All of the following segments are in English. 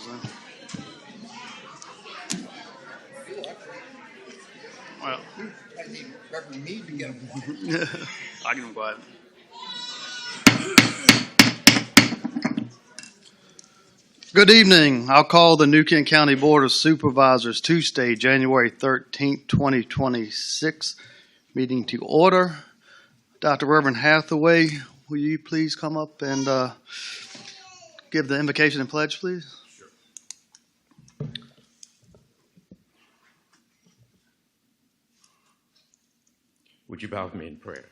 then. Well, I need Reverend Mead to get him. I can go ahead. Good evening. I'll call the New Kent County Board of Supervisors Tuesday, January 13th, 2026 meeting to order. Dr. Reverend Hathaway, will you please come up and give the invocation and pledge, please? Sure. Would you bow with me in prayer?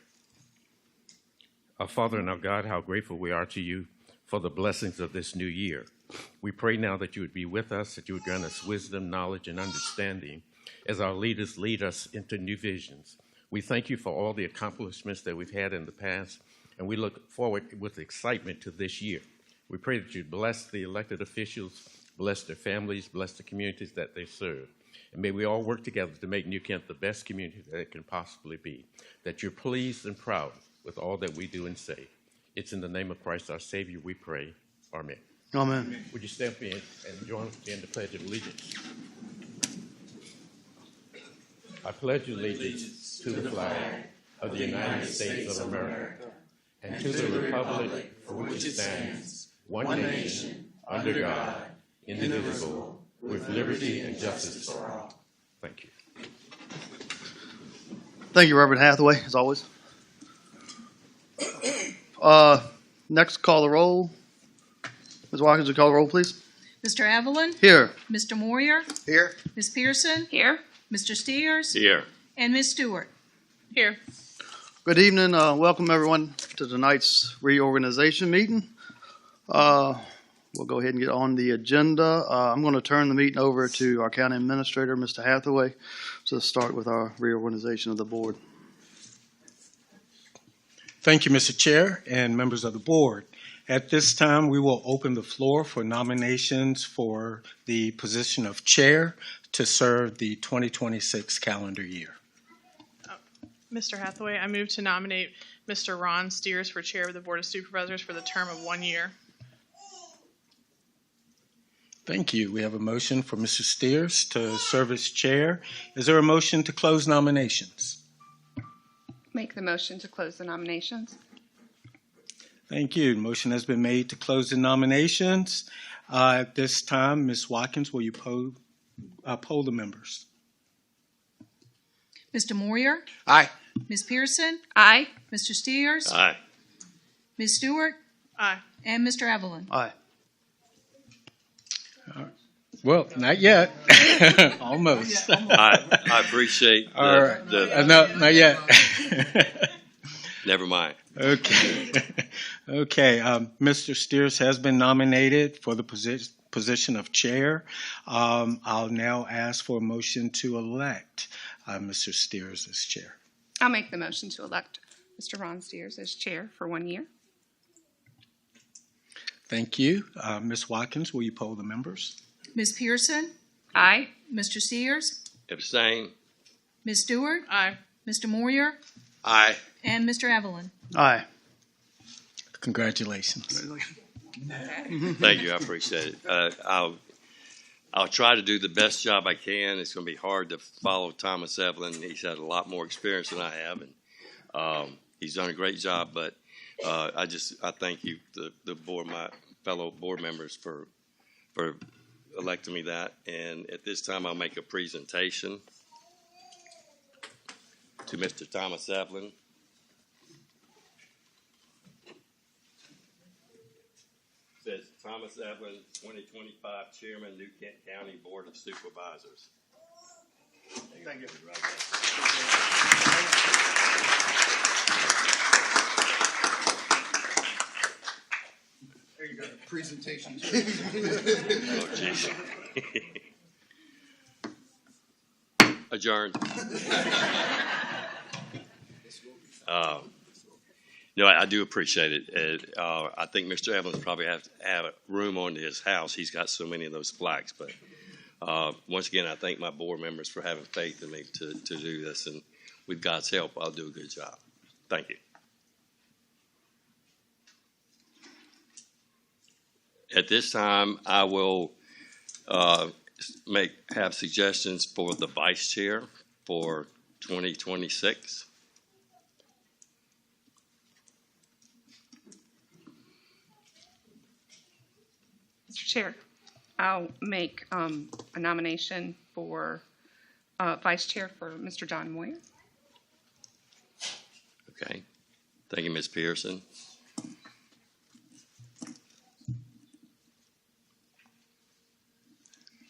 Our Father and our God, how grateful we are to you for the blessings of this new year. We pray now that you would be with us, that you would grant us wisdom, knowledge, and understanding as our leaders lead us into new visions. We thank you for all the accomplishments that we've had in the past, and we look forward with excitement to this year. We pray that you'd bless the elected officials, bless their families, bless the communities that they serve. And may we all work together to make New Kent the best community that it can possibly be, that you're pleased and proud with all that we do and say. It's in the name of Christ our Savior we pray. Amen. Amen. Would you stand up and join me in the Pledge of Allegiance? I pledge allegiance to the flag of the United States of America and to the republic for which it stands, one nation, under God, indivisible, with liberty and justice for all. Thank you. Thank you, Reverend Hathaway, as always. Next, call the roll. Ms. Watkins, will you call the roll, please? Mr. Evelyn? Here. Mr. Moyer? Here. Ms. Pearson? Here. Mr. Steers? Here. And Ms. Stewart? Here. Good evening. Welcome, everyone, to tonight's reorganization meeting. We'll go ahead and get on the agenda. I'm going to turn the meeting over to our county administrator, Mr. Hathaway, to start with our reorganization of the board. Thank you, Mr. Chair and members of the board. At this time, we will open the floor for nominations for the position of chair to serve the 2026 calendar year. Mr. Hathaway, I move to nominate Mr. Ron Steers for chair of the Board of Supervisors for the term of 1 year. Thank you. We have a motion for Mr. Steers to serve as chair. Is there a motion to close nominations? Make the motion to close the nominations. Thank you. Motion has been made to close the nominations. At this time, Ms. Watkins, will you poll the members? Mr. Moyer? Aye. Ms. Pearson? Aye. Mr. Steers? Aye. Ms. Stewart? Aye. And Mr. Evelyn? Aye. Well, not yet. Almost. I appreciate All right. No, not yet. Never mind. Okay. Okay. Mr. Steers has been nominated for the position of chair. I'll now ask for a motion to elect Mr. Steers as chair. I'll make the motion to elect Mr. Ron Steers as chair for 1 year. Thank you. Ms. Watkins, will you poll the members? Ms. Pearson? Aye. Mr. Steers? Abstain. Ms. Stewart? Aye. Mr. Moyer? Aye. And Mr. Evelyn? Aye. Congratulations. Thank you. I appreciate it. I'll try to do the best job I can. It's going to be hard to follow Thomas Evelyn. He's had a lot more experience than I have, and he's done a great job. But I thank you, the board, my fellow board members, for electing me that. And at this time, I'll make a presentation to Mr. Thomas Evelyn. Says Thomas Evelyn, 2025 Chairman, New Kent County Board of Supervisors. Thank you. There you go. Presentation. Oh, jeez. Adjourned. No, I do appreciate it. I think Mr. Evans probably has to have a room on his house. He's got so many of those plaques. But once again, I thank my board members for having faith in me to do this. And with God's help, I'll do a good job. Thank you. At this time, I will have suggestions for the vice chair for 2026. Mr. Chair, I'll make a nomination for vice chair for Mr. John Moyer. Okay. Thank you, Ms. Pearson.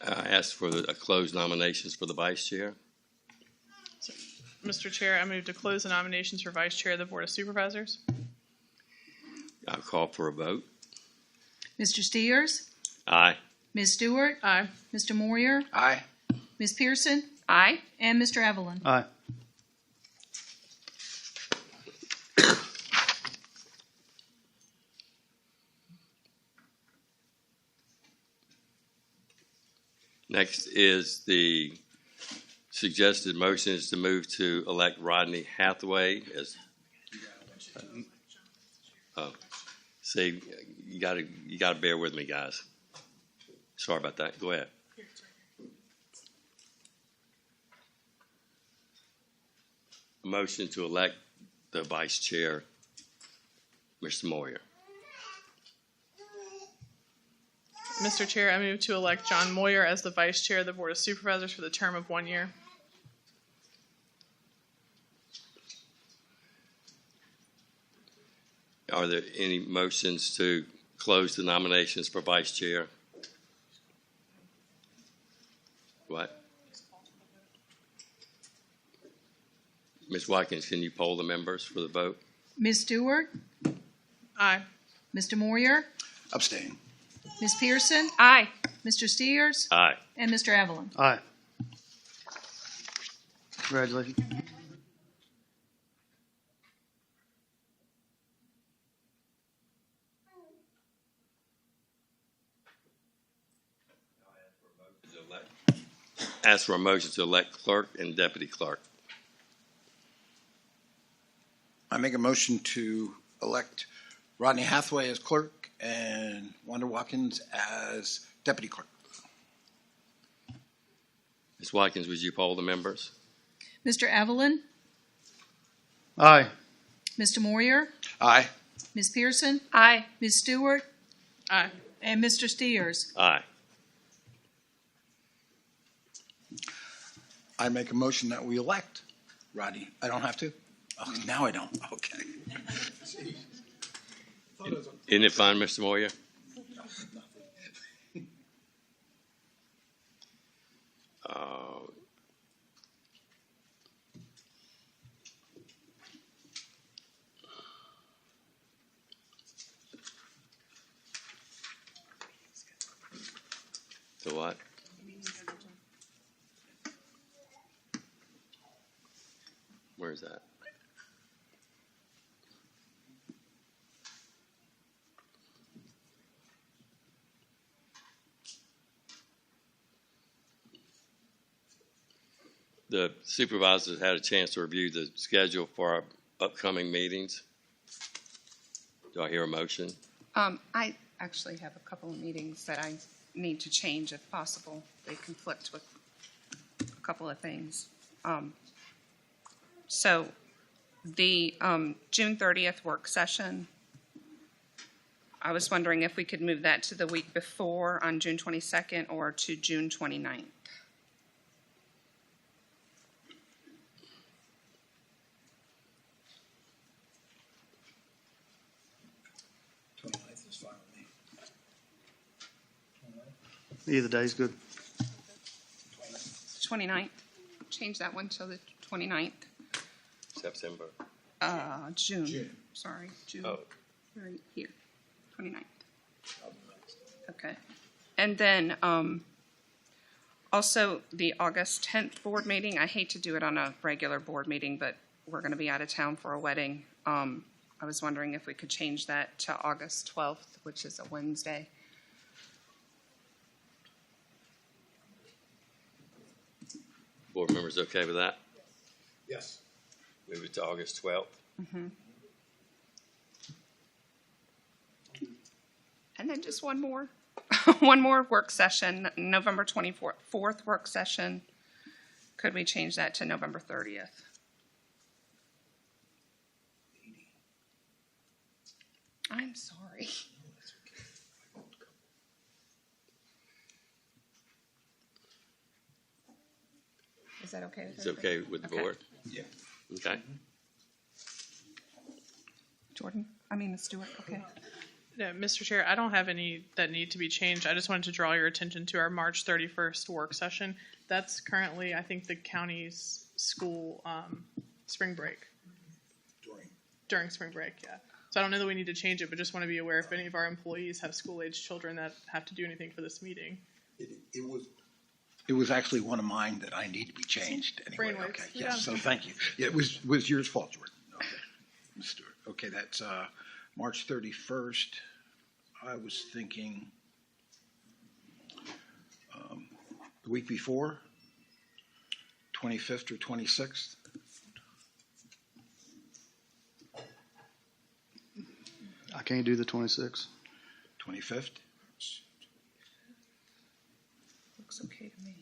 I ask for a closed nominations for the vice chair. Mr. Chair, I move to close the nominations for Vice Chair of the Board of Supervisors. I'll call for a vote. Mr. Steers? Aye. Ms. Stewart? Aye. Mr. Moyer? Aye. Ms. Pearson? Aye. And Mr. Evelyn? Aye. Next is the suggested motion is to move to elect Rodney Hathaway as. Oh, see, you gotta bear with me, guys. Sorry about that. Go ahead. A motion to elect the vice chair, Mr. Moyer. Mr. Chair, I move to elect John Moyer as the Vice Chair of the Board of Supervisors for the term of 1 year. Are there any motions to close the nominations for vice chair? What? Ms. Watkins, can you poll the members for the vote? Ms. Stewart? Aye. Mr. Moyer? Abstain. Ms. Pearson? Aye. Mr. Steers? Aye. And Mr. Evelyn? Aye. Congratulations. Ask for a motion to elect clerk and deputy clerk. I make a motion to elect Rodney Hathaway as clerk and Wanda Watkins as deputy clerk. Ms. Watkins, would you poll the members? Mr. Evelyn? Aye. Mr. Moyer? Aye. Ms. Pearson? Aye. Ms. Stewart? Aye. And Mr. Steers? Aye. I make a motion that we elect Rodney. I don't have to? Oh, now I don't. Okay. Isn't it fine, Mr. Moyer? So what? Where's that? The supervisors had a chance to review the schedule for our upcoming meetings. Do I hear a motion? I actually have a couple of meetings that I need to change if possible. They conflict with a couple of things. So the June 30th work session, I was wondering if we could move that to the week before on June 22nd or to June 29th. Is fine with me. Either day's good. 29th, change that one to the 29th. September. June, sorry, June, Oh. right here, 29th. Okay. And then also the August 10th board meeting, I hate to do it on a regular board meeting, but we're going to be out of town for a wedding. I was wondering if we could change that to August 12th, which is a Wednesday. Board members okay with that? Yes. Move it to August 12th. And then just one more. one more work session, November 24th work session. Could we change that to November 30th? I'm sorry. Is that okay with It's everybody? okay with the Okay. board? Yeah. Okay. Jordan? Stewart, okay. Yeah, Mr. Chair, I don't have any that need to be changed. I just wanted to draw your attention to our March 31st work session. That's currently, I think, the county's school spring break. During spring break, yeah. So I don't know that we need to change it, but just want to be aware if any of our employees have school-age children that have to do anything for this meeting. It was actually one of mine that I need to be changed anyway. Brainwaves. Okay, Yeah. yes, so thank you. Yeah, it was yours fault, Jordan. Okay, Ms. Stewart. Okay, that's March 31st. I was thinking the week before, 25th or 26th. I can't do the 26th. 25th? Looks okay to me.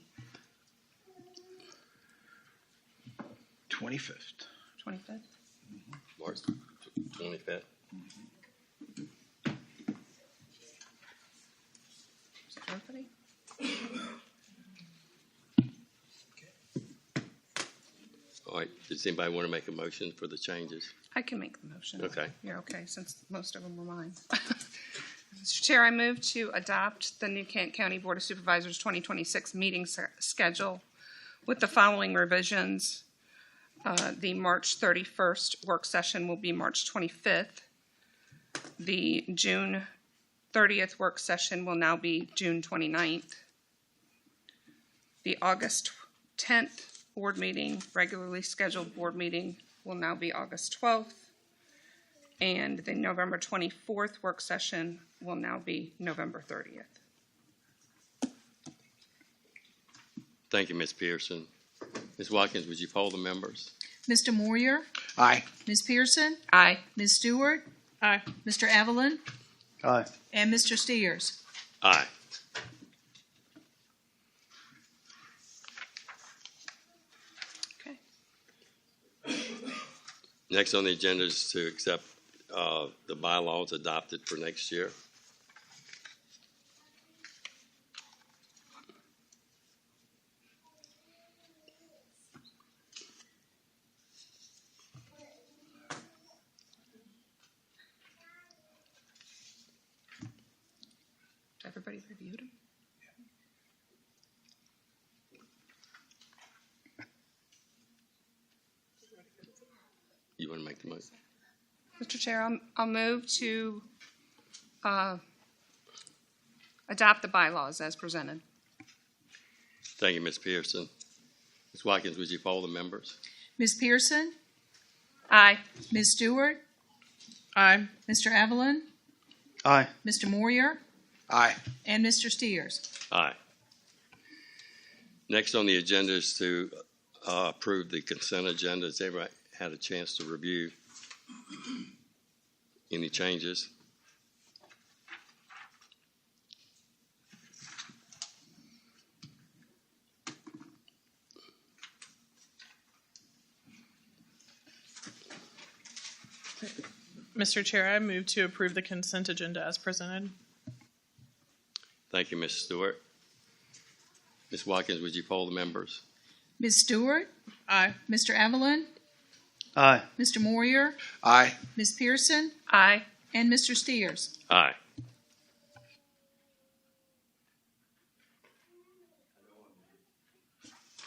25th. 25th? March 25th. Is that everybody? All right, does anybody want to make a motion for the changes? I can make the motion. Okay. You're okay, since most of them were mine. Mr. Chair, I move to adopt the New Kent County Board of Supervisors 2026 meeting schedule with the following revisions. The March 31st work session will be March 25th. The June 30th work session will now be June 29th. The August 10th board meeting, regularly scheduled board meeting, will now be August 12th. And the November 24th work session will now be November 30th. Thank you, Ms. Pearson. Ms. Watkins, would you poll the members? Mr. Moyer, Aye. Ms. Pearson, Aye. Ms. Stewart, Aye. Mr. Evelyn, Aye. and Mr. Steers. Aye. Okay. Next on the agenda is to accept the bylaws adopted for next year. Everybody reviewed them? You want to make the motion? Mr. Chair, I'll move to adopt the bylaws as presented. Thank you, Ms. Pearson. Ms. Watkins, would you poll the members? Ms. Pearson, Aye. Ms. Stewart, Aye. Mr. Evelyn, Aye. Mr. Moyer, Aye. and Mr. Steers. Aye. Next on the agenda is to approve the consent agenda. Has everybody had a chance to review any changes? Mr. Chair, I move to approve the consent agenda as presented. Thank you, Ms. Stewart. Ms. Watkins, would you poll the members? Ms. Stewart, Aye. Mr. Evelyn, Aye. Mr. Moyer, Aye. Ms. Pearson, Aye. and Mr. Steers. Aye.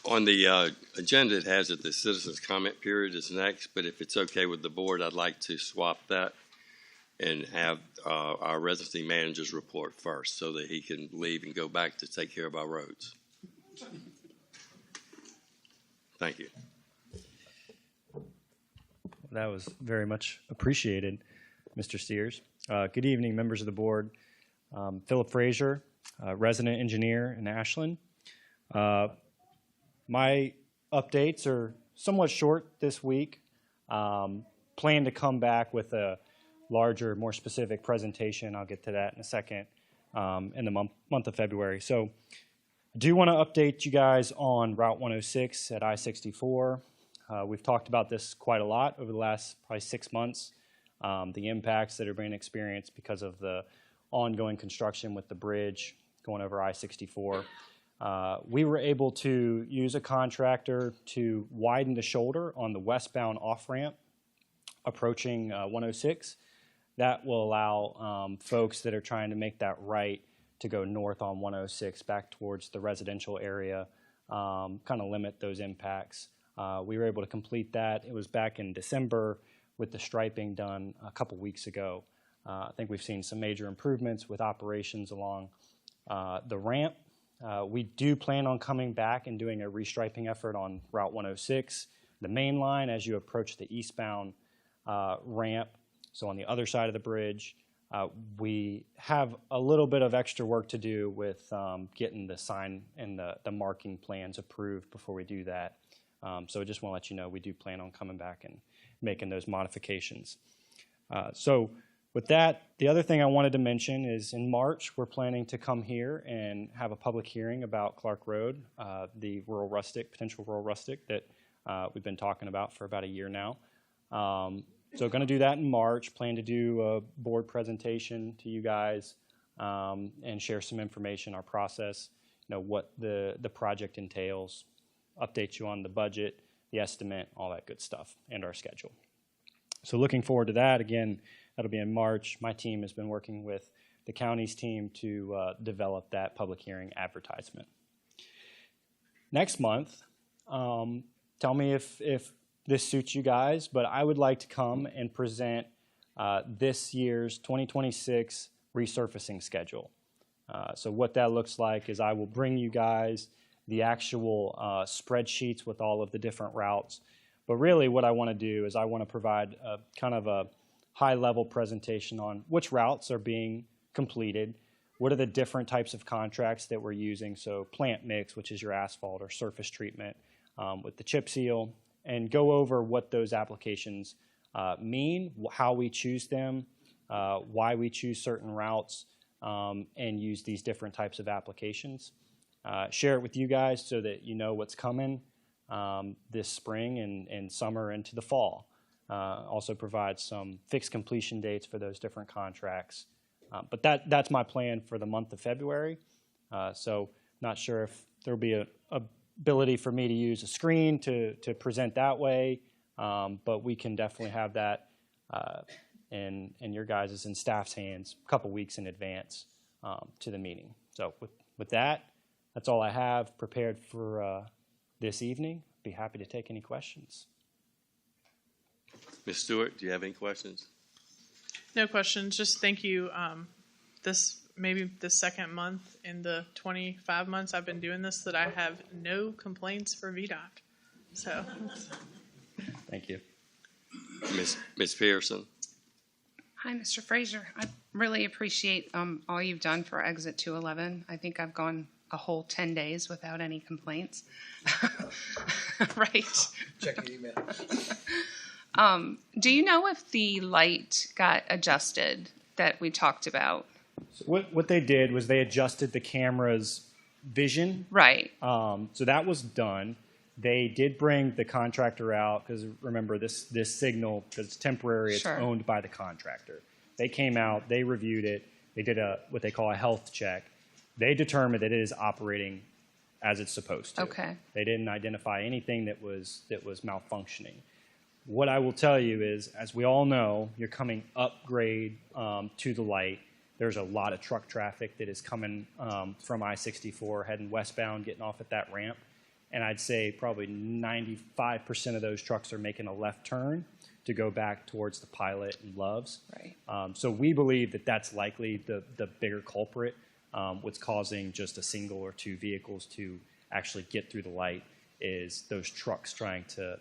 On the agenda, it has that the citizens' comment period is next, but if it's okay with the board, I'd like to swap that and have our residency managers report first so that he can leave and go back to take care of our roads. Thank you. That was very much appreciated, Mr. Steers. Good evening, members of the board. Philip Frazier, resident engineer in Ashland. My updates are somewhat short this week. Plan to come back with a larger, more specific presentation. I'll get to that in a second in the month of February. So I do want to update you guys on Route 106 at I-64. We've talked about this quite a lot over the last probably 6 months, the impacts that are being experienced because of the ongoing construction with the bridge going over I-64. We were able to use a contractor to widen the shoulder on the westbound off-ramp approaching 106. That will allow folks that are trying to make that right to go north on 106 back towards the residential area, kind of limit those impacts. We were able to complete that. It was back in December with the striping done a couple weeks ago. I think we've seen some major improvements with operations along the ramp. We do plan on coming back and doing a restriping effort on Route 106, the main line as you approach the eastbound ramp. So on the other side of the bridge, we have a little bit of extra work to do with getting the sign and the marking plans approved before we do that. So I just want to let you know we do plan on coming back and making those modifications. So with that, the other thing I wanted to mention is in March, we're planning to come here and have a public hearing about Clark Road, the potential rural rustic that we've been talking about for about a year now. So going to do that in March, plan to do a board presentation to you guys and share some information, our process, what the project entails, update you on the budget, the estimate, all that good stuff, and our schedule. So looking forward to that. Again, that'll be in March. My team has been working with the county's team to develop that public hearing advertisement. Next month, tell me if this suits you guys, but I would like to come and present this year's 2026 resurfacing schedule. So what that looks like is I will bring you guys the actual spreadsheets with all of the different routes. But really what I want to do is I want to provide a kind of a high-level presentation on which routes are being completed, what are the different types of contracts that we're using, so plant mix, which is your asphalt or surface treatment with the chip seal, and go over what those applications mean, how we choose them, why we choose certain routes, and use these different types of applications. Share it with you guys so that you know what's coming this spring and summer into the fall. Also provide some fixed completion dates for those different contracts. But that's my plan for the month of February. So not sure if there'll be a ability for me to use a screen to present that way, but we can definitely have that in your guys' and staff's hands a couple weeks in advance to the meeting. So with that, that's all I have prepared for this evening. Be happy to take any questions. Ms. Stewart, do you have any questions? No questions. Just thank you. This maybe the second month in the 25 months I've been doing this that I have no complaints for VDOT. So Thank you. Ms. Pearson? Hi, Mr. Frazier. I really appreciate all you've done for Exit 211. I think I've gone a whole 10 days without any complaints. Right. Check your email. Do you know if the light got adjusted that we talked about? So what they did was they adjusted the camera's vision. Right. So that was done. They did bring the contractor out because remember this signal, because it's temporary, it's Sure. owned by the contractor. They came out, they reviewed it, they did what they call a health check. They determined that it is operating as it's supposed to. Okay. They didn't identify anything that was malfunctioning. What I will tell you is, as we all know, you're coming upgrade to the light. There's a lot of truck traffic that is coming from I-64 heading westbound, getting off at that ramp. And I'd say probably 95% of those trucks are making a left turn to go back towards the Pilot and Loves. Right. So we believe that that's likely the bigger culprit. What's causing just a single or two vehicles to actually get through the light is those trucks trying to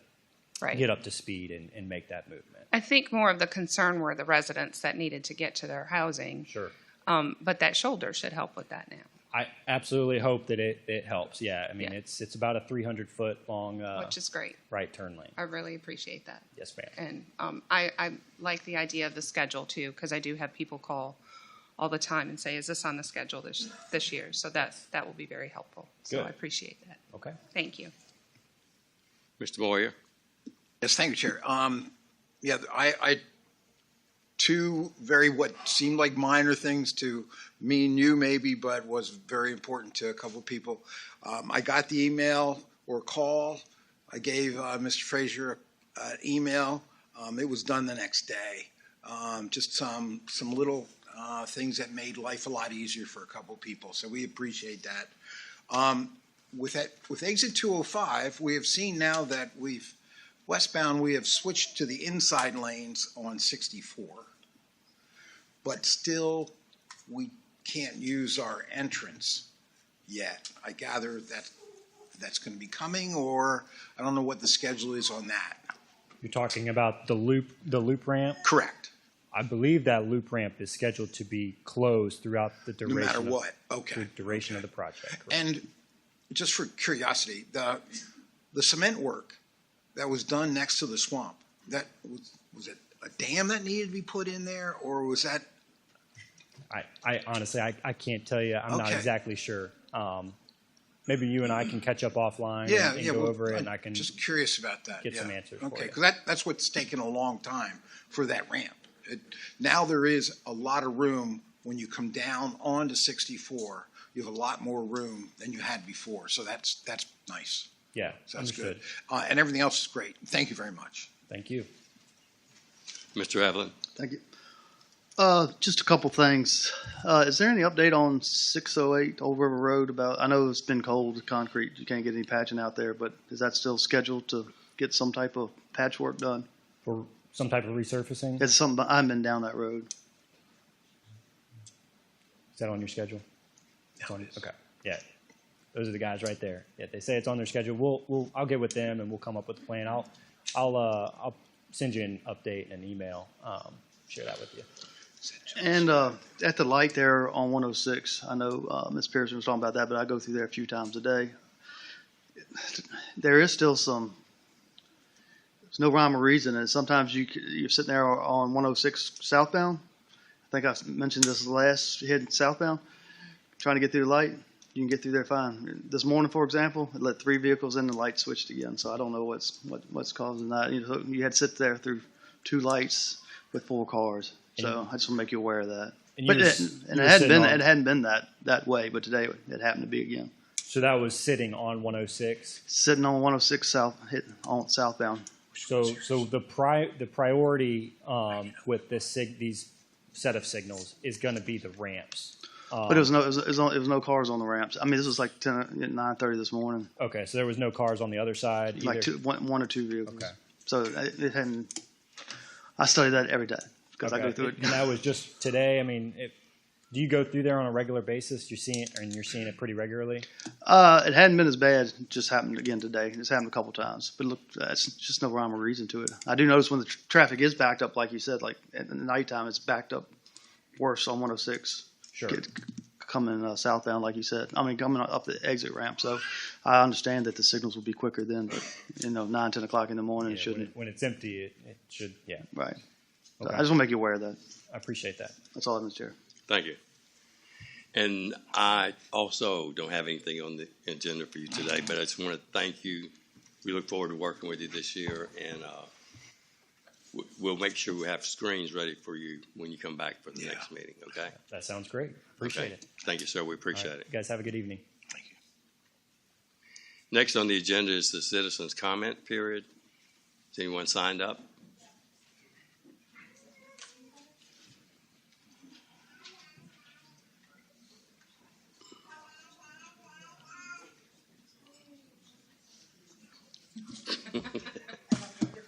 Right. get up to speed and make that movement. I think more of the concern were the residents that needed to get to their housing. Sure. But that shoulder should help with that now. I absolutely hope that it helps. Yeah, I mean, Yeah. it's about a 300-foot long Which is great. right turn lane. I really appreciate that. Yes, ma'am. And I like the idea of the schedule too, because I do have people call all the time and say, is this on the schedule this year? So that will be very helpful. So Good. I appreciate that. Okay. Thank you. Mr. Moyer? Yes, thank you, Chair. Yeah, I two very what seemed like minor things to me and you maybe, but was very important to a couple of people. I got the email or call. I gave Mr. Frazier an email. It was done the next day. Just some little things that made life a lot easier for a couple of people. So we appreciate that. With exit 205, we have seen now that westbound, we have switched to the inside lanes on 64. But still, we can't use our entrance yet. I gather that that's going to be coming, or I don't know what the schedule is on that. You're talking about the loop ramp? Correct. I believe that loop ramp is scheduled to be closed throughout the No duration. matter what. Okay. The duration of the project. correct. And just for curiosity, the cement work that was done next to the swamp, that was it a dam that needed to be put in there, or was that? I honestly, I can't tell you. I'm not Okay. exactly sure. Maybe you and I can catch up offline and go well, over it, and I'm I can just curious about that. get yeah. some answers for Okay, you. because that's what's taken a long time for that ramp. Now there is a lot of room when you come down onto 64. You have a lot more room than you had before, so that's nice. Yeah, So that's understood. good. And everything else is great. Thank you very much. Thank you. Mr. Evelyn? Thank you. Just a couple things. Is there any update on 608 Old River Road about, I know it's been cold, concrete, you can't get any patching out there, but is that still scheduled to get some type of patchwork done? For some type of resurfacing? It's something, I've been down that road. Is that on your schedule? Okay. Yeah. Those are the guys right there. Yeah, they say it's on their schedule. I'll get with them and we'll come up with a plan. I'll send you an update and an email. Share that with you. And at the light there on 106, I know Ms. Pearson was talking about that, but I go through there a few times a day. There is still there's no rhyme or reason, and sometimes you're sitting there on 106 southbound. I think I mentioned this last, heading southbound, trying to get through the light. You can get through there fine. This morning, for example, it let 3 vehicles in, the light switched again. So I don't know what's causing that. You had to sit there through 2 lights with 4 cars. So I just want to make you aware of that. And It hadn't been that way, but today it happened to be again. So that was sitting on 106. Sitting on 106 south, hitting on southbound. So the priority with these set of signals is going to be the ramps. But it was no cars on the ramps. I mean, this was like 9:30 this morning. Okay, so there was no cars on the other side either? Like one or 2 vehicles. Okay. So it hadn't. I study that every day because I go through it. And that was just today. I mean, do you go through there on a regular basis? You're seeing it pretty regularly. It hadn't been as bad. It just happened again today. It's happened a couple times. But look, that's just no rhyme or reason to it. I do notice when the traffic is backed up, like you said, like at nighttime, it's backed up worse on 106. Sure. Coming southbound, like you said. I mean, coming up the exit ramp. So I understand that the signals will be quicker then, but 9, 10 o'clock in the morning, Yeah, it shouldn't. when it's empty, it should. Yeah. Right. So Okay. I just want to make you aware of that. I appreciate that. That's all, Mr. Chair. Thank you. And I also don't have anything on the agenda for you today, but I just want to thank you. We look forward to working with you this year, and we'll make sure we have screens ready for you when you come back for the next meeting, okay? That sounds great. Appreciate it. Thank you, sir. We appreciate All right. it. You guys have a good evening. Thank you. Next on the agenda is the citizens' comment period. Is anyone signed up?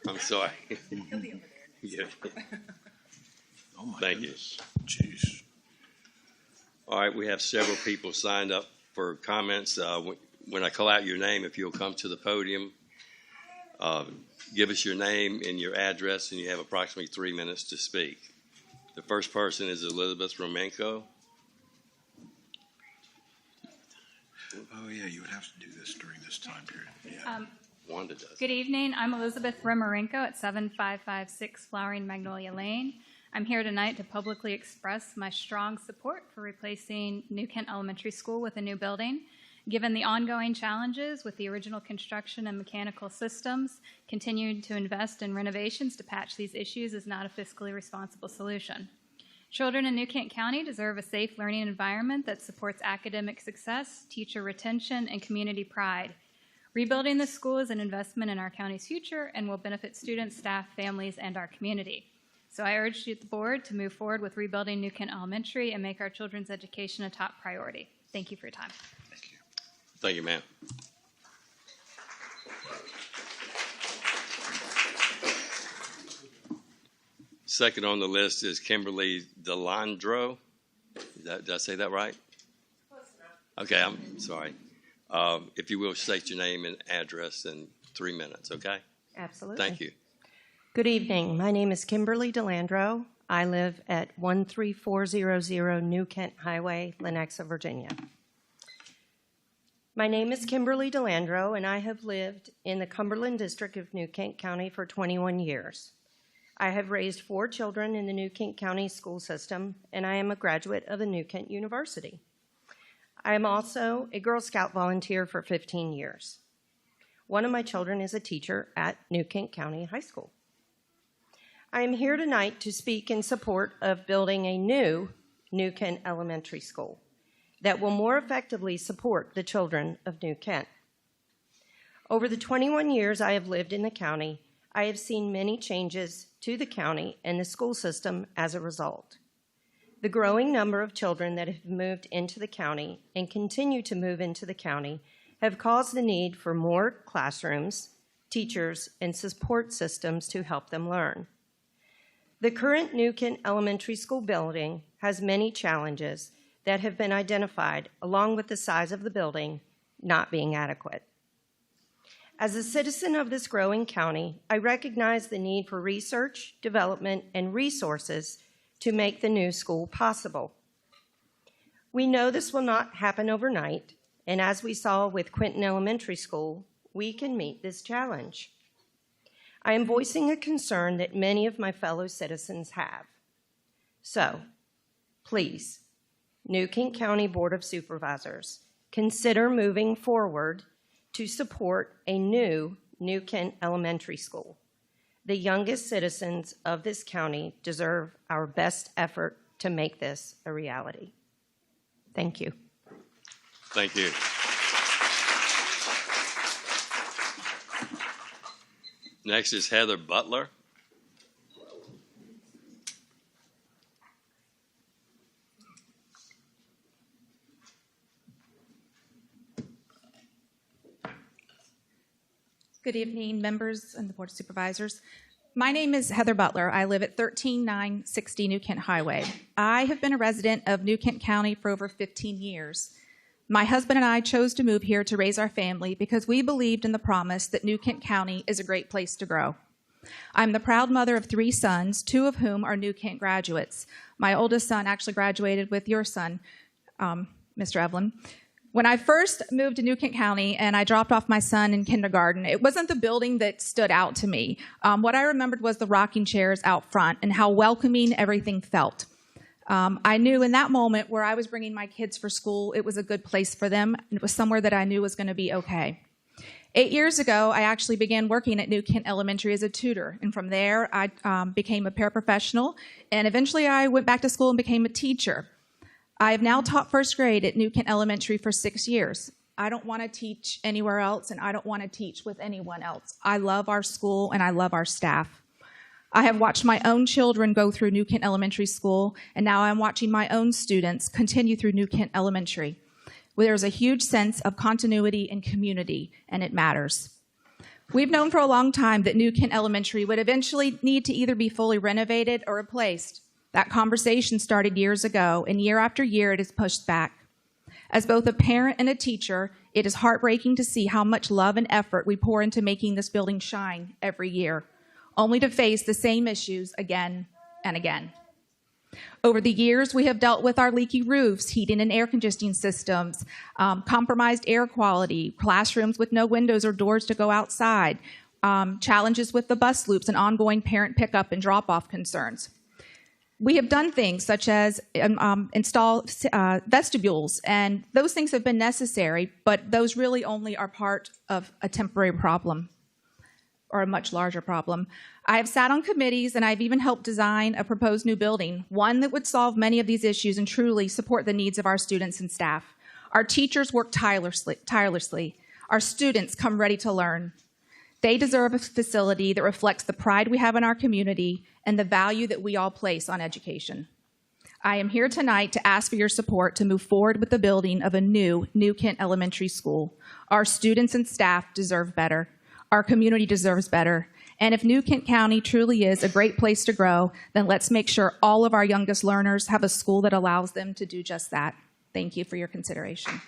I'm sorry. Yeah. Oh my Thank you. goodness. Jeez. All right, we have several people signed up for comments. When I call out your name, if you'll come to the podium, give us your name and your address, and you have approximately 3 minutes to speak. The first person is Elizabeth Romanko. Oh yeah, you would have to do this during this time period. Yeah. Wanda does. Good evening. I'm Elizabeth Romarenko at 7556 Flowering Magnolia Lane. I'm here tonight to publicly express my strong support for replacing New Kent Elementary School with a new building. Given the ongoing challenges with the original construction and mechanical systems, continuing to invest in renovations to patch these issues is not a fiscally responsible solution. Children in New Kent County deserve a safe learning environment that supports academic success, teacher retention, and community pride. Rebuilding the school is an investment in our county's future and will benefit students, staff, families, and our community. So I urge you, the board, to move forward with rebuilding New Kent Elementary and make our children's education a top priority. Thank you for your time. Thank you, ma'am. Second on the list is Kimberly Delandro. Did I say that right? Okay, I'm sorry. If you will, state your name and address in 3 minutes, okay? Absolutely. Thank you. Good evening. My name is Kimberly Delandro. I live at 13400 New Kent Highway, Lenexa, Virginia. My name is Kimberly Delandro, and I have lived in the Cumberland District of New Kent County for 21 years. I have raised 4 children in the New Kent County school system, and I am a graduate of the New Kent University. I am also a Girl Scout volunteer for 15 years. One of my children is a teacher at New Kent County High School. I am here tonight to speak in support of building a new New Kent Elementary School that will more effectively support the children of New Kent. Over the 21 years I have lived in the county, I have seen many changes to the county and the school system as a result. The growing number of children that have moved into the county and continue to move into the county have caused the need for more classrooms, teachers, and support systems to help them learn. The current New Kent Elementary School building has many challenges that have been identified, along with the size of the building not being adequate. As a citizen of this growing county, I recognize the need for research, development, and resources to make the new school possible. We know this will not happen overnight, and as we saw with Quinton Elementary School, we can meet this challenge. I am voicing a concern that many of my fellow citizens have. So, please, New Kent County Board of Supervisors, consider moving forward to support a new New Kent Elementary School. The youngest citizens of this county deserve our best effort to make this a reality. Thank you. Thank you. Next is Heather Butler. Good evening, members and the Board of Supervisors. My name is Heather Butler. I live at 13960 New Kent Highway. I have been a resident of New Kent County for over 15 years. My husband and I chose to move here to raise our family because we believed in the promise that New Kent County is a great place to grow. I'm the proud mother of 3 sons, 2 of whom are New Kent graduates. My oldest son actually graduated with your son, Mr. Evelyn. When I first moved to New Kent County and I dropped off my son in kindergarten, it wasn't the building that stood out to me. What I remembered was the rocking chairs out front and how welcoming everything felt. I knew in that moment where I was bringing my kids for school, it was a good place for them. And it was somewhere that I knew was going to be okay. 8 years ago, I actually began working at New Kent Elementary as a tutor. And from there, I became a paraprofessional. And eventually, I went back to school and became a teacher. I have now taught first grade at New Kent Elementary for 6 years. I don't want to teach anywhere else, and I don't want to teach with anyone else. I love our school, and I love our staff. I have watched my own children go through New Kent Elementary School, and now I'm watching my own students continue through New Kent Elementary. There's a huge sense of continuity and community, and it matters. We've known for a long time that New Kent Elementary would eventually need to either be fully renovated or replaced. That conversation started years ago, and year after year it is pushed back. As both a parent and a teacher, it is heartbreaking to see how much love and effort we pour into making this building shine every year, only to face the same issues again and again. Over the years, we have dealt with our leaky roofs, heating and air conditioning systems, compromised air quality, classrooms with no windows or doors to go outside, challenges with the bus loops, and ongoing parent pickup and drop-off concerns. We have done things such as install vestibules, and those things have been necessary, but those really only are part of a temporary problem or a much larger problem. I have sat on committees and I've even helped design a proposed new building, one that would solve many of these issues and truly support the needs of our students and staff. Our teachers work tirelessly. Our students come ready to learn. They deserve a facility that reflects the pride we have in our community and the value that we all place on education. I am here tonight to ask for your support to move forward with the building of a new Kent Elementary School. Our students and staff deserve better. Our community deserves better. And if New Kent County truly is a great place to grow, then let's make sure all of our youngest learners have a school that allows them to do just that. Thank you for your consideration.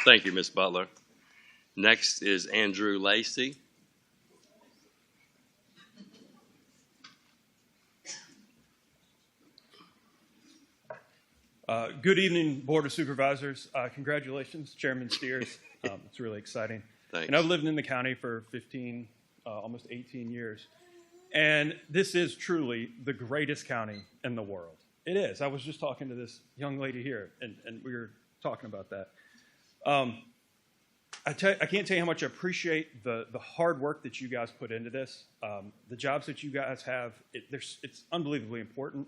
Thank you, Ms. Butler. Next is Andrew Lacey. Good evening, Board of Supervisors. Congratulations, Chairman Steers. It's really exciting. Thanks. And I've lived in the county for 15, almost 18 years. And this is truly the greatest county in the world. It is. I was just talking to this young lady here, and we were talking about that. I can't tell you how much I appreciate the hard work that you guys put into this. The jobs that you guys have, it's unbelievably important.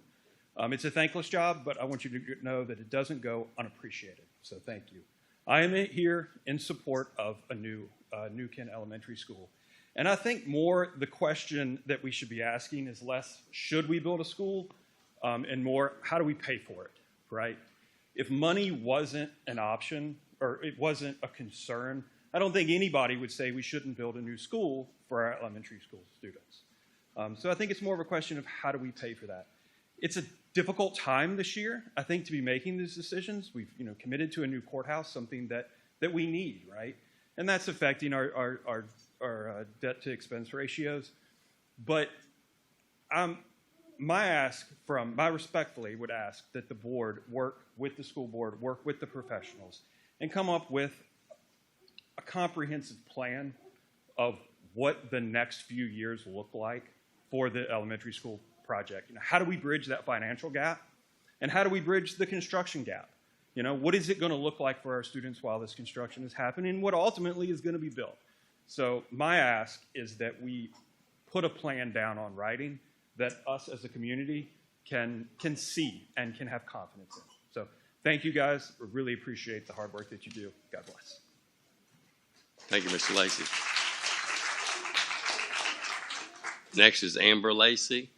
It's a thankless job, but I want you to know that it doesn't go unappreciated. So thank you. I am here in support of a new Kent Elementary School. And I think more the question that we should be asking is less, should we build a school? And more, how do we pay for it, right? If money wasn't an option or it wasn't a concern, I don't think anybody would say we shouldn't build a new school for our elementary school students. So I think it's more of a question of how do we pay for that. It's a difficult time this year, I think, to be making these decisions. We've committed to a new courthouse, something that we need, right? And that's affecting our debt to expense ratios. But I respectfully would ask that the board work with the school board, work with the professionals, and come up with a comprehensive plan of what the next few years look like for the elementary school project. How do we bridge that financial gap? And how do we bridge the construction gap? What is it going to look like for our students while this construction is happening, and what ultimately is going to be built? So my ask is that we put a plan down on writing that us as a community can see and can have confidence in. So thank you guys. We really appreciate the hard work that you do. God bless. Thank you, Mr. Lacey. Next is Amber Lacey.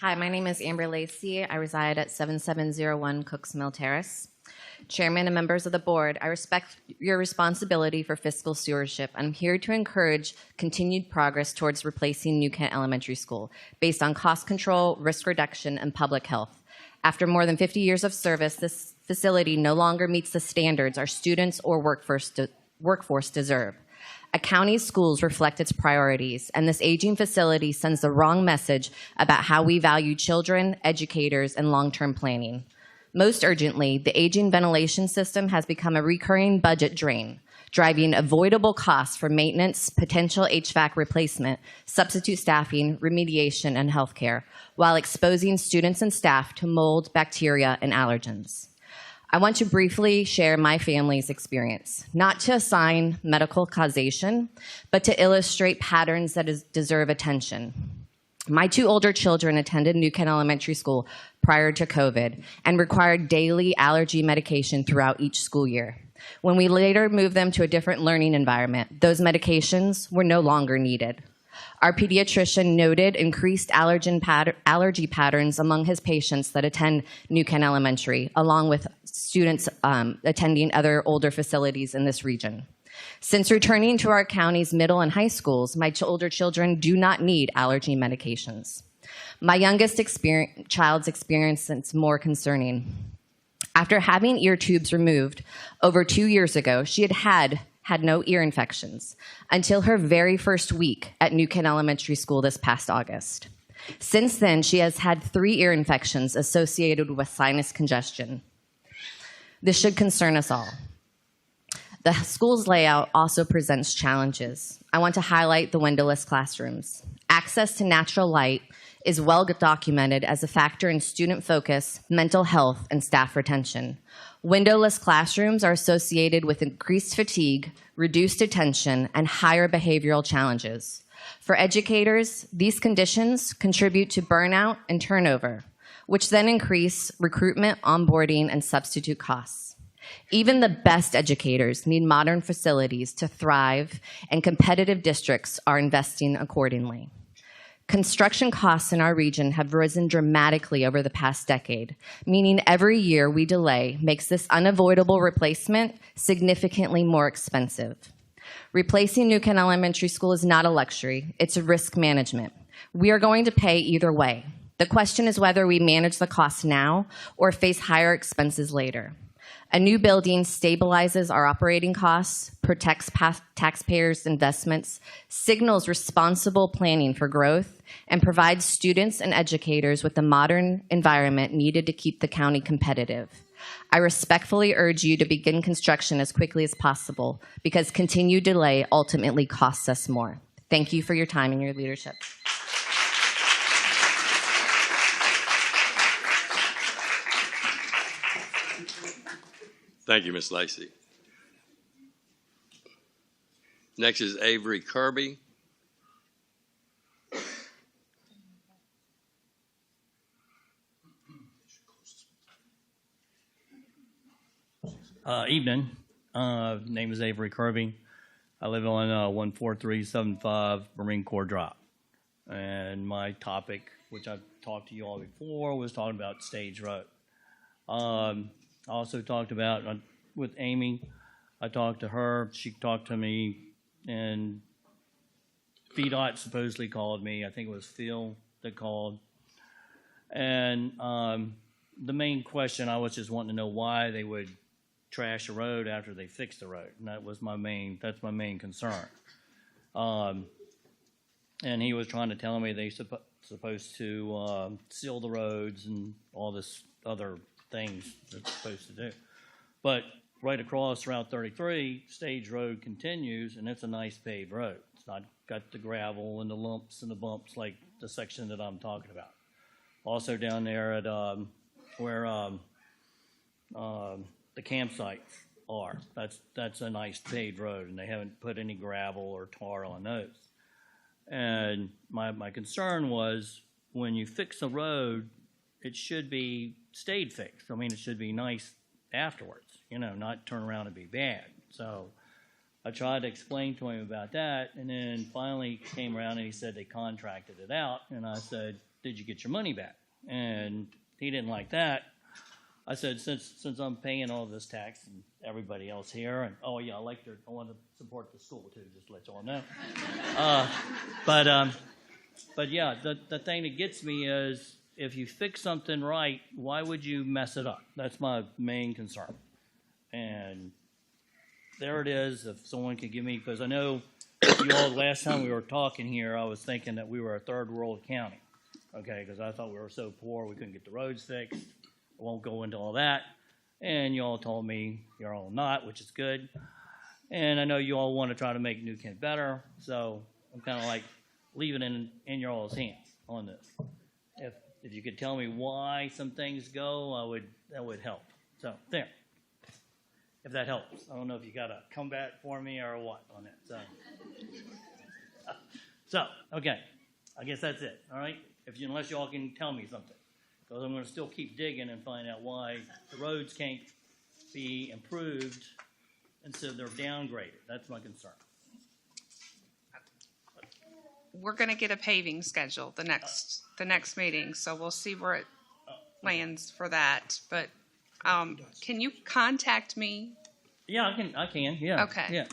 Hi, my name is Amber Lacey. I reside at 7701 Cooks Mill Terrace. Chairman and members of the board, I respect your responsibility for fiscal stewardship. I'm here to encourage continued progress towards replacing New Kent Elementary School based on cost control, risk reduction, and public health. After more than 50 years of service, this facility no longer meets the standards our students or workforce deserve. A county's schools reflect its priorities, and this aging facility sends the wrong message about how we value children, educators, and long-term planning. Most urgently, the aging ventilation system has become a recurring budget drain, driving avoidable costs for maintenance, potential HVAC replacement, substitute staffing, remediation, and healthcare, while exposing students and staff to mold, bacteria, and allergens. I want to briefly share my family's experience, not to assign medical causation, but to illustrate patterns that deserve attention. My two older children attended New Kent Elementary School prior to COVID and required daily allergy medication throughout each school year. When we later moved them to a different learning environment, those medications were no longer needed. Our pediatrician noted increased allergy patterns among his patients that attend New Kent Elementary, along with students attending other older facilities in this region. Since returning to our county's middle and high schools, my older children do not need allergy medications. My youngest child's experience is more concerning. After having ear tubes removed over 2 years ago, she had no ear infections until her very first week at New Kent Elementary School this past August. Since then, she has had 3 ear infections associated with sinus congestion. This should concern us all. The school's layout also presents challenges. I want to highlight the windowless classrooms. Access to natural light is well documented as a factor in student focus, mental health, and staff retention. Windowless classrooms are associated with increased fatigue, reduced attention, and higher behavioral challenges. For educators, these conditions contribute to burnout and turnover, which then increase recruitment, onboarding, and substitute costs. Even the best educators need modern facilities to thrive, and competitive districts are investing accordingly. Construction costs in our region have risen dramatically over the past decade, meaning every year we delay makes this unavoidable replacement significantly more expensive. Replacing New Kent Elementary School is not a luxury, it's a risk management. We are going to pay either way. The question is whether we manage the cost now or face higher expenses later. A new building stabilizes our operating costs, protects taxpayers' investments, signals responsible planning for growth, and provides students and educators with the modern environment needed to keep the county competitive. I respectfully urge you to begin construction as quickly as possible because continued delay ultimately costs us more. Thank you for your time and your leadership. Thank you, Ms. Lacey. Next is Avery Kirby. Evening. Name is Avery Kirby. I live on 14375 Marine Corps Drive. And my topic, which I've talked to you all before, was talking about Stage Road. I also talked about, with Amy, I talked to her, she talked to me, and VDOT supposedly called me. I think it was Phil that called. And the main question, I was just wanting to know why they would trash the road after they fixed the road. And that's my main concern. And he was trying to tell me they supposed to seal the roads and all this other things they're supposed to do. But right across Route 33, Stage Road continues, and it's a nice paved road. It's not got the gravel and the lumps and the bumps like the section that I'm talking about. Also down there at where the campsites are, that's a nice paved road, and they haven't put any gravel or tar on those. And my concern was when you fix a road, it should be stayed fixed. I mean, it should be nice afterwards, not turn around and be bad. So I tried to explain to him about that, and then finally came around and he said they contracted it out, and I said, did you get your money back? And he didn't like that. I said, since I'm paying all this tax and everybody else here, and oh yeah, I want to support the school too, just to let you all know. But yeah, the thing that gets me is, if you fix something right, why would you mess it up? That's my main concern. And there it is, if someone could give me, because I know you all, last time we were talking here, I was thinking that we were a third world county, okay, because I thought we were so poor we couldn't get the roads fixed. I won't go into all that. And you all told me you're all not, which is good. And I know you all want to try to make New Kent better, so I'm kind of like leaving it in your all's hands on this. If you could tell me why some things go, that would help. So there, if that helps. I don't know if you got a comeback for me or what on that. So okay, I guess that's it. All right. Unless you all can tell me something, because I'm going to still keep digging and find out why the roads can't be improved instead they're downgraded. That's my concern. We're going to get a paving schedule the next meeting, so we'll see where it lands for that. But can you contact me? Yeah, I can. Yeah. Okay. Yeah.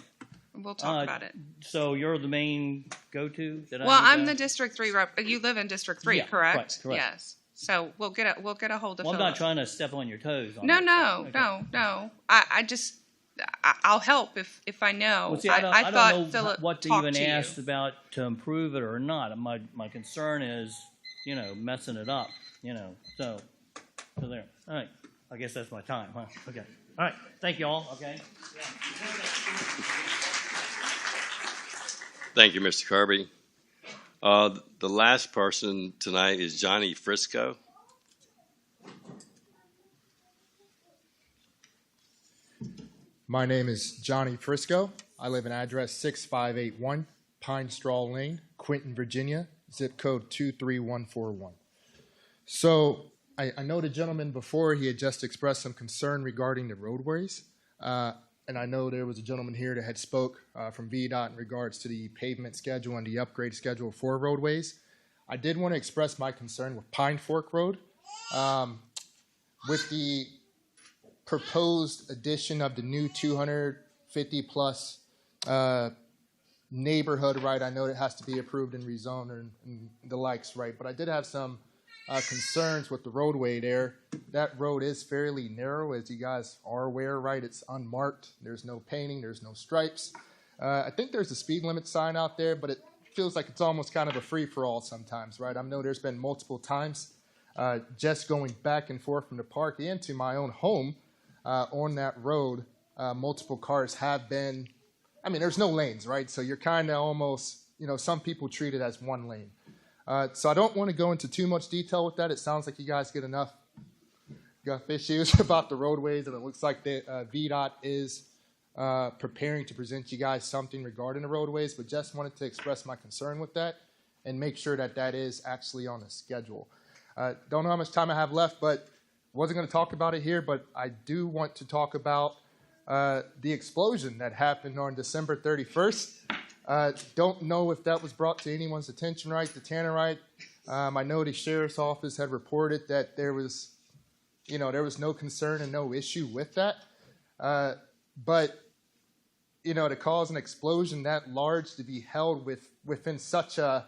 We'll talk about it. So you're the main go-to that Well, I'm the District 3 rep. You live in District 3, yeah, correct? Right, correct. Yes. So we'll get a hold of. Well, I'm not trying to step on your toes. No. I'll help if I know. Well, see, I don't thought know Philip what to talked even to ask you. about to improve it or not. My concern is, messing it up. So there. All right. I guess that's my time, huh? Okay. All right. Thank you all. Okay. Yeah. Thank you, Mr. Kirby. The last person tonight is Johnny Frisco. My name is Johnny Frisco. I live in address 6581 Pine Straw Lane, Quinton, Virginia, zip code 23141. So I know the gentleman before, he had just expressed some concern regarding the roadways. And I know there was a gentleman here that had spoke from VDOT in regards to the pavement schedule and the upgrade schedule for roadways. I did want to express my concern with Pine Fork Road. With the proposed addition of the new 250 plus neighborhood, right? I know it has to be approved and rezoned and the likes, right? But I did have some concerns with the roadway there. That road is fairly narrow, as you guys are aware, right? It's unmarked. There's no painting. There's no stripes. I think there's a speed limit sign out there, but it feels like it's almost kind of a free-for-all sometimes, right? I know there's been multiple times just going back and forth from the park into my own home on that road. Multiple cars have been, I mean, there's no lanes, right? So you're kind of almost, some people treat it as one lane. So I don't want to go into too much detail with that. It sounds like you guys get enough issues about the roadways, and it looks like the VDOT is preparing to present you guys something regarding the roadways, but just wanted to express my concern with that and make sure that that is actually on the schedule. Don't know how much time I have left, but wasn't going to talk about it here, but I do want to talk about the explosion that happened on December 31st. Don't know if that was brought to anyone's attention, right? The tannerite. I know the sheriff's office had reported that there was no concern and no issue with that. But to cause an explosion that large to be held within such a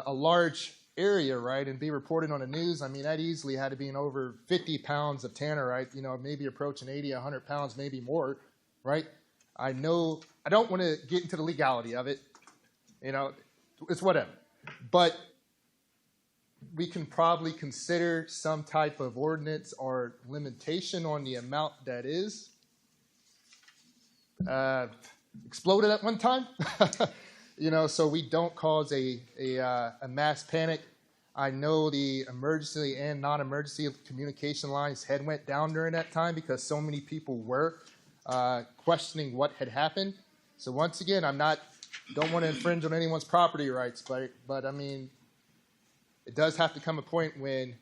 large area, right, and be reported on the news, I mean, that easily had to be in over 50 pounds of tannerite, maybe approaching 80, 100 pounds, maybe more, right? I know, I don't want to get into the legality of it, it's whatever. But we can probably consider some type of ordinance or limitation on the amount that is exploded at one time, so we don't cause a mass panic. I know the emergency and non-emergency communication lines had went down during that time because so many people were questioning what had happened. So once again, don't want to infringe on anyone's property rights, but I mean, it does have to come a point when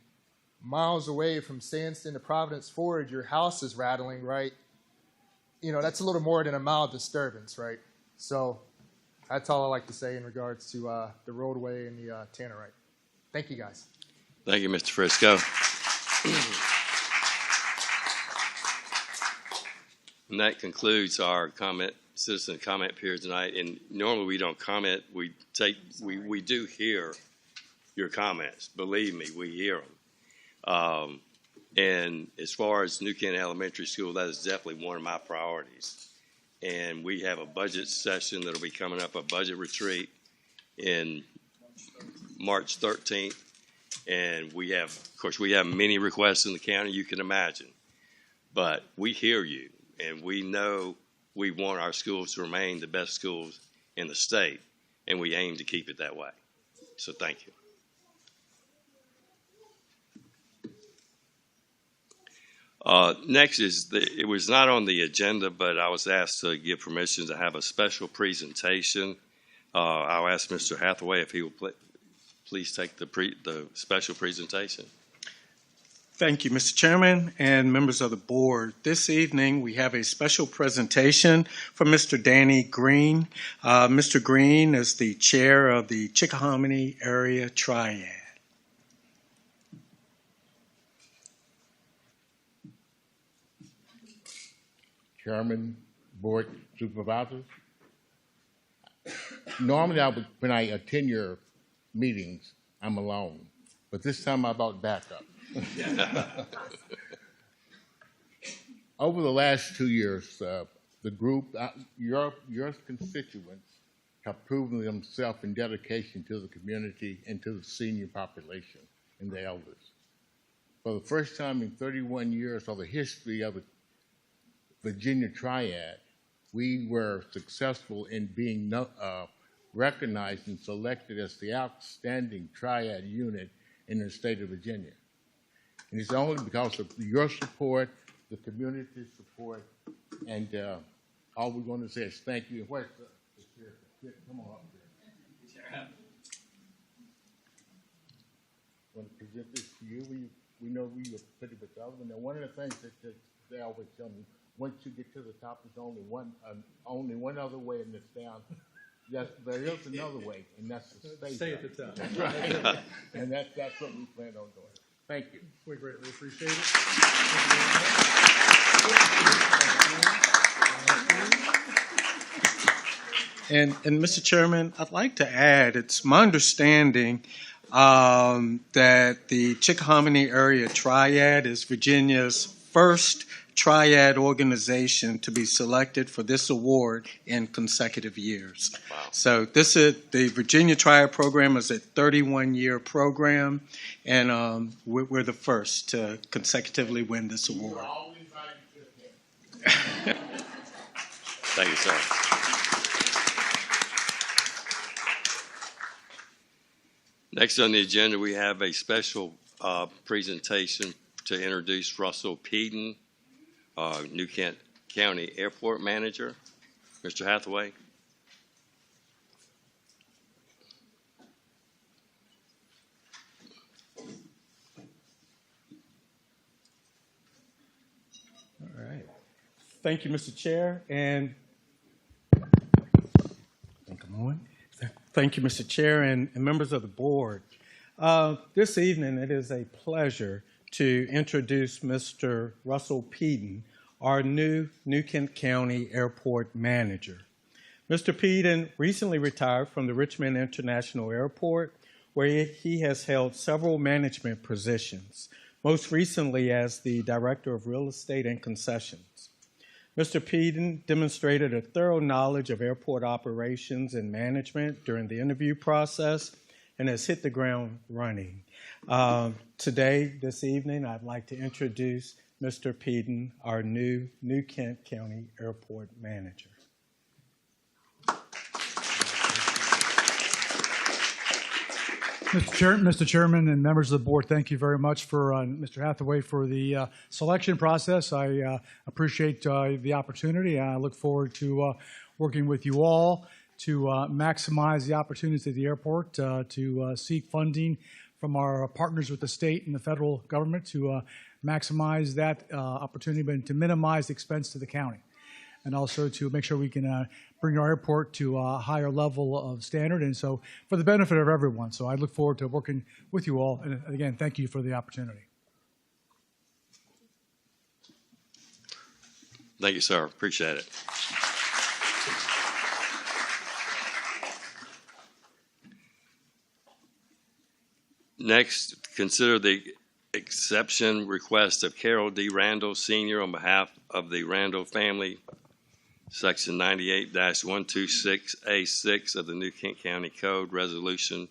miles away from Sandston to Providence Forge, your house is rattling, right? That's a little more than a mild disturbance, right? So that's all I like to say in regards to the roadway and the tannerite. Thank you, guys. Thank you, Mr. Frisco. And that concludes our citizen comment period tonight. And normally we don't comment. We do hear your comments. Believe me, we hear them. And as far as New Kent Elementary School, that is definitely one of my priorities. And we have a budget session that'll be coming up, a budget retreat in March 13th. And we have many requests in the county, you can imagine. But we hear you, and we know we want our schools to remain the best schools in the state, and we aim to keep it that way. So thank you. Next it was not on the agenda, but I was asked to give permission to have a special presentation. I'll ask Mr. Hathaway if he will please take the special presentation. Thank you, Mr. Chairman and members of the board. This evening, we have a special presentation from Mr. Danny Green. Mr. Green is the chair of the Chickahominy Area Triad. Chairman, board, supervisors. Normally, when I attend your meetings, I'm alone, but this time I brought backup. Over the last 2 years, the group, your constituents, have proven themselves in dedication to the community and to the senior population and the elders. For the first time in 31 years of the history of the Virginia Triad, we were successful in being recognized and selected as the outstanding triad unit in the state of Virginia. And it's only because of your support, the community support, and all we're going to say is thank you. Where's the sheriff? Come on up here. I want to present this to you. We know we were pretty much over. And one of the things that they always tell me, once you get to the top, there's only one other way, and it's down. Yes, there is another way, and that's to stay at the top. That's right. And that's what we plan on doing. Thank you. We greatly appreciate it. And Mr. Chairman, I'd like to add, it's my understanding that the Chickahominy Area Triad is Virginia's first triad organization to be selected for this award in consecutive years. Wow. So the Virginia Triad program is a 31-year program, and we're the first to consecutively win this award. Thank you, sir. Next on the agenda, we have a special presentation to introduce Russell Peden, New Kent County Airport Manager. Mr. Hathaway. All right. Thank you, Mr. Chair, and Thank you, Mr. Chair and members of the board. This evening, it is a pleasure to introduce Mr. Russell Peden, our new Kent County Airport Manager. Mr. Peden recently retired from the Richmond International Airport, where he has held several management positions, most recently as the Director of Real Estate and Concessions. Mr. Peden demonstrated a thorough knowledge of airport operations and management during the interview process and has hit the ground running. This evening, I'd like to introduce Mr. Peden, our new Kent County Airport Manager. Mr. Chairman and members of the board, thank you very much for Mr. Hathaway for the selection process. I appreciate the opportunity, and I look forward to working with you all to maximize the opportunities at the airport, to seek funding from our partners with the state and the federal government to maximize that opportunity, but to minimize the expense to the county, and also to make sure we can bring our airport to a higher level of standard, and so for the benefit of everyone. So I look forward to working with you all, and again, thank you for the opportunity. Thank you, sir. Appreciate it. Next, consider the exception request of Carol D. Randall, Sr. on behalf of the Randall family, Section 98-126A6 of the New Kent County Code, Resolution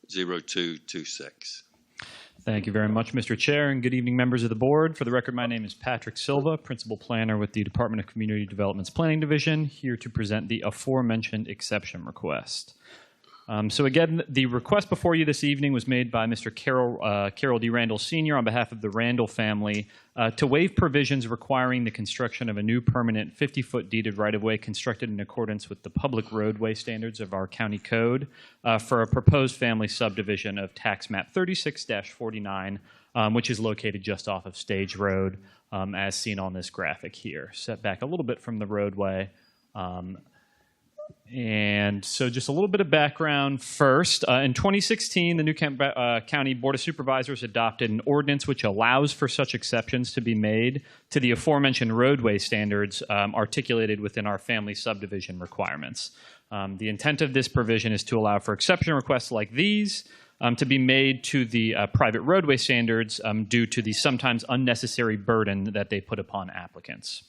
0226. Thank you very much, Mr. Chair, and good evening, members of the board. For the record, my name is Patrick Silva, Principal Planner with the Department of Community Development's Planning Division, here to present the aforementioned exception request. So again, the request before you this evening was made by Mr. Carol D. Randall Sr. on behalf of the Randall family to waive provisions requiring the construction of a new permanent 50-foot deeded right-of-way constructed in accordance with the public roadway standards of our county code for a proposed family subdivision of tax map 36-49, which is located just off of Stage Road, as seen on this graphic here, set back a little bit from the roadway. And so just a little bit of background first. In 2016, the New Kent County Board of Supervisors adopted an ordinance which allows for such exceptions to be made to the aforementioned roadway standards articulated within our family subdivision requirements. The intent of this provision is to allow for exception requests like these to be made to the private roadway standards due to the sometimes unnecessary burden that they put upon applicants.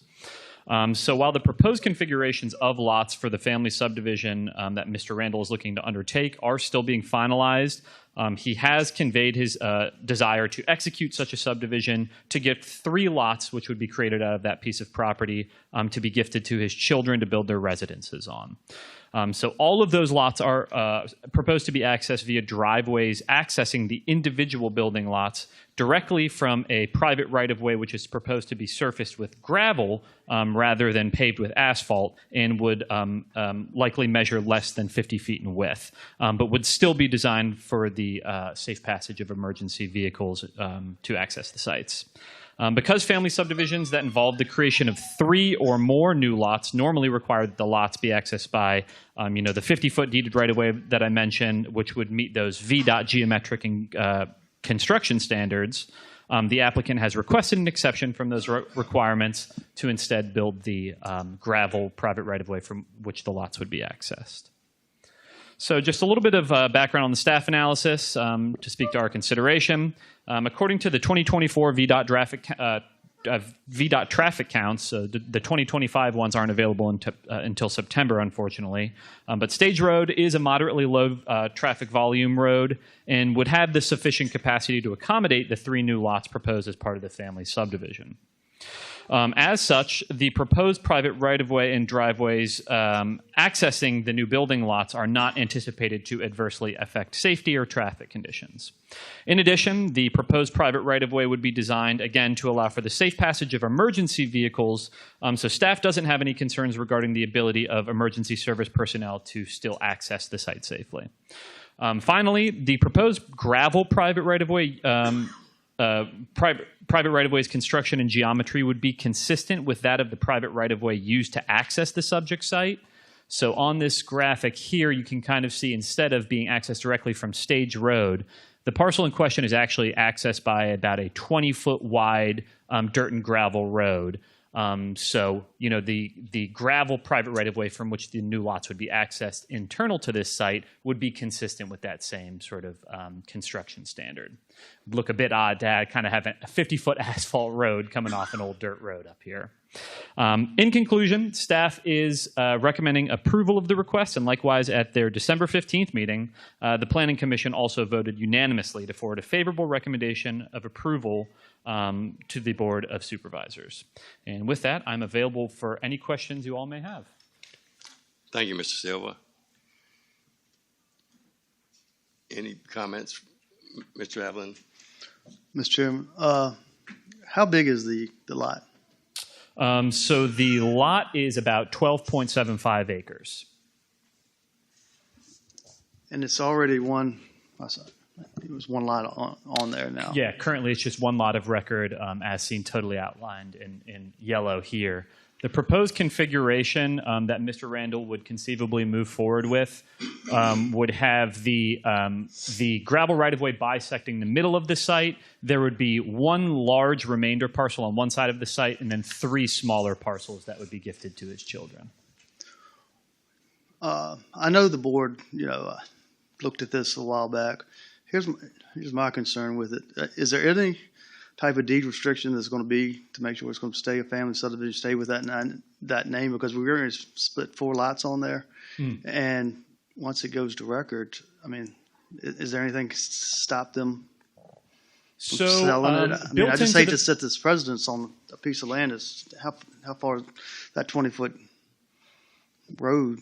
So while the proposed configurations of lots for the family subdivision that Mr. Randall is looking to undertake are still being finalized, He has conveyed his desire to execute such a subdivision to gift 3 lots, which would be created out of that piece of property, to be gifted to his children to build their residences on. So all of those lots are proposed to be accessed via driveways accessing the individual building lots directly from a private right-of-way, which is proposed to be surfaced with gravel rather than paved with asphalt, and would likely measure less than 50 feet in width, but would still be designed for the safe passage of emergency vehicles to access the sites. Because family subdivisions that involve the creation of 3 or more new lots normally require that the lots be accessed by, the 50-foot deeded right-of-way that I mentioned, which would meet those VDOT geometric and construction standards, the applicant has requested an exception from those requirements to instead build the gravel private right-of-way from which the lots would be accessed. So just a little bit of background on the staff analysis to speak to our consideration. According to the 2024 VDOT traffic counts, the 2025 ones aren't available until September, unfortunately. But Stage Road is a moderately low traffic volume road and would have the sufficient capacity to accommodate the 3 new lots proposed as part of the family subdivision. As such, the proposed private right-of-way and driveways accessing the new building lots are not anticipated to adversely affect safety or traffic conditions. In addition, the proposed private right-of-way would be designed, again, to allow for the safe passage of emergency vehicles, so staff doesn't have any concerns regarding the ability of emergency service personnel to still access the site safely. Finally, the proposed gravel private right-of-way private right-of-way's construction and geometry would be consistent with that of the private right-of-way used to access the subject site. So on this graphic here, you can kind of see instead of being accessed directly from Stage Road, the parcel in question is actually accessed by about a 20-foot wide dirt and gravel road. So, the gravel private right-of-way from which the new lots would be accessed internal to this site would be consistent with that same sort of construction standard. It'd look a bit odd to kind of have a 50-foot asphalt road coming off an old dirt road up here. In conclusion, staff is recommending approval of the request, and likewise at their December 15th meeting, the Planning Commission also voted unanimously to forward a favorable recommendation of approval to the Board of Supervisors. And with that, I'm available for any questions you all may have. Thank you, Mr. Silva. Any comments, Mr. Evelyn? Mr. Chairman, how big is the lot? So the lot is about 12.75 acres. And it's already it was one lot on there now. Yeah, currently it's just one lot of record, as seen totally outlined in yellow here. The proposed configuration that Mr. Randall would conceivably move forward with would have the gravel right-of-way bisecting the middle of the site. There would be one large remainder parcel on one side of the site, and then 3 smaller parcels that would be gifted to his children. I know the board, looked at this a while back. Here's my concern with it. Is there any type of deed restriction that's going to be to make sure it's going to stay a family subdivision, stay with that name? Because we're going to split 4 lots on there. And once it goes to record, is there anything to stop them from selling it? I just hate to set this precedence on a piece of land. Is how far that 20-foot road?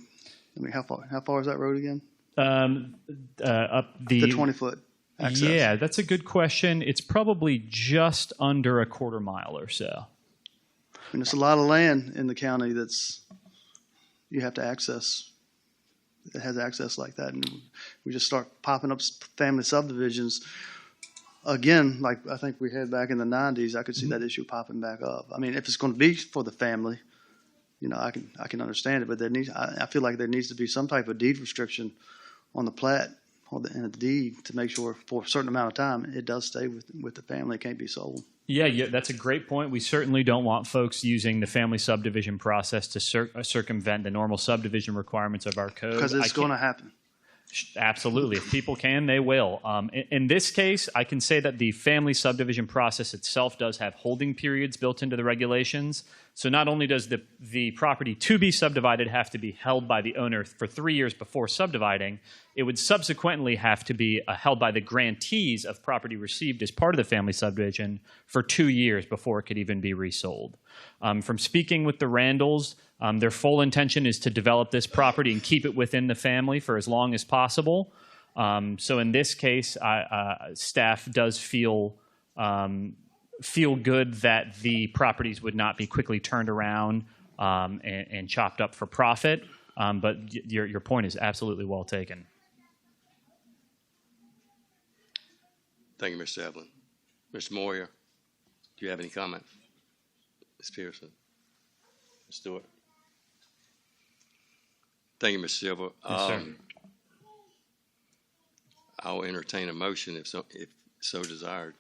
How far is that road again? Up the 20-foot access. Yeah, that's a good question. It's probably just under a quarter mile or so. And it's a lot of land in the county you have to access. It has access like that, and we just start popping up family subdivisions again. Like I think we had back in the '90s, I could see that issue popping back up. If it's going to be for the family, I can understand it, but I feel like there needs to be some type of deed restriction on the plat and the deed to make sure for a certain amount of time it does stay with the family. It can't be sold. Yeah, that's a great point. We certainly don't want folks using the family subdivision process to circumvent the normal subdivision requirements of our code. Because it's going to happen. Absolutely. If people can, they will. In this case, I can say that the family subdivision process itself does have holding periods built into the regulations. So not only does the property to be subdivided have to be held by the owner for 3 years before subdividing, it would subsequently have to be held by the grantees of property received as part of the family subdivision for 2 years before it could even be resold. From speaking with the Randalls, their full intention is to develop this property and keep it within the family for as long as possible. So in this case, staff does feel good that the properties would not be quickly turned around and chopped up for profit. But your point is absolutely well taken. Thank you, Mr. Evelyn. Mr. Moyer, do you have any comment? Ms. Pearson? Ms. Stewart? Thank you, Mr. Silver. Yes, sir. I'll entertain a motion if so desired.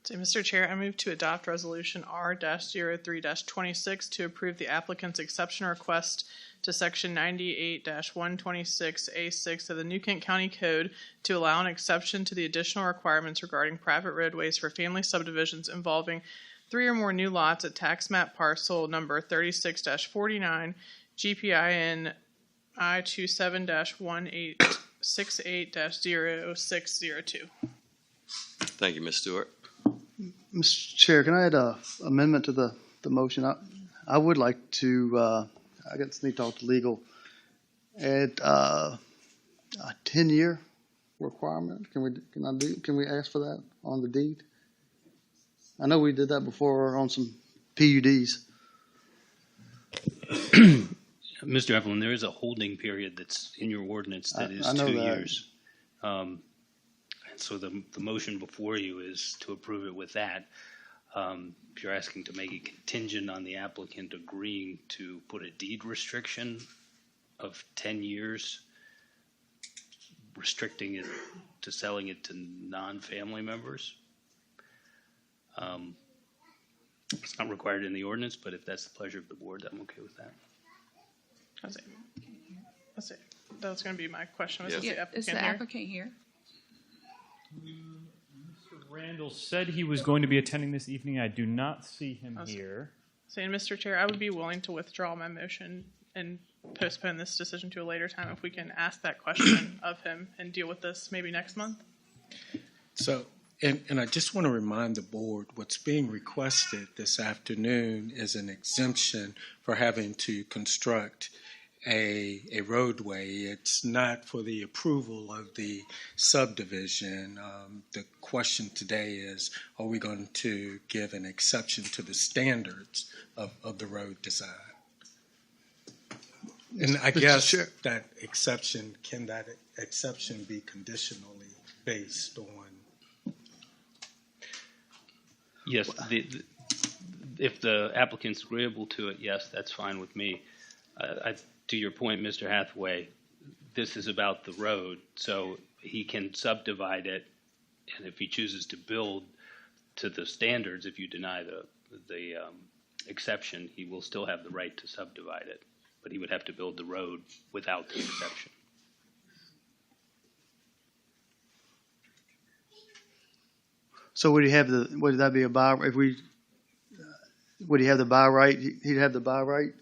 So, Mr. Chair, I move to adopt Resolution R-03-26 to approve the applicant's exception request to Section 98-126A6 of the New Kent County Code to allow an exception to the additional requirements regarding private roadways for family subdivisions involving 3 or more new lots at tax map parcel number 36-49, GPIN I27-1868-0602. Thank you, Ms. Stewart. Mr. Chair, can I add an amendment to the motion? I would like to, I guess need to talk to legal, add a 10-year requirement. Can we ask for that on the deed? I know we did that before on some PUDs. Mr. Evelyn, there is a holding period that's in your ordinance that is 2 years. So the motion before you is to approve it with that. If you're asking to make it contingent on the applicant agreeing to put a deed restriction of 10 years, restricting it to selling it to non-family members. It's not required in the ordinance, but if that's the pleasure of the board, I'm okay with that. That's it. That was going to be my question. Is the applicant here? Mr. Randall said he was going to be attending this evening. I do not see him here. Saying, Mr. Chair, I would be willing to withdraw my motion and postpone this decision to a later time if we can ask that question of him and deal with this maybe next month. So, and I just want to remind the board, what's being requested this afternoon is an exemption for having to construct a roadway. It's not for the approval of the subdivision. The question today is, are we going to give an exception to the standards of the road design? And I guess that exception, can that exception be conditionally based on? Yes, if the applicant's agreeable to it, yes, that's fine with me. To your point, Mr. Hathaway, this is about the road, so he can subdivide it, and if he chooses to build to the standards, if you deny the exception, he will still have the right to subdivide it, but he would have to build the road without the exception. So would he have would that be a buy, would he have the buy right? He'd have the buy right?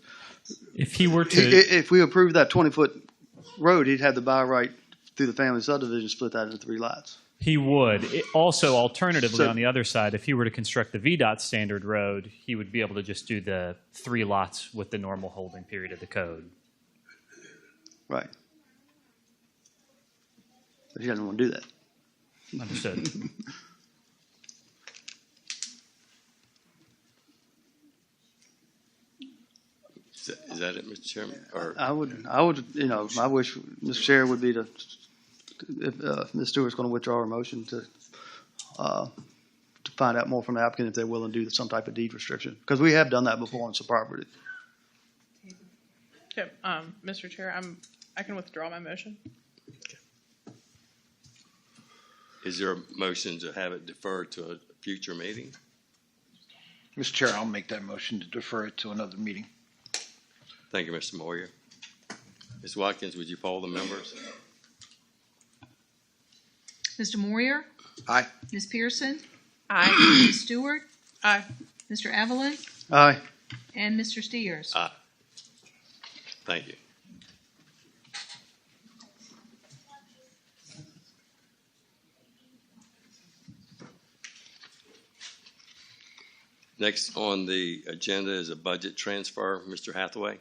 If he were to, if we approve that 20-foot road, he'd have the buy right through the family subdivision, split that into 3 lots. he would. Also, alternatively, on the other side, if he were to construct the VDOT standard road, he would be able to just do the 3 lots with the normal holding period of the code. Right. But he doesn't want to do that. Understood. Is that it, Mr. Chairman? Or I would, my wish, Mr. Chair, would be to, if Ms. Stewart's going to withdraw her motion, to find out more from the applicant if they're willing to do some type of deed restriction, because we have done that before on some property. Okay, Mr. Chair, I can withdraw my motion. is there a motion to have it deferred to a future meeting? Mr. Chair, I'll make that motion to defer it to another meeting. Thank you, Mr. Moyer. Ms. Watkins, would you poll the members? Mr. Moyer? Aye. Ms. Pearson? Aye. Ms. Stewart? Aye. Mr. Evelyn? Aye. And Mr. Steers? Aye. Thank you. Next on the agenda is a budget transfer. Mr. Hathaway.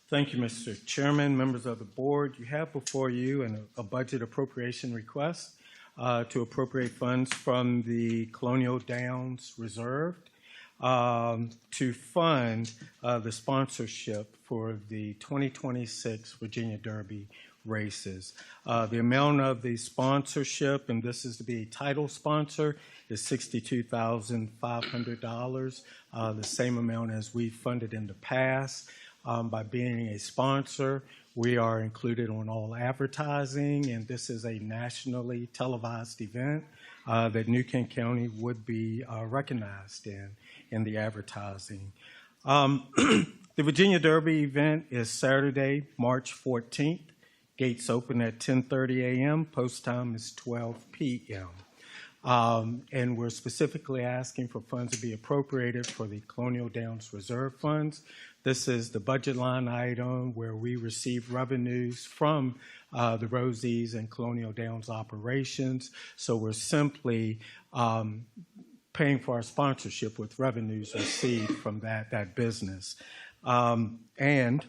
Thank you, Mr. Chairman, members of the board. You have before you a budget appropriation request to appropriate funds from the Colonial Downs Reserve to fund the sponsorship for the 2026 Virginia Derby races. The amount of the sponsorship, and this is to be a title sponsor, is $62,500, the same amount as we funded in the past. By being a sponsor, we are included on all advertising, and this is a nationally televised event that New Kent County would be recognized in the advertising. The Virginia Derby event is Saturday, March 14th. Gates open at 10:30 a.m. Post time is 12 p.m. And we're specifically asking for funds to be appropriated for the Colonial Downs Reserve funds. This is the budget line item where we receive revenues from the Rosie's and Colonial Downs operations. So we're simply paying for our sponsorship with revenues received from that business. And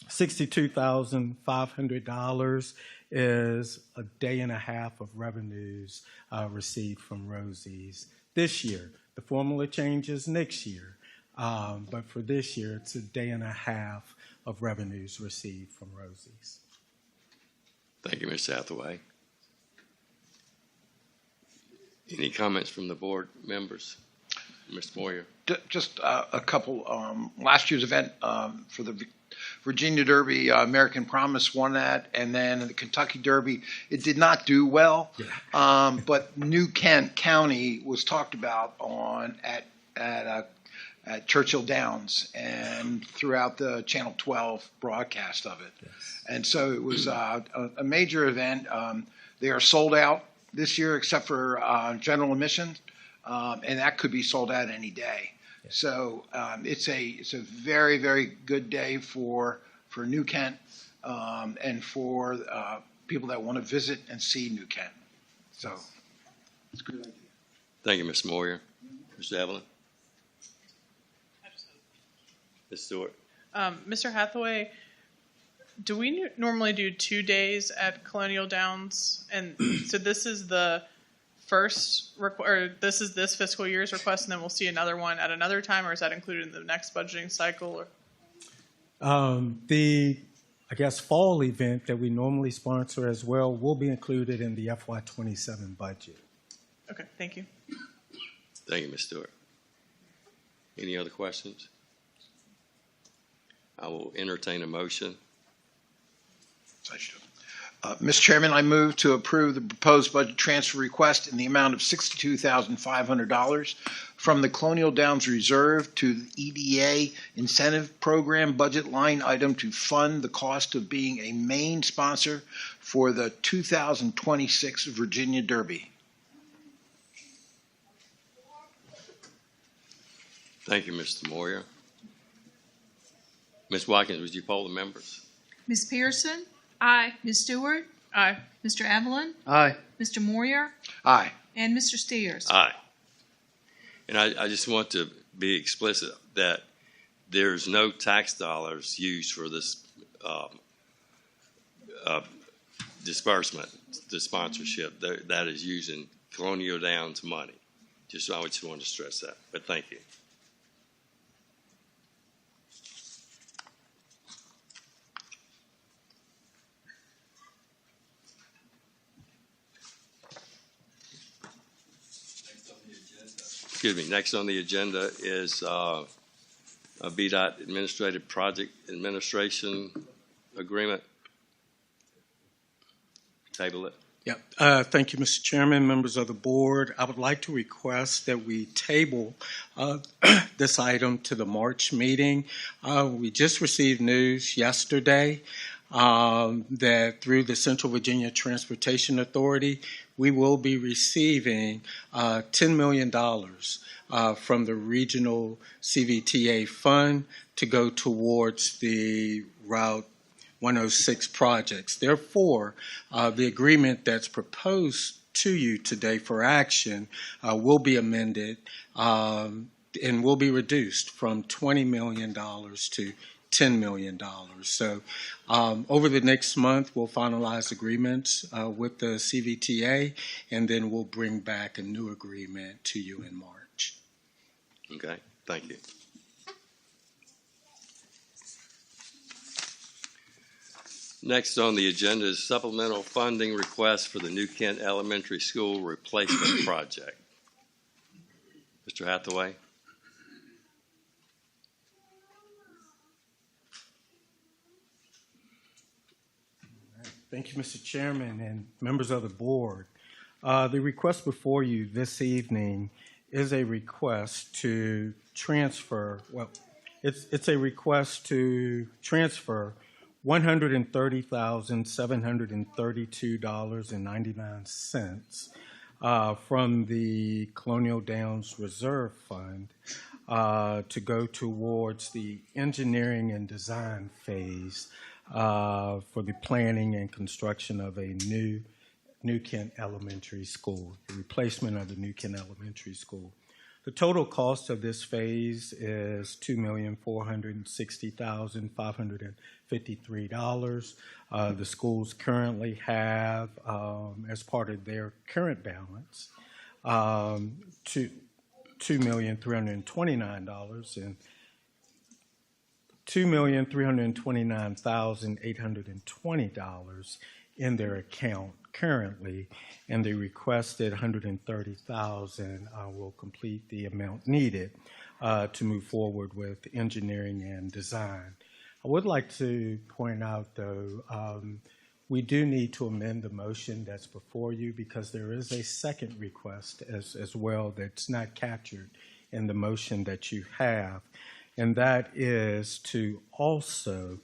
$62,500 is a day and a half of revenues received from Rosie's this year. The formula changes next year, but for this year, it's a day and a half of revenues received from Rosie's. Thank you, Mr. Hathaway. Any comments from the board members? Mr. Moyer. Just a couple. Last year's event for the Virginia Derby, American Promise won that, and then the Kentucky Derby, it did not do well. Yeah. But New Kent County was talked about at Churchill Downs and throughout the Channel 12 broadcast of it. Yes. And so it was a major event. They are sold out this year except for general admission, and that could be sold out any day. Yeah. So it's a very, very good day for New Kent and for people that want to visit and see New Kent. So it's a good idea. Thank you, Mr. Moyer. Mr. Evelyn. Ms. Stewart. Mr. Hathaway, do we normally do 2 days at Colonial Downs? And so this is the first, or this is this fiscal year's request, and then we'll see another one at another time, or is that included in the next budgeting cycle? Or? The fall event that we normally sponsor as well will be included in the FY27 budget. Okay, thank you. Thank you, Ms. Stewart. Any other questions? I will entertain a motion. Mr. Chairman, I move to approve the proposed budget transfer request in the amount of $62,500 from the Colonial Downs Reserve to the EDA Incentive Program budget line item to fund the cost of being a main sponsor for the 2026 Virginia Derby. Thank you, Mr. Moyer. Ms. Watkins, would you poll the members? Ms. Pearson? Aye. Ms. Stewart? Aye. Mr. Evelyn? Aye. Mr. Moyer? Aye. And Mr. Steers? Aye. And I just want to be explicit that there's no tax dollars used for this disbursement, the sponsorship. That is using Colonial Downs money. I just want to stress that, but thank you. Excuse me. Next on the agenda is a BDOT Administrative Project Administration Agreement. Table it. Yep. Thank you, Mr. Chairman, members of the board. I would like to request that we table this item to the March meeting. We just received news yesterday that through the Central Virginia Transportation Authority, we will be receiving $10 million from the regional CVTA fund to go towards the Route 106 projects. Therefore, the agreement that's proposed to you today for action will be amended and will be reduced from $20 million to $10 million. So over the next month, we'll finalize agreements with the CVTA, and then we'll bring back a new agreement to you in March. Okay, thank you. Next on the agenda is supplemental funding request for the New Kent Elementary School replacement project. Mr. Hathaway. Thank you, Mr. Chairman and members of the board. The request before you this evening is a request to transfer, it's a request to transfer $130,732.99 from the Colonial Downs Reserve Fund to go towards the engineering and design phase for the planning and construction of a New Kent Elementary School, the replacement of the New Kent Elementary School. The total cost of this phase is $2,460,553. The schools currently have, as part of their current balance, $2,329 and $2,329,820 in their account currently, and the requested $130,000 will complete the amount needed to move forward with engineering and design. I would like to point out, though, we do need to amend the motion that's before you because there is a second request as well that's not captured in the motion that you have, and that is to also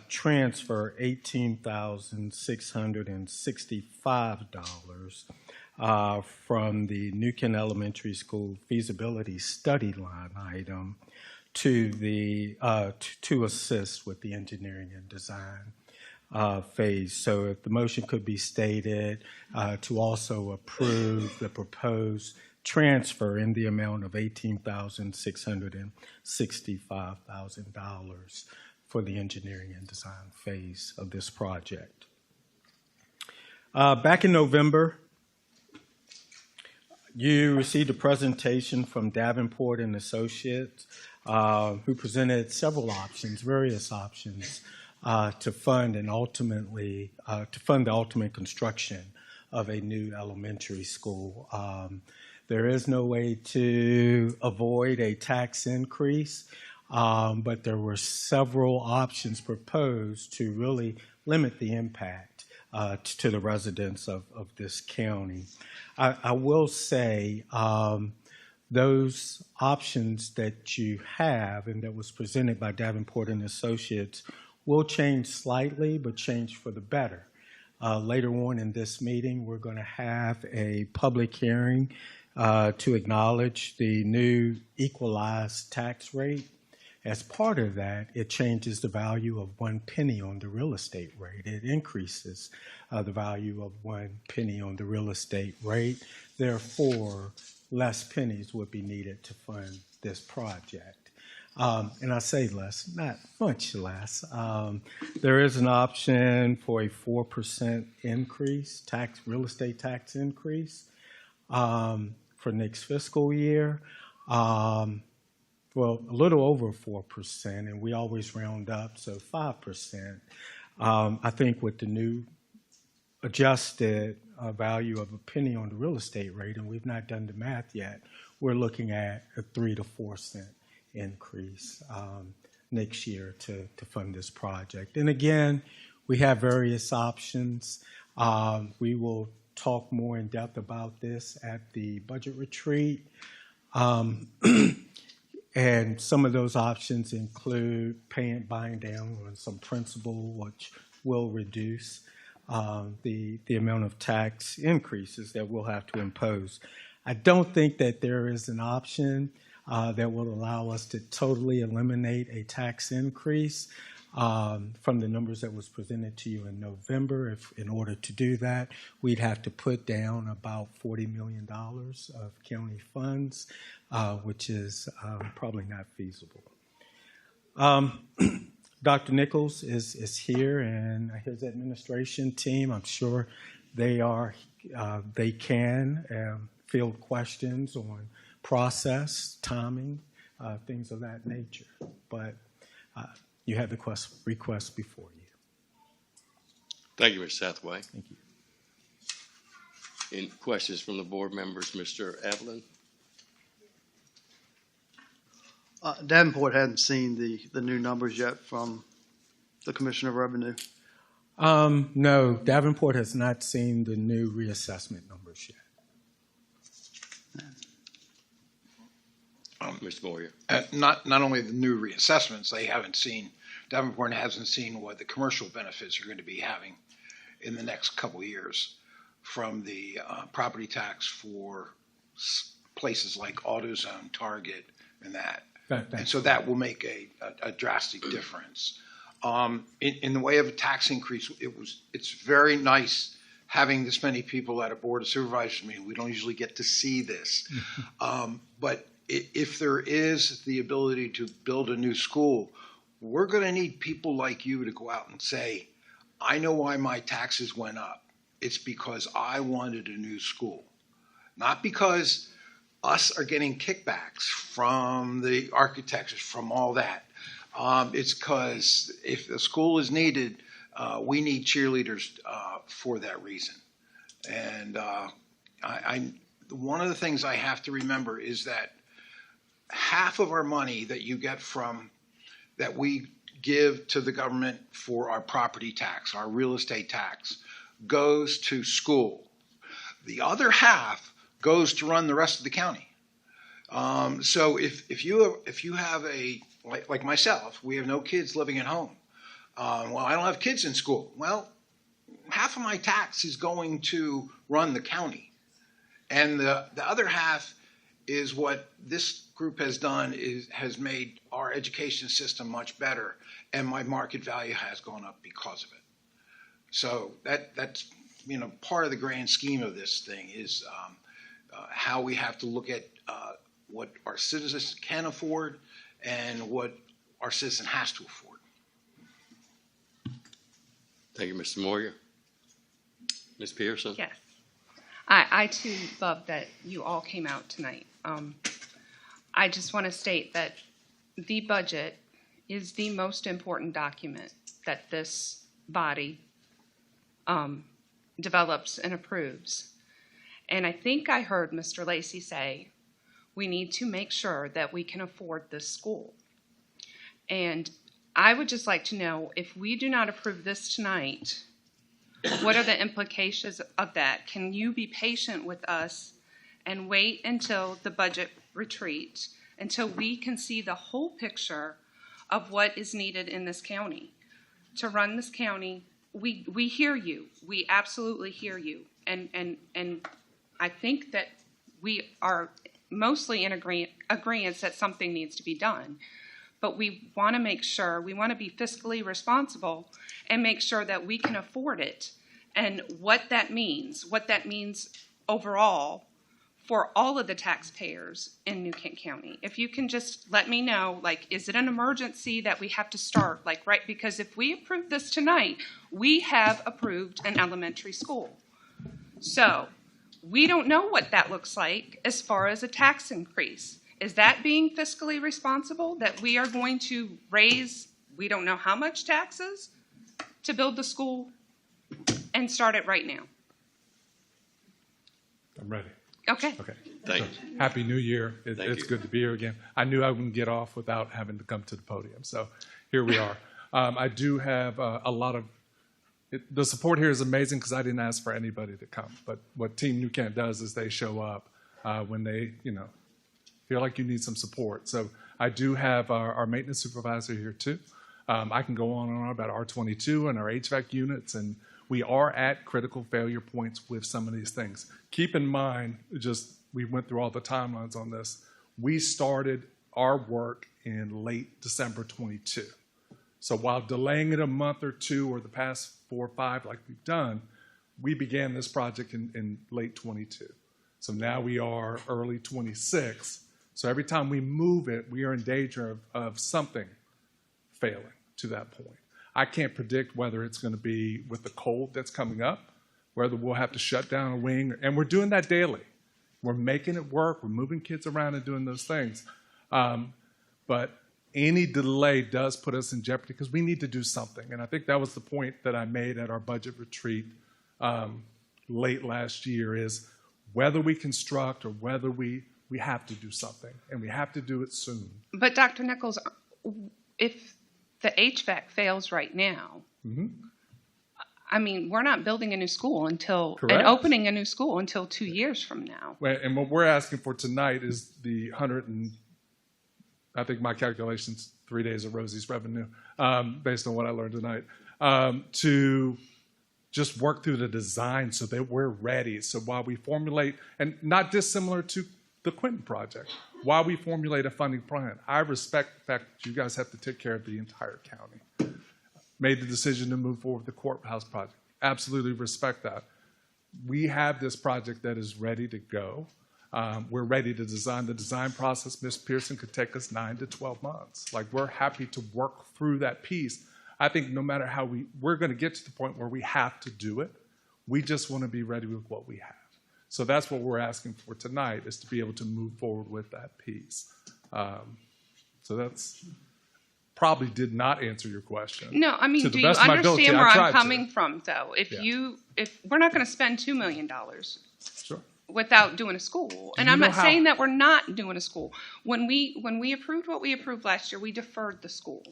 transfer $18,665 from the New Kent Elementary School feasibility study line item to the to assist with the engineering and design phase. So if the motion could be stated to also approve the proposed transfer in the amount of $18,665,000 for the engineering and design phase of this project. Back in November, you received a presentation from Davenport and Associates, who presented several options, various options, to fund and ultimately to fund the ultimate construction of a new elementary school. There is no way to avoid a tax increase. But there were several options proposed to really limit the impact to the residents of this county. I will say those options that you have and that was presented by Davenport and Associates will change slightly, but change for the better. Later on in this meeting, we're going to have a public hearing to acknowledge the new equalized tax rate. As part of that, it changes the value of 1 penny on the real estate rate. It increases the value of 1 penny on the real estate rate. Therefore, less pennies would be needed to fund this project. And I say less, not much less. There is an option for a 4% increase, real estate tax increase for next fiscal year. Well, a little over 4%, and we always round up, so 5%. I think with the new adjusted value of a penny on the real estate rate, and we've not done the math yet, we're looking at a 3 to 4 cent increase next year to fund this project. And again, We have various options. We will talk more in depth about this at the budget retreat. And some of those options include buying down on some principal, which will reduce the amount of tax increases that we'll have to impose. I don't think that there is an option that will allow us to totally eliminate a tax increase from the numbers that was presented to you in November. If in order to do that, we'd have to put down about $40 million of county funds, which is probably not feasible. Dr. Nichols is here, and his administration team, I'm sure they can field questions on process, timing, things of that nature. But you have the request before you. Thank you, Mr. Hathaway. Thank you. Any questions from the board members? Mr. Evelyn? Davenport hadn't seen the new numbers yet from the Commissioner of Revenue. No, Davenport has not seen the new reassessment numbers yet. Mr. Moyer. Not only the new reassessments, Davenport hasn't seen what the commercial benefits are going to be having in the next couple of years from the property tax for places like AutoZone, Target, and that. And so that will make a drastic difference. In the way of a tax increase, it's very nice having this many people at a Board of Supervisors meeting. We don't usually get to see this. But if there is the ability to build a new school, we're going to need people like you to go out and say, I know why my taxes went up. It's because I wanted a new school. Not because us are getting kickbacks from the architects, from all that. It's because if the school is needed, we need cheerleaders for that reason. And one of the things I have to remember is that half of our money that you get that we give to the government for our property tax, our real estate tax, goes to school. The other half goes to run the rest of the county. So if you have like myself, we have no kids living at home. Well, I don't have kids in school. Well, half of my tax is going to run the county. And the other half is what this group has done has made our education system much better, and my market value has gone up because of it. So that's part of the grand scheme of this thing is how we have to look at what our citizens can afford and what our citizen has to afford. Thank you, Mr. Moyer. Ms. Pearson? Yes. I too love that you all came out tonight. I just want to state that the budget is the most important document that this body develops and approves. And I think I heard Mr. Lacey say we need to make sure that we can afford this school. And I would just like to know, if we do not approve this tonight, what are the implications of that? Can you be patient with us and wait until the budget retreat, until we can see the whole picture of what is needed in this county? To run this county, we hear you. We absolutely hear you. And I think that we are mostly in agreement that something needs to be done. But we want to make sure, we want to be fiscally responsible and make sure that we can afford it. And what that means overall for all of the taxpayers in New Kent County. If you can just let me know, is it an emergency that we have to start? Right, because if we approve this tonight, we have approved an elementary school. So we don't know what that looks like as far as a tax increase. Is that being fiscally responsible, that we are going to raise, we don't know how much taxes to build the school and start it right now? I'm ready. Okay. Thank you. Happy New Year. It's good to be here again. I knew I wouldn't get off without having to come to the podium. So here we are. I do have a lot of the support here is amazing because I didn't ask for anybody to come. But what Team New Kent does is they show up when they, feel like you need some support. So I do have our maintenance supervisor here too. I can go on and on about R22 and our HVAC units, and we are at critical failure points with some of these things. Keep in mind, we went through all the timelines on this. We started our work in late December 22. So while delaying it a month or two or the past 4 or 5 like we've done, we began this project in late 22. So now we are early 26. So every time we move it, we are in danger of something failing to that point. I can't predict whether it's going to be with the cold that's coming up, whether we'll have to shut down a wing, and we're doing that daily. We're making it work. We're moving kids around and doing those things. But any delay does put us in jeopardy because we need to do something. And I think that was the point that I made at our budget retreat late last year is whether we construct or whether we have to do something, and we have to do it soon. But Dr. Nichols, if the HVAC fails right now, I mean, we're not building a new school until, Correct. and opening a new school until 2 years from now. And what we're asking for tonight is the I think my calculation's 3 days of Rosie's revenue, based on what I learned tonight, to just work through the design so that we're ready. So while we formulate, and not dissimilar to the Quinton project, while we formulate a funding plan, I respect the fact that you guys have to take care of the entire county. Made the decision to move forward with the courthouse project. Absolutely respect that. We have this project that is ready to go. We're ready to design. The design process, Ms. Pearson, could take us 9 to 12 months. Like, we're happy to work through that piece. I think no matter how we're going to get to the point where we have to do it. We just want to be ready with what we have. So that's what we're asking for tonight, is to be able to move forward with that piece. So that's probably did not answer your question. No, I mean, do you understand where I'm coming from, though? If we're not going to spend $2 million sure. without doing a school, and I'm not saying that we're not doing a school. When we approved what we approved last year, we deferred the school.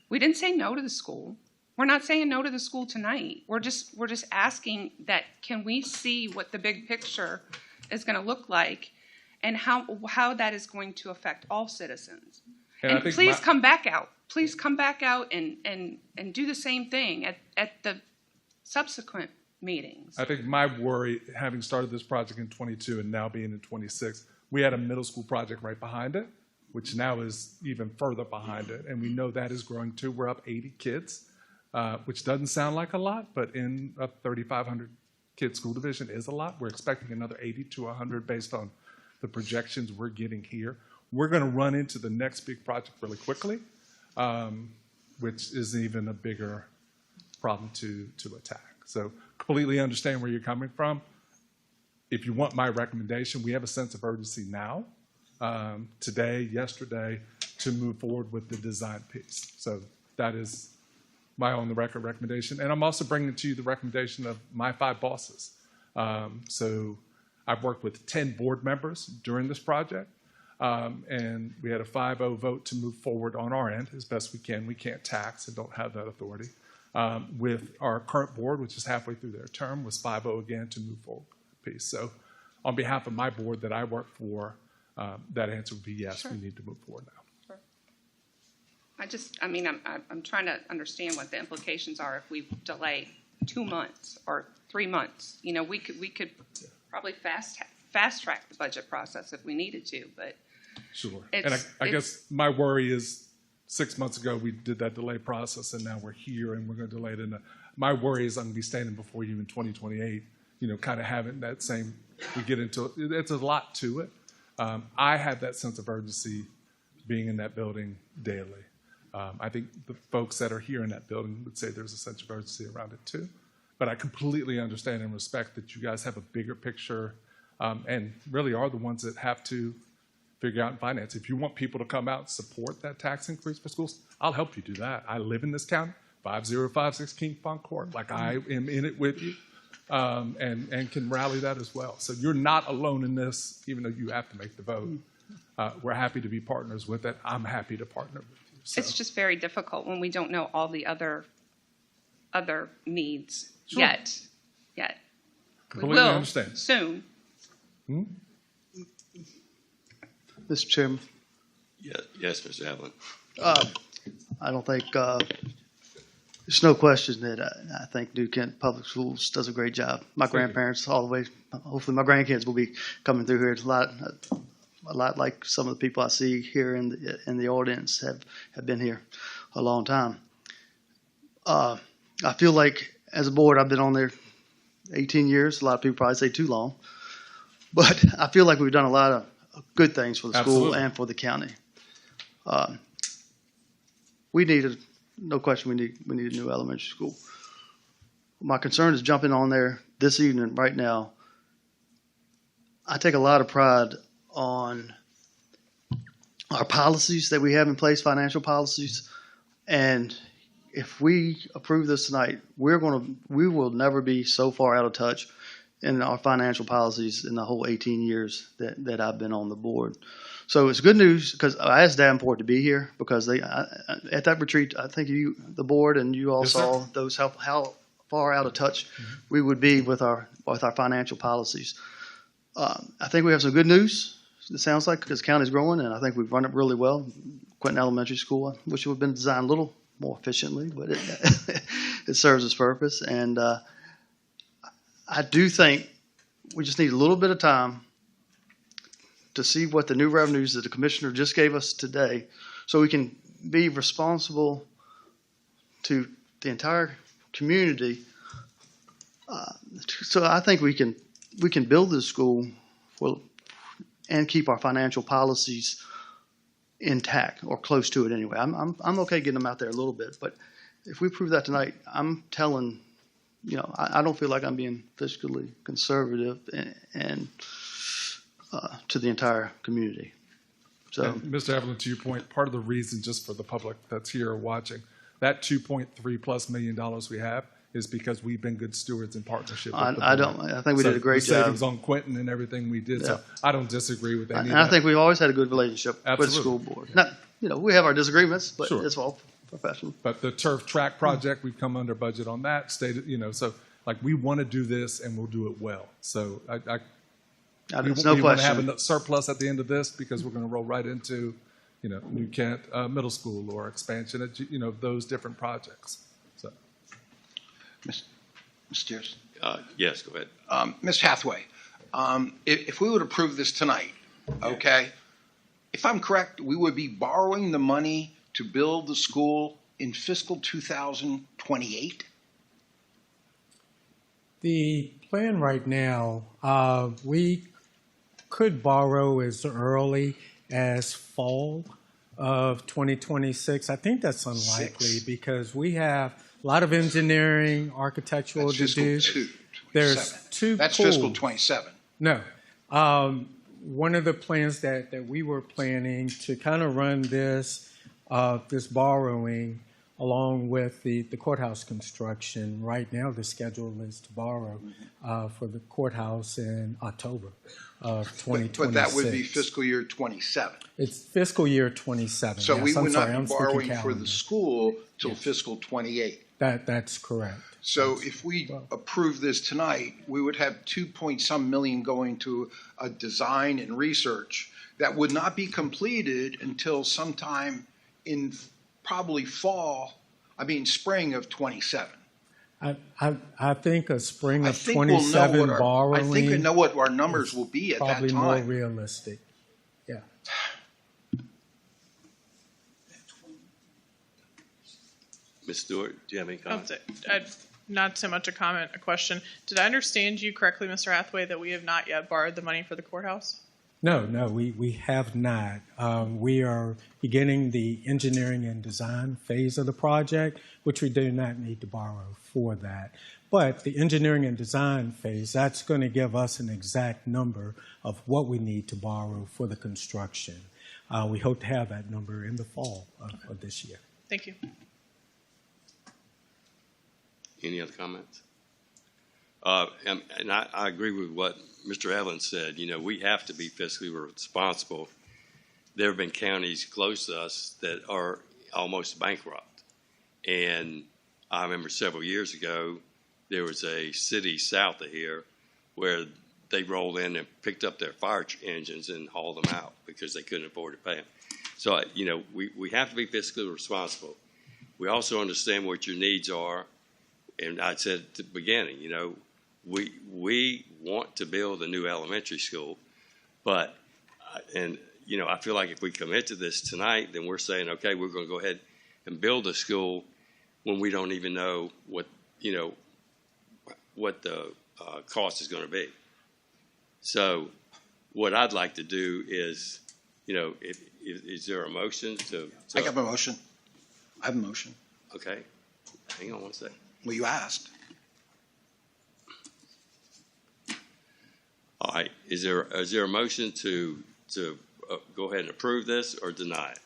We didn't say no to the school. We're not saying no to the school tonight. We're just asking that, can we see what the big picture is going to look like, and how that is going to affect all citizens. And please come back out. Please come back out and do the same thing at the subsequent meetings. I think my worry, having started this project in 22 and now being in 26, we had a middle school project right behind it, which now is even further behind it. And we know that is growing too. We're up 80 kids, which doesn't sound like a lot, but in a 3,500 kid school division is a lot. We're expecting another 80 to 100 based on the projections we're getting here. We're going to run into the next big project really quickly, which is even a bigger problem to attack. So completely understand where you're coming from. If you want my recommendation, we have a sense of urgency now, today, yesterday, to move forward with the design piece. So that is my on-the-record recommendation. And I'm also bringing to you the recommendation of my 5 bosses. So I've worked with 10 board members during this project. And we had a 5-0 vote to move forward on our end as best we can. We can't tax and don't have that authority. With our current board, which is halfway through their term, was 5-0 again to move forward piece. So on behalf of my board that I work for, that answer would be yes, Sure. we need to move forward now. Sure. I'm trying to understand what the implications are if we delay 2 months or 3 months. You know, we could probably fast track the budget process if we needed to, but sure. And I guess my worry is 6 months ago we did that delay process, and now we're here and we're going to delay it. My worry is I'm going to be standing before you in 2028, kind of having that same, we get into, it's a lot to it. I have that sense of urgency being in that building daily. I think the folks that are here in that building would say there's a sense of urgency around it too. But I completely understand and respect that you guys have a bigger picture and really are the ones that have to figure out and finance. If you want people to come out and support that tax increase for schools, I'll help you do that. I live in this county, 5056 King Funk Court. Like, I am in it with you and can rally that as well. So you're not alone in this, even though you have to make the vote. We're happy to be partners with it. I'm happy to partner with you. So. It's just very difficult when we don't know all the other other needs Sure. yet. We Completely will understand. soon. Mr. Chairman, Yes, Mr. Evelyn. I don't think, there's no question that I think New Kent Public Schools does a great job. My grandparents all the way, hopefully my grandkids will be coming through here. It's a lot like some of the people I see here in the audience have been here a long time. I feel like as a board, I've been on there 18 years. A lot of people probably say too long, but I feel like we've done a lot of good things for the school Absolutely. and for the county. We needed, no question, we need a new elementary school. My concern is jumping on there this evening, right now. I take a lot of pride on our policies that we have in place, financial policies, and if we approve this tonight, we will never be so far out of touch in our financial policies in the whole 18 years that I've been on the board. So it's good news because I asked Davenport to be here because at that retreat, I think the board and you all Yes, sir. saw those how far out of touch we would be with our financial policies. I think we have some good news. It sounds like because the county's growing, and I think we've run it really well. Quentin Elementary School, I wish it would have been designed a little more efficiently, but it serves its purpose. And I do think we just need a little bit of time to see what the new revenues that the commissioner just gave us today, so we can be responsible to the entire community. So I think we can build this school and keep our financial policies intact or close to it anyway. I'm okay getting them out there a little bit, but if we prove that tonight, I'm telling, I don't feel like I'm being fiscally conservative and to the entire community. So, And Mr. Evelyn, to your point, part of the reason, just for the public that's here watching, that $2.3+ million we have is because we've been good stewards in partnership with the board. I think we did a great the savings job. on Quentin and everything we did. Yeah. So I don't disagree with any And of I that. think we've always had a good relationship with the Absolutely. school board. Not, we have our disagreements, but Sure. it's all professional. But the turf track project, we've come under budget on that. So like we want to do this and we'll do it well. So There's no we want to have question. a surplus at the end of this because we're going to roll right into, New Kent Middle School or expansion of, those different projects. So. Mr. Steers? Yes, go ahead. Ms. Hathaway, if we would approve this tonight, okay, if I'm correct, we would be borrowing the money to build the school in fiscal 2028? The plan right now, we could borrow as early as fall of 2026. I think that's unlikely because we have a lot of engineering, architectural That's to do. fiscal There's 27. two That's pools. fiscal 27. No. One of the plans that we were planning to kind of run this borrowing along with the courthouse construction. Right now, the schedule is to borrow for the courthouse in October of 2026. But that would be fiscal year 27. It's fiscal year 27. So yes. we I'm would sorry, not I'm be speaking borrowing for calendar. the school till fiscal 28. That's correct. So if we approve this tonight, we would have 2-point-some million going to a design and research that would not be completed until sometime in probably spring of 27. I think a spring I of think we'll know 27 what borrowing. I think we know what our numbers will be at that probably more time. realistic. Yeah. Ms. Stewart, do you have any comments? Not so much a comment, a question. Did I understand you correctly, Mr. Hathaway, that we have not yet borrowed the money for the courthouse? No, we have not. We are beginning the engineering and design phase of the project, which we do not need to borrow for that. But the engineering and design phase, that's going to give us an exact number of what we need to borrow for the construction. We hope to have that number in the fall of this year. Thank you. Any other comments? And I agree with what Mr. Evans said. We have to be fiscally responsible. There have been counties close to us that are almost bankrupt. And I remember several years ago, there was a city south of here where they rolled in and picked up their fire engines and hauled them out because they couldn't afford to pay them. So, we have to be fiscally responsible. We also understand what your needs are. And I said at the beginning, we want to build a new elementary school, but, I feel like if we commit to this tonight, then we're saying, okay, we're going to go ahead and build a school when we don't even know what the cost is going to be. So what I'd like to do is, is there a motion to? I got my motion. I have a motion. Okay. Hang on one second. Well, you asked. All right. Is there a motion to go ahead and approve this or deny it?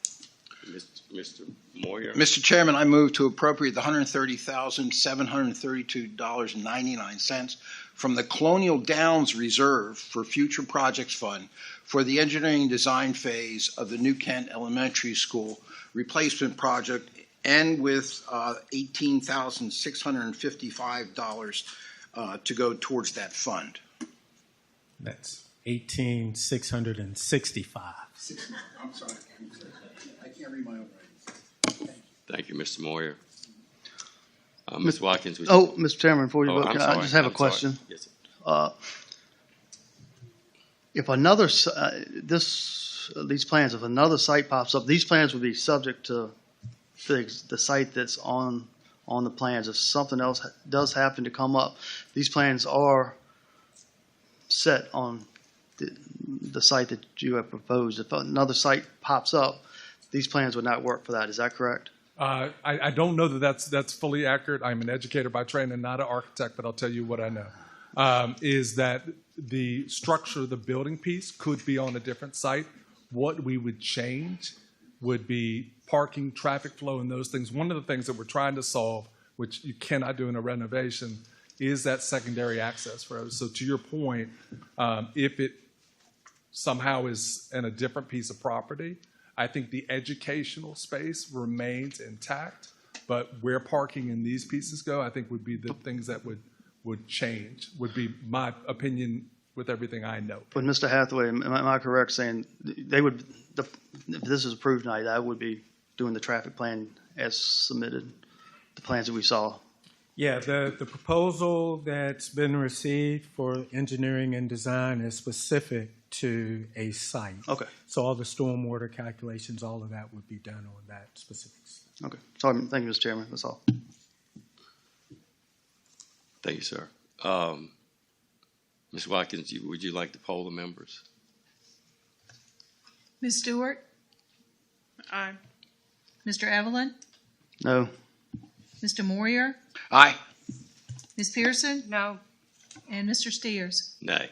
Mr. Moyer? Mr. Chairman, I move to appropriate the $130,732.99 from the Colonial Downs Reserve for Future Projects Fund for the engineering design phase of the New Kent Elementary School replacement project, and with $18,655 to go towards that fund. That's $18,665. I'm sorry. I can't read my own writing. Thank you, Mr. Moyer. Ms. Watkins. Mr. Chairman, before you vote, I just have a question. Yes, If another these plans, if another site pops up, these plans would be subject to the site that's on the plans. If something else does happen to come up, these plans are set on the site that you have proposed. If another site pops up, these plans would not work for that. Is that correct? I don't know that's fully accurate. I'm an educator by training, not an architect, but I'll tell you what I know. Is that the structure of the building piece could be on a different site. What we would change would be parking, traffic flow, and those things. One of the things that we're trying to solve, which you cannot do in a renovation, is that secondary access road. So to your point, if it somehow is in a different piece of property, I think the educational space remains intact, but where parking in these pieces go, I think would be the things that would change, would be my opinion with everything I know. But Mr. Hathaway, am I correct saying they would, if this is approved tonight, I would be doing the traffic plan as submitted, the plans that we saw? Yeah, the proposal that's been received for engineering and design is specific to a site. Okay. So all the stormwater calculations, all of that would be done on that specifics. Okay. Sorry, thank you, Mr. Chairman. That's all. Thank you, sir. Ms. Watkins, would you like to poll the members? Ms. Stewart? Aye. Mr. Evelyn? No. Mr. Moyer? Aye. Ms. Pearson? No. And Mr. Steers? Nay.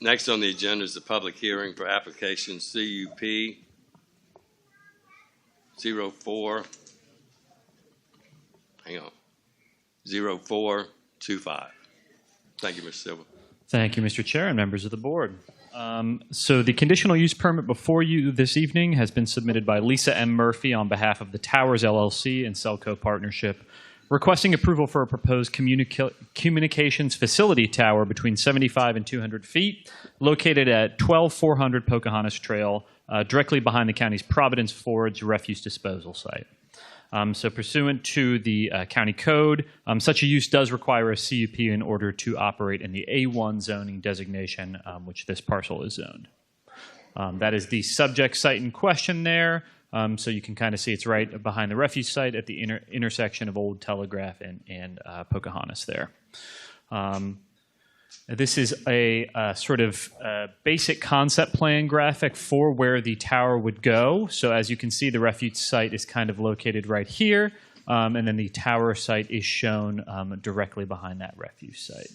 Next on the agenda is the public hearing for application CUP 04. Hang on. 0425. Thank you, Mr. Silva. Thank you, Mr. Chair and members of the board. So the conditional use permit before you this evening has been submitted by Lisa M. Murphy on behalf of the Towers LLC and Celco Partnership, requesting approval for a proposed communications facility tower between 75 and 200 feet, located at 12400 Pocahontas Trail, directly behind the county's Providence Forge refuse disposal site. So pursuant to the county code, such a use does require a CUP in order to operate in the A1 zoning designation, which this parcel is zoned. That is the subject site in question there. So you can kind of see it's right behind the refuse site at the intersection of Old Telegraph and Pocahontas there. This is a sort of basic concept plan graphic for where the tower would go. So as you can see, the refuge site is kind of located right here, and then the tower site is shown directly behind that refuge site.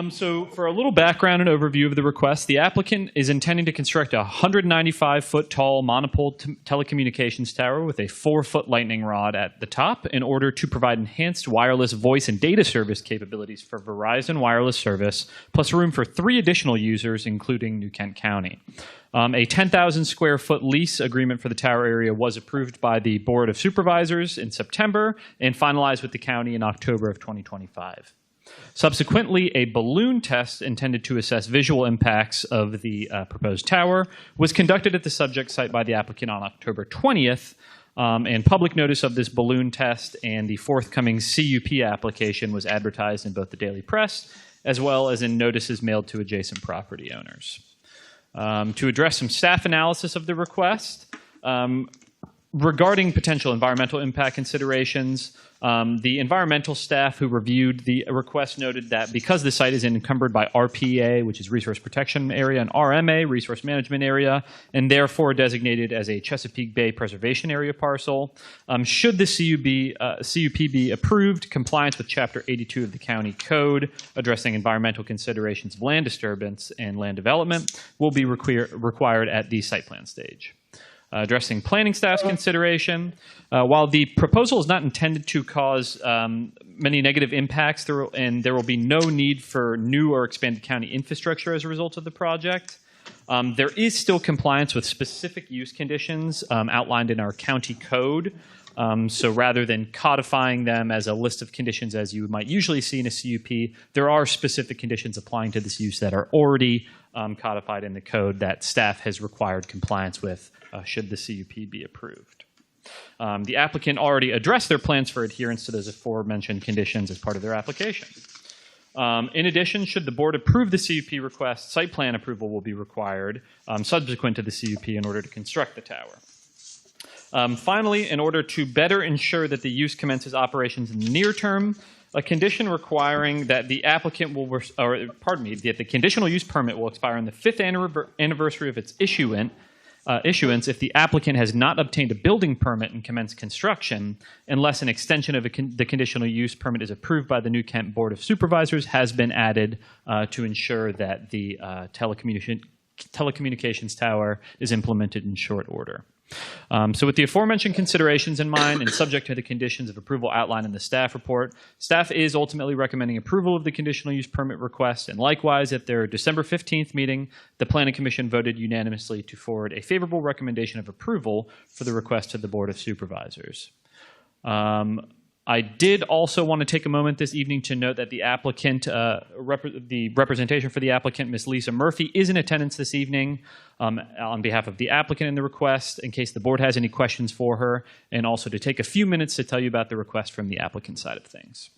So for a little background and overview of the request, the applicant is intending to construct a 195-foot tall monopole telecommunications tower with a 4-foot lightning rod at the top in order to provide enhanced wireless voice and data service capabilities for Verizon wireless service, plus room for 3 additional users, including New Kent County. A 10,000 square foot lease agreement for the tower area was approved by the Board of Supervisors in September and finalized with the county in October of 2025. Subsequently, a balloon test intended to assess visual impacts of the proposed tower was conducted at the subject site by the applicant on October 20th, and public notice of this balloon test and the forthcoming CUP application was advertised in both the Daily Press as well as in notices mailed to adjacent property owners. To address some staff analysis of the request, regarding potential environmental impact considerations, the environmental staff who reviewed the request noted that because the site is encumbered by RPA, which is Resource Protection Area, and RMA, Resource Management Area, and therefore designated as a Chesapeake Bay Preservation Area parcel, should the CUP be approved, compliance with Chapter 82 of the County Code addressing environmental considerations of land disturbance and land development will be required at the site plan stage. Addressing planning staff's consideration, while the proposal is not intended to cause many negative impacts and there will be no need for new or expanded county infrastructure as a result of the project, there is still compliance with specific use conditions outlined in our county code. So rather than codifying them as a list of conditions as you might usually see in a CUP, there are specific conditions applying to this use that are already codified in the code that staff has required compliance with should the CUP be approved. The applicant already addressed their plans for adherence to those aforementioned conditions as part of their application. In addition, should the board approve the CUP request, site plan approval will be required subsequent to the CUP in order to construct the tower. Finally, in order to better ensure that the use commences operations in the near term, a condition requiring that the applicant will, that the conditional use permit will expire on the 5th anniversary of its issuance if the applicant has not obtained a building permit and commenced construction, unless an extension of the conditional use permit is approved by the New Kent Board of Supervisors, has been added to ensure that the telecommunications tower is implemented in short order. So with the aforementioned considerations in mind and subject to the conditions of approval outlined in the staff report, staff is ultimately recommending approval of the conditional use permit request, and likewise at their December 15th meeting, the Planning Commission voted unanimously to forward a favorable recommendation of approval for the request to the Board of Supervisors. I did also want to take a moment this evening to note that the applicant, the representation for the applicant, Ms. Lisa Murphy, is in attendance this evening on behalf of the applicant in the request, in case the board has any questions for her, and also to take a few minutes to tell you about the request from the applicant side of things.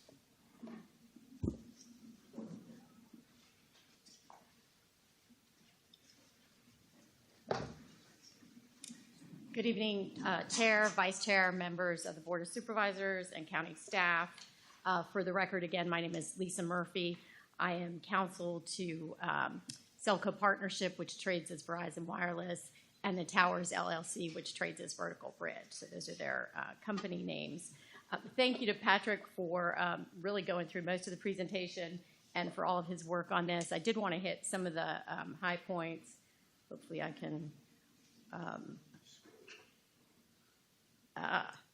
Good evening, Chair, Vice Chair, members of the Board of Supervisors, and county staff. For the record, again, my name is Lisa Murphy. I am counsel to Cellco Partnership, which trades as Verizon Wireless, and the Towers LLC, which trades as Vertical Bridge. So those are their company names. Thank you to Patrick for really going through most of the presentation and for all of his work on this. I did want to hit some of the high points. Hopefully I can...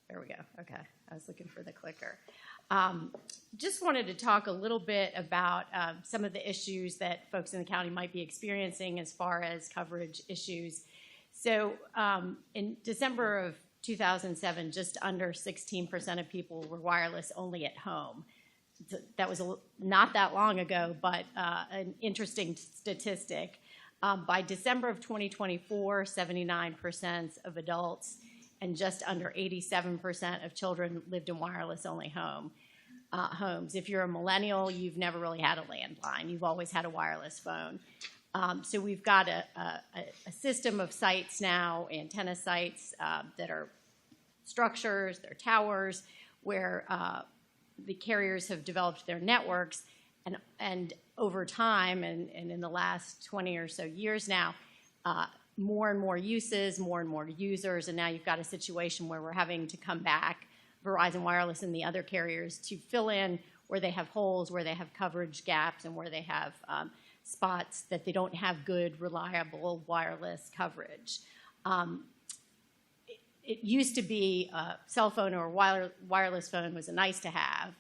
there we go. Okay, I was looking for the clicker. Just wanted to talk a little bit about some of the issues that folks in the county might be experiencing as far as coverage issues. So in December of 2007, just under 16% of people were wireless only at home. That was not that long ago, but an interesting statistic. By December of 2024, 79% of adults and just under 87% of children lived in wireless-only homes. If you're a millennial, you've never really had a landline. You've always had a wireless phone. So we've got a system of sites now, antenna sites that are structures, they're towers, where the carriers have developed their networks, and over time, and in the last 20 or so years now, more and more uses, more and more users, and now you've got a situation where we're having to come back, Verizon Wireless and the other carriers, to fill in where they have holes, where they have coverage gaps, and where they have spots that they don't have good, reliable wireless coverage. It used to be a cell phone or a wireless phone was a nice to have.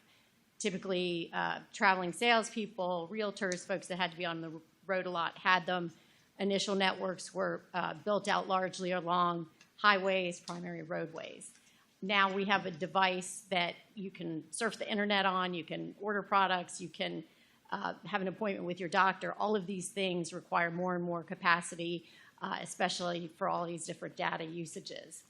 Typically, traveling salespeople, realtors, folks that had to be on the road a lot had them. Initial networks were built out largely along highways, primary roadways. Now we have a device that you can surf the internet on, you can order products, you can have an appointment with your doctor. All of these things require more and more capacity, especially for all these different data usages.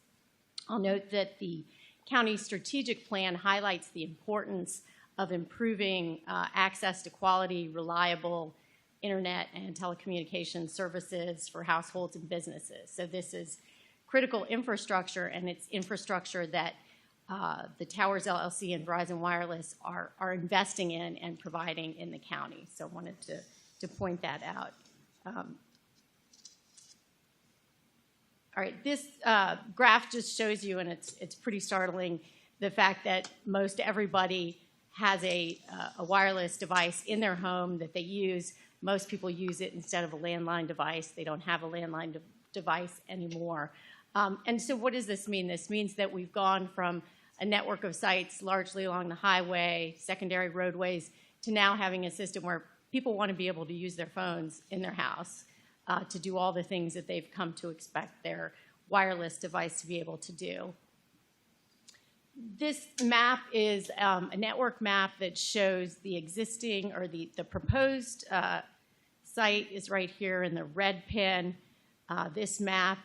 I'll note that the county strategic plan highlights the importance of improving access to quality, reliable internet and telecommunications services for households and businesses. So this is critical infrastructure, and it's infrastructure that the Towers LLC and Verizon Wireless are investing in and providing in the county. So I wanted to point that out. All right, this graph just shows you, and it's pretty startling, the fact that most everybody has a wireless device in their home that they use. Most people use it instead of a landline device. They don't have a landline device anymore. And so what does this mean? This means that we've gone from a network of sites largely along the highway, secondary roadways, to now having a system where people want to be able to use their phones in their house to do all the things that they've come to expect their wireless device to be able to do. This map is a network map that shows the existing or the proposed site is right here in the red pin. This map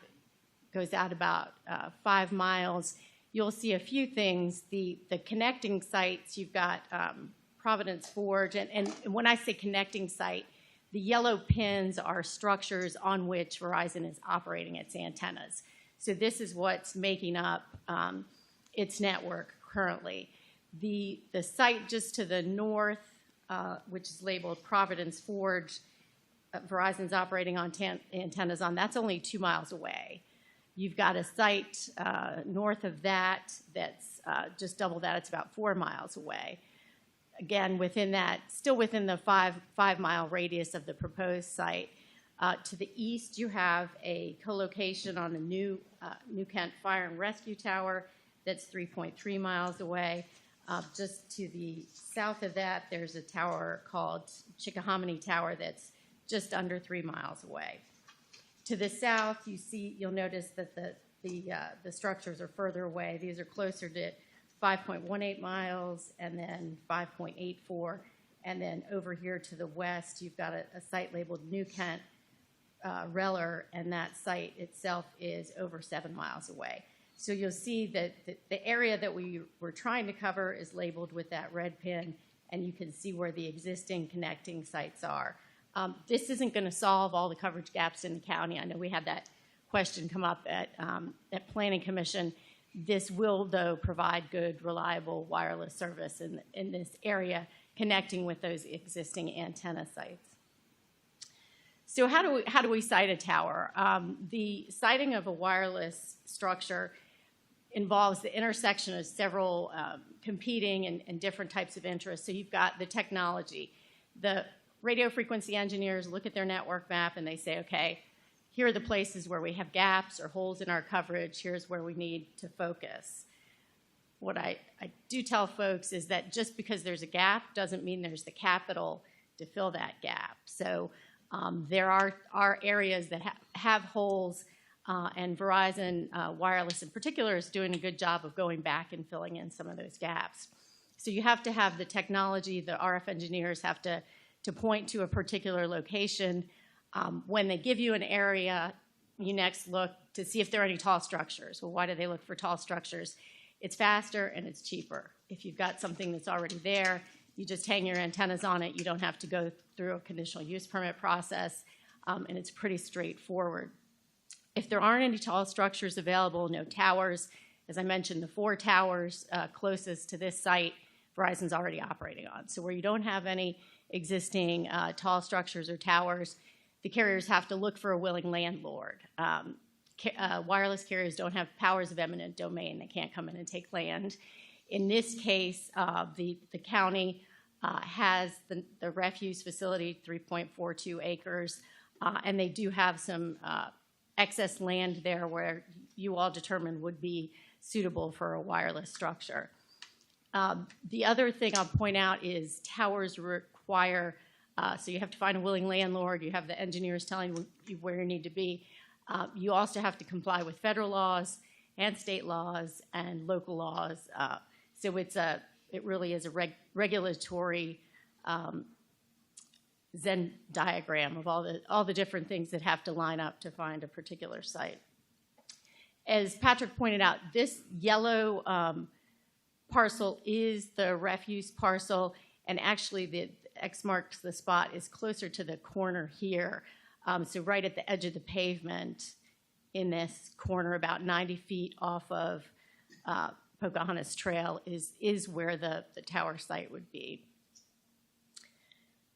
goes out about 5 miles. You'll see a few things. The connecting sites, you've got Providence Forge, and when I say connecting site, the yellow pins are structures on which Verizon is operating its antennas. So this is what's making up its network currently. The site just to the north, which is labeled Providence Forge, Verizon's operating on antennas on, that's only 2 miles away. You've got a site north of that that's just double that. It's about 4 miles away. Again, within that, still within the 5-mile radius of the proposed site. To the east, you have a co-location on the new Kent Fire and Rescue Tower that's 3.3 miles away. Just to the south of that, there's a tower called Chickahominy Tower that's just under 3 miles away. To the south, you'll notice that the structures are further away. These are closer to 5.18 miles and then 5.84. And then over here to the west, you've got a site labeled New Kent Reller, and that site itself is over 7 miles away. So you'll see that the area that we were trying to cover is labeled with that red pin, and you can see where the existing connecting sites are. This isn't going to solve all the coverage gaps in the county. I know we had that question come up at Planning Commission. This will, though, provide good, reliable wireless service in this area, connecting with those existing antenna sites. So how do we site a tower? The siting of a wireless structure involves the intersection of several competing and different types of interests. So you've got the technology. The radio frequency engineers look at their network map and they say, okay, here are the places where we have gaps or holes in our coverage. Here's where we need to focus. What I do tell folks is that just because there's a gap doesn't mean there's the capital to fill that gap. So there are areas that have holes, and Verizon Wireless in particular is doing a good job of going back and filling in some of those gaps. So you have to have the technology. The RF engineers have to point to a particular location. When they give you an area, you next look to see if there are any tall structures. Well, why do they look for tall structures? It's faster and it's cheaper. If you've got something that's already there, you just hang your antennas on it. You don't have to go through a conditional use permit process. and it's pretty straightforward. If there aren't any tall structures available, no towers, as I mentioned, the 4 towers closest to this site, Verizon's already operating on. So where you don't have any existing tall structures or towers, the carriers have to look for a willing landlord. Wireless carriers don't have powers of eminent domain. They can't come in and take land. In this case, the county has the refuse facility, 3.42 acres, and they do have some excess land there where you all determined would be suitable for a wireless structure. The other thing I'll point out is towers require, so you have to find a willing landlord, you have the engineers telling you where you need to be. You also have to comply with federal laws and state laws and local laws. So it really is a regulatory Venn diagram of all the different things that have to line up to find a particular site. As Patrick pointed out, this yellow parcel is the refuse parcel, and actually the X marks the spot is closer to the corner here. So right at the edge of the pavement in this corner, about 90 feet off of Pocahontas Trail is where the tower site would be.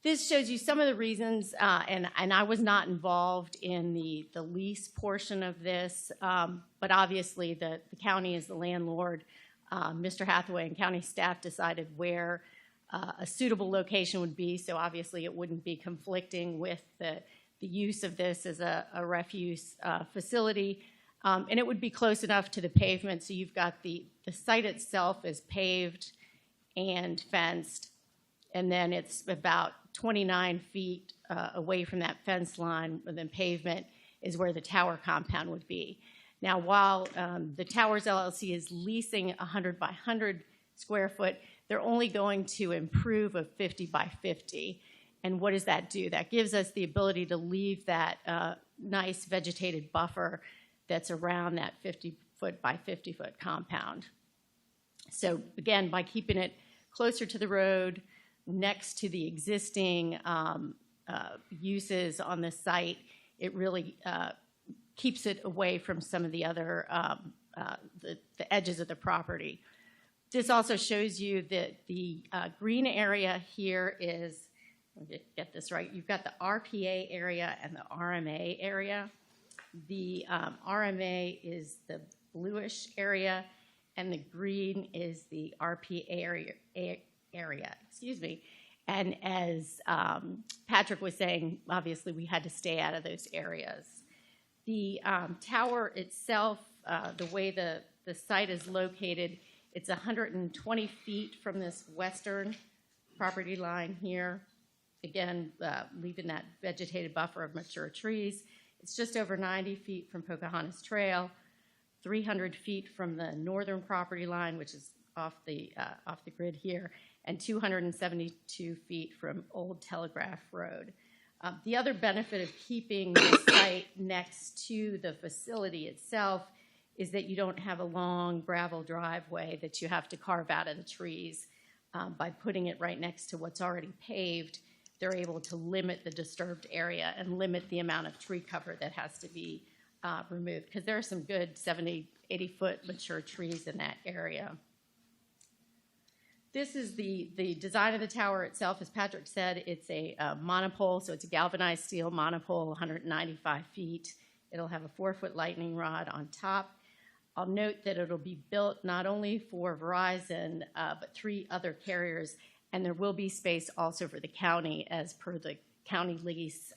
This shows you some of the reasons, and I was not involved in the lease portion of this, but obviously the county is the landlord. Mr. Hathaway and county staff decided where a suitable location would be, so obviously it wouldn't be conflicting with the use of this as a refuse facility, and it would be close enough to the pavement, so you've got the site itself is paved and fenced, and then it's about 29 feet away from that fence line, and then pavement is where the tower compound would be. Now, while the Towers LLC is leasing 100 by 100 square foot, they're only going to improve a 50 by 50. And what does that do? That gives us the ability to leave that nice vegetated buffer that's around that 50 foot by 50 foot compound. So again, by keeping it closer to the road, next to the existing uses on the site, it really keeps it away from some of the other, the edges of the property. This also shows you that the green area here is, let me get this right, you've got the RPA area and the RMA area. The RMA is the bluish area, and the green is the RPA area, excuse me. And as Patrick was saying, obviously we had to stay out of those areas. The tower itself, the way the site is located, it's 120 feet from this western property line here. Again, leaving that vegetated buffer of mature trees. It's just over 90 feet from Pocahontas Trail, 300 feet from the northern property line, which is off the grid here, and 272 feet from Old Telegraph Road. The other benefit of keeping the site next to the facility itself is that you don't have a long gravel driveway that you have to carve out of the trees. By putting it right next to what's already paved, they're able to limit the disturbed area and limit the amount of tree cover that has to be removed, because there are some good 70, 80-foot mature trees in that area. This is the design of the tower itself. As Patrick said, it's a monopole, so it's a galvanized steel monopole, 195 feet. It'll have a 4-foot lightning rod on top. I'll note that it'll be built not only for Verizon, but 3 other carriers, and there will be space also for the county. As per the county lease,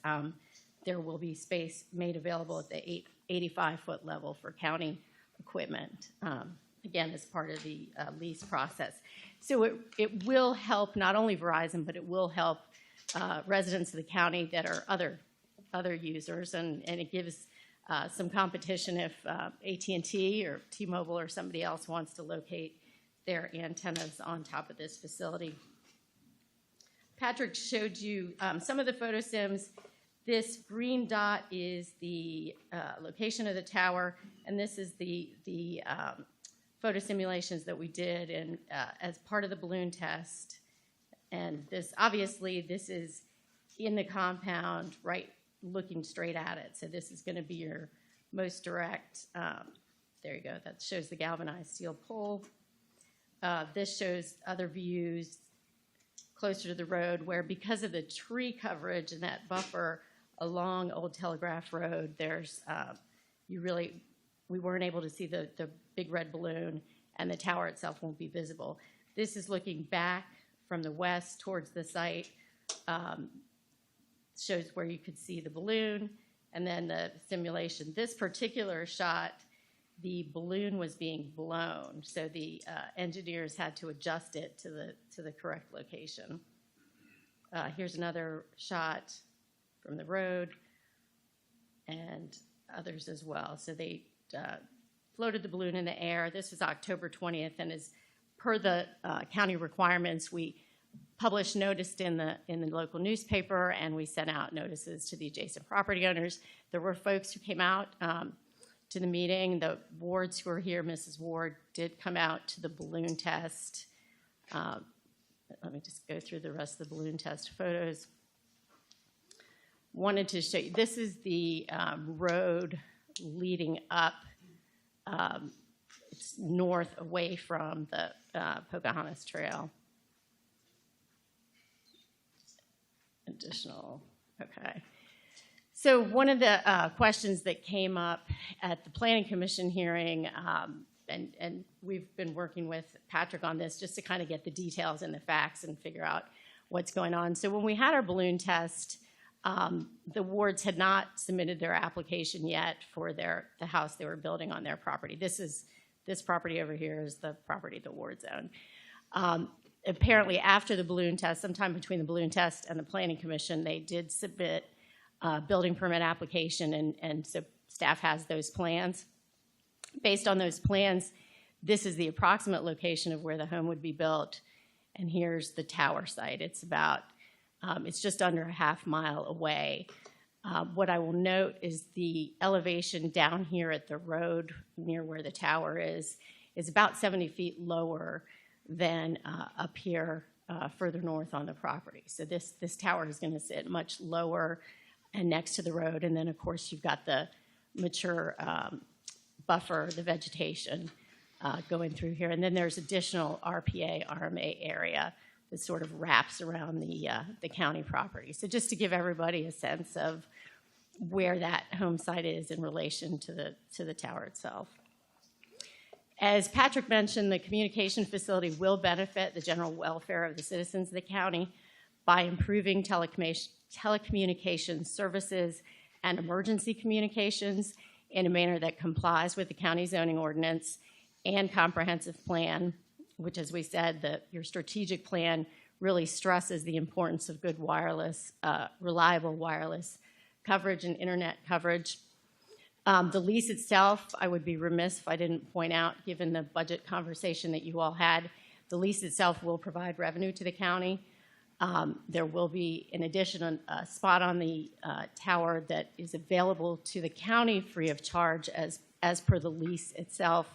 there will be space made available at the 85-foot level for county equipment, again, as part of the lease process. So it will help not only Verizon, but it will help residents of the county that are other users, and it gives some competition if AT&T or T-Mobile or somebody else wants to locate their antennas on top of this facility. Patrick showed you some of the photo sims. This green dot is the location of the tower, and this is the photo simulations that we did and as part of the balloon test. And this, obviously, this is in the compound right looking straight at it. So this is going to be your most direct, there you go, that shows the galvanized steel pole. This shows other views closer to the road where, because of the tree coverage and that buffer along Old Telegraph Road, there's, we weren't able to see the big red balloon, and the tower itself won't be visible. This is looking back from the west towards the site, shows where you could see the balloon, and then the simulation. This particular shot, the balloon was being blown, so the engineers had to adjust it to the correct location. Here's another shot from the road, and others as well. So they floated the balloon in the air. This was October 20th, and as per the county requirements, we published notice in the local newspaper, and we sent out notices to the adjacent property owners. There were folks who came out to the meeting. The wards who were here, Mrs. Ward, did come out to the balloon test. Let me just go through the rest of the balloon test photos. Wanted to show you, this is the road leading up. It's north away from the Pocahontas Trail. Additional, okay. So one of the questions that came up at the Planning Commission hearing, and we've been working with Patrick on this just to kind of get the details and the facts and figure out what's going on. So when we had our balloon test, the wards had not submitted their application yet for the house they were building on their property. This property over here is the property the wards own. Apparently after the balloon test, sometime between the balloon test and the Planning Commission, they did submit a building permit application, and so staff has those plans. Based on those plans, this is the approximate location of where the home would be built, and here's the tower site. It's about, it's just under a half mile away. What I will note is the elevation down here at the road near where the tower is about 70 feet lower than up here further north on the property. So this tower is going to sit much lower and next to the road, and then of course you've got the mature buffer, the vegetation going through here, and then there's additional RPA, RMA area that sort of wraps around the county property. So just to give everybody a sense of where that home site is in relation to the tower itself. As Patrick mentioned, the communication facility will benefit the general welfare of the citizens of the county by improving telecommunications services and emergency communications in a manner that complies with the county zoning ordinance and comprehensive plan, which, as we said, your strategic plan really stresses the importance of good wireless, reliable wireless coverage and internet coverage. The lease itself, I would be remiss if I didn't point out, given the budget conversation that you all had, the lease itself will provide revenue to the county. There will be, in addition, a spot on the tower that is available to the county free of charge as per the lease itself.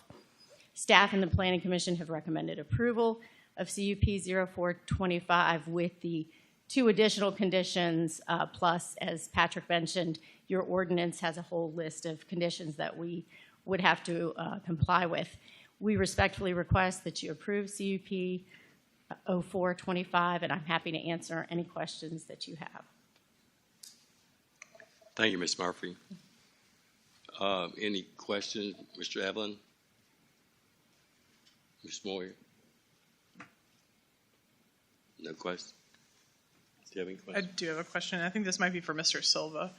Staff and the Planning Commission have recommended approval of CUP 0425 with the 2 additional conditions, plus, as Patrick mentioned, your ordinance has a whole list of conditions that we would have to comply with. We respectfully request that you approve CUP 0425, and I'm happy to answer any questions that you have. Thank you, Ms. Murphy. Any questions, Mr. Evelyn? Ms. Moyer? No questions? Do you have any questions? I do have a question. I think this might be for Mr. Silva.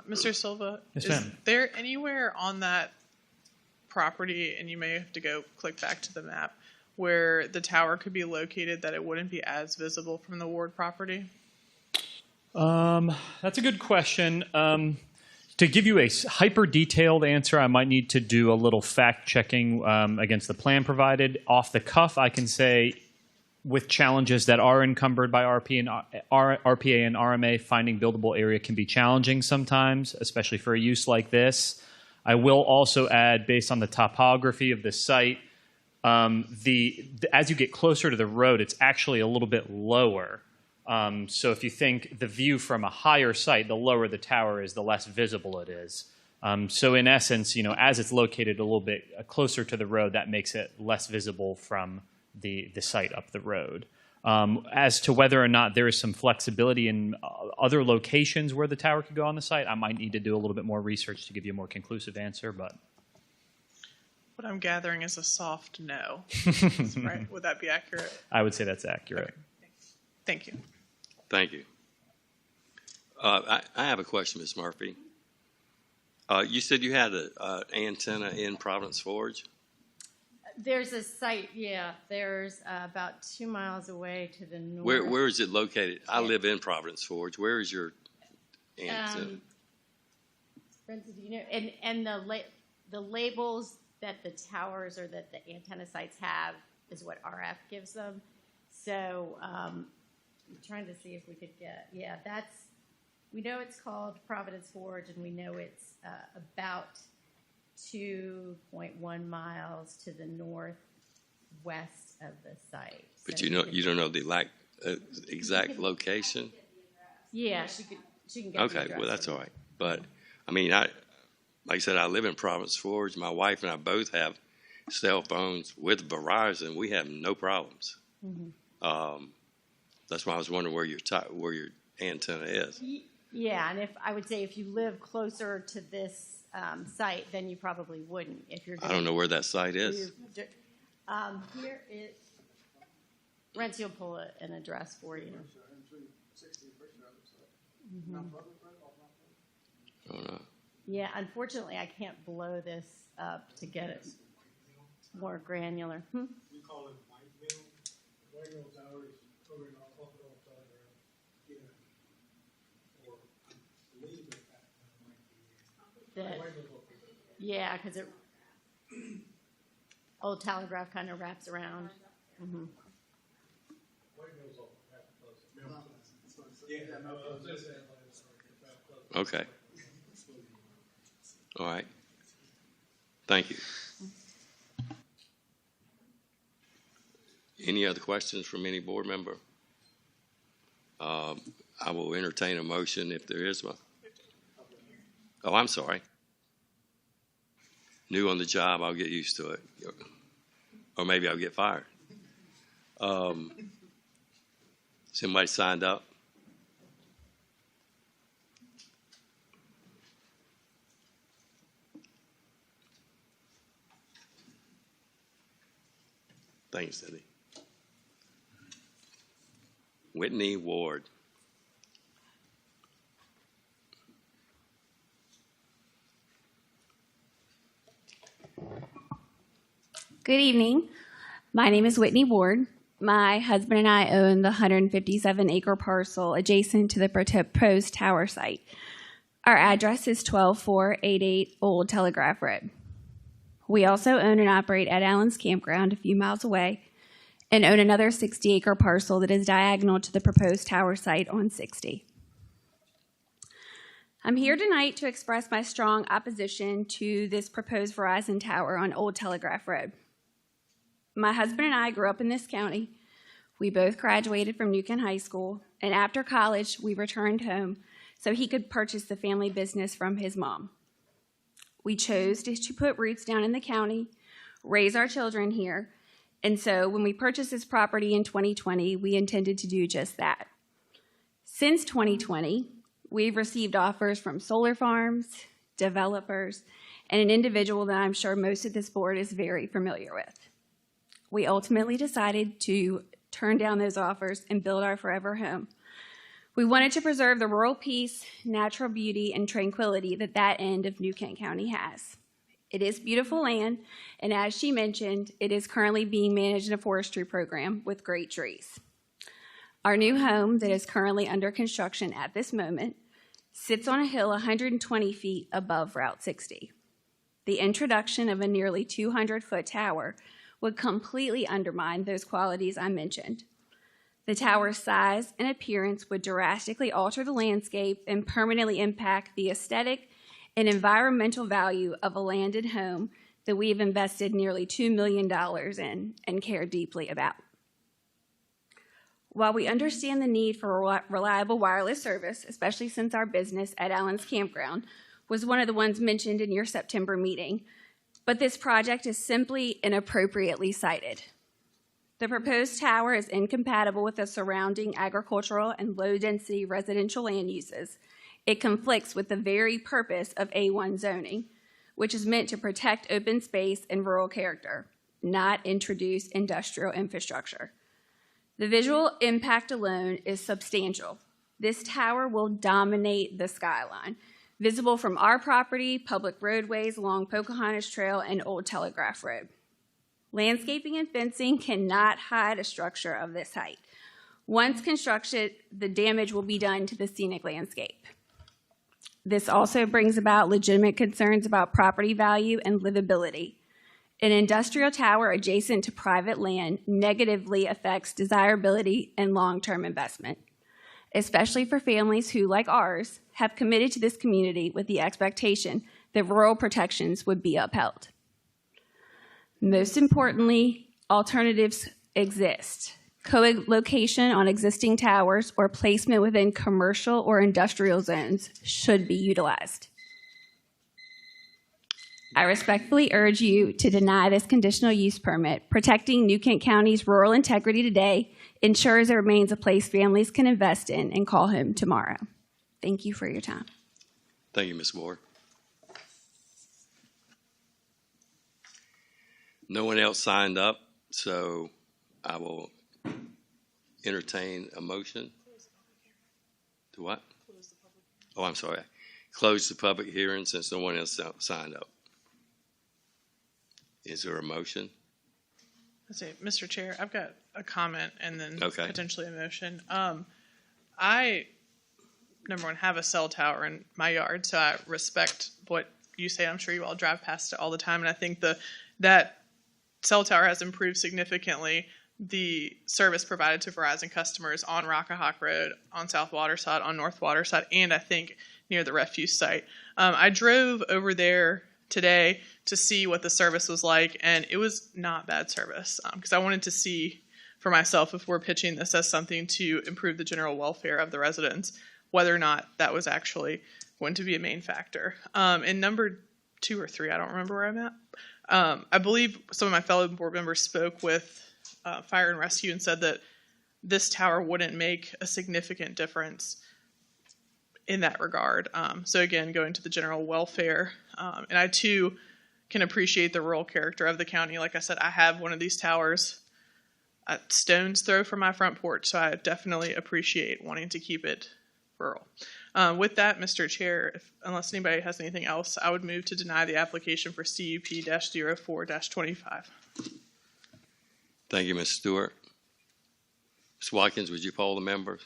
Mr. Silva, Yes, is ma'am. there anywhere on that property, and you may have to go click back to the map, where the tower could be located that it wouldn't be as visible from the ward property? That's a good question. To give you a hyper detailed answer, I might need to do a little fact checking against the plan provided. Off the cuff, I can say with challenges that are encumbered by RPA and RMA, finding buildable area can be challenging sometimes, especially for a use like this. I will also add, based on the topography of the site, as you get closer to the road, it's actually a little bit lower So if you think the view from a higher site, the lower the tower is, the less visible it is. So in essence, as it's located a little bit closer to the road, that makes it less visible from the site up the road. As to whether or not there is some flexibility in other locations where the tower could go on the site, I might need to do a little bit more research to give you a more conclusive answer, but. What I'm gathering is a soft no, right? Would that be accurate? I would say that's accurate. Okay. Thank you. Thank you. I have a question, Ms. Murphy. You said you had an antenna in Providence Forge? There's a site, yeah. There's about 2 miles away to the north. Where is it located? I live in Providence Forge. Where is your antenna? Brenda, do you know? And the labels that the towers or that the antenna sites have is what RF gives them. So I'm trying to see if we could get, we know it's called Providence Forge, and we know it's about 2.1 miles to the northwest of the site. But so you don't know the exact location? Yeah, she can get Okay, well, that's all right. But, I mean, like I said, I live in Providence Forge. My wife and I both have cell phones with Verizon. We have no problems. Mm-hmm. That's why I was wondering where your antenna is. Yeah, and if you live closer to this site, then you probably wouldn't. If you're, I don't know where that site is. Here is. Renzi will pull an address for you. Mm-hmm. Oh, no. Yeah, unfortunately, I can't blow this up to get it more granular. We call it Whiteville. Whiteville Tower is over in Oklahoma Telegraph. Or I believe that might be. Yeah, because Old Telegraph kind of wraps around. Mm-hmm. Okay. All right. Thank you. Any other questions from any board member? I will entertain a motion if there is one. Oh, I'm sorry. New on the job, I'll get used to it. Or maybe I'll get fired. Somebody signed up? Thanks, Cindy. Whitney Ward. Good evening. My name is Whitney Ward. My husband and I own the 157-acre parcel adjacent to the proposed tower site. Our address is 12488 Old Telegraph Road. We also own and operate Ed Allen's Campground a few miles away and own another 60-acre parcel that is diagonal to the proposed tower site on 60. I'm here tonight to express my strong opposition to this proposed Verizon tower on Old Telegraph Road. My husband and I grew up in this county. We both graduated from New Kent High School, and after college, we returned home so he could purchase the family business from his mom. We chose to put roots down in the county, raise our children here, and so when we purchased this property in 2020, we intended to do just that. Since 2020, we've received offers from solar farms, developers, and an individual that I'm sure most of this board is very familiar with. We ultimately decided to turn down those offers and build our forever home. We wanted to preserve the rural peace, natural beauty, and tranquility that end of New Kent County has. It is beautiful land, and as she mentioned, it is currently being managed in a forestry program with great trees. Our new home that is currently under construction at this moment sits on a hill 120 feet above Route 60. The introduction of a nearly 200-foot tower would completely undermine those qualities I mentioned. The tower's size and appearance would drastically alter the landscape and permanently impact the aesthetic and environmental value of a landed home that we have invested nearly $2 million in and care deeply about. While we understand the need for reliable wireless service, especially since our business at Allen's Campground was one of the ones mentioned in your September meeting, but this project is simply inappropriately sited. The proposed tower is incompatible with the surrounding agricultural and low-density residential land uses. It conflicts with the very purpose of A1 zoning, which is meant to protect open space and rural character, not introduce industrial infrastructure. The visual impact alone is substantial. This tower will dominate the skyline, visible from our property, public roadways along Pocahontas Trail and Old Telegraph Road. Landscaping and fencing cannot hide a structure of this height. Once constructed, the damage will be done to the scenic landscape. This also brings about legitimate concerns about property value and livability. An industrial tower adjacent to private land negatively affects desirability and long-term investment, especially for families who, like ours, have committed to this community with the expectation that rural protections would be upheld. Most importantly, alternatives exist. Co-location on existing towers or placement within commercial or industrial zones should be utilized. I respectfully urge you to deny this conditional use permit. Protecting New Kent County's rural integrity today ensures it remains a place families can invest in and call home tomorrow. Thank you for your time. Thank you, Ms. Moore. No one else signed up, so I will entertain a motion. To what? Oh, I'm sorry. Close the public hearing since no one else signed up. Is there a motion? Let's see, Mr. Chair, I've got a comment and then Okay. potentially a motion. I, number one, have a cell tower in my yard, so I respect what you say. I'm sure you all drive past it all the time, and I think that cell tower has improved significantly the service provided to Verizon customers on Rockahawk Road, on South Waterside, on North Waterside, and I think near the refuse site. I drove over there today to see what the service was like, and it was not bad service because I wanted to see for myself if we're pitching this as something to improve the general welfare of the residents, whether or not that was actually going to be a main factor. And number 2 or 3, I don't remember where I'm at. I believe some of my fellow board members spoke with Fire and Rescue and said that this tower wouldn't make a significant difference in that regard. So again, going to the general welfare. And I too can appreciate the rural character of the county. Like I said, I have one of these towers a stone's throw from my front porch, so I definitely appreciate wanting to keep it rural. With that, Mr. Chair, unless anybody has anything else, I would move to deny the application for CUP-04-25. Thank you, Ms. Stewart. Ms. Watkins, would you poll the members?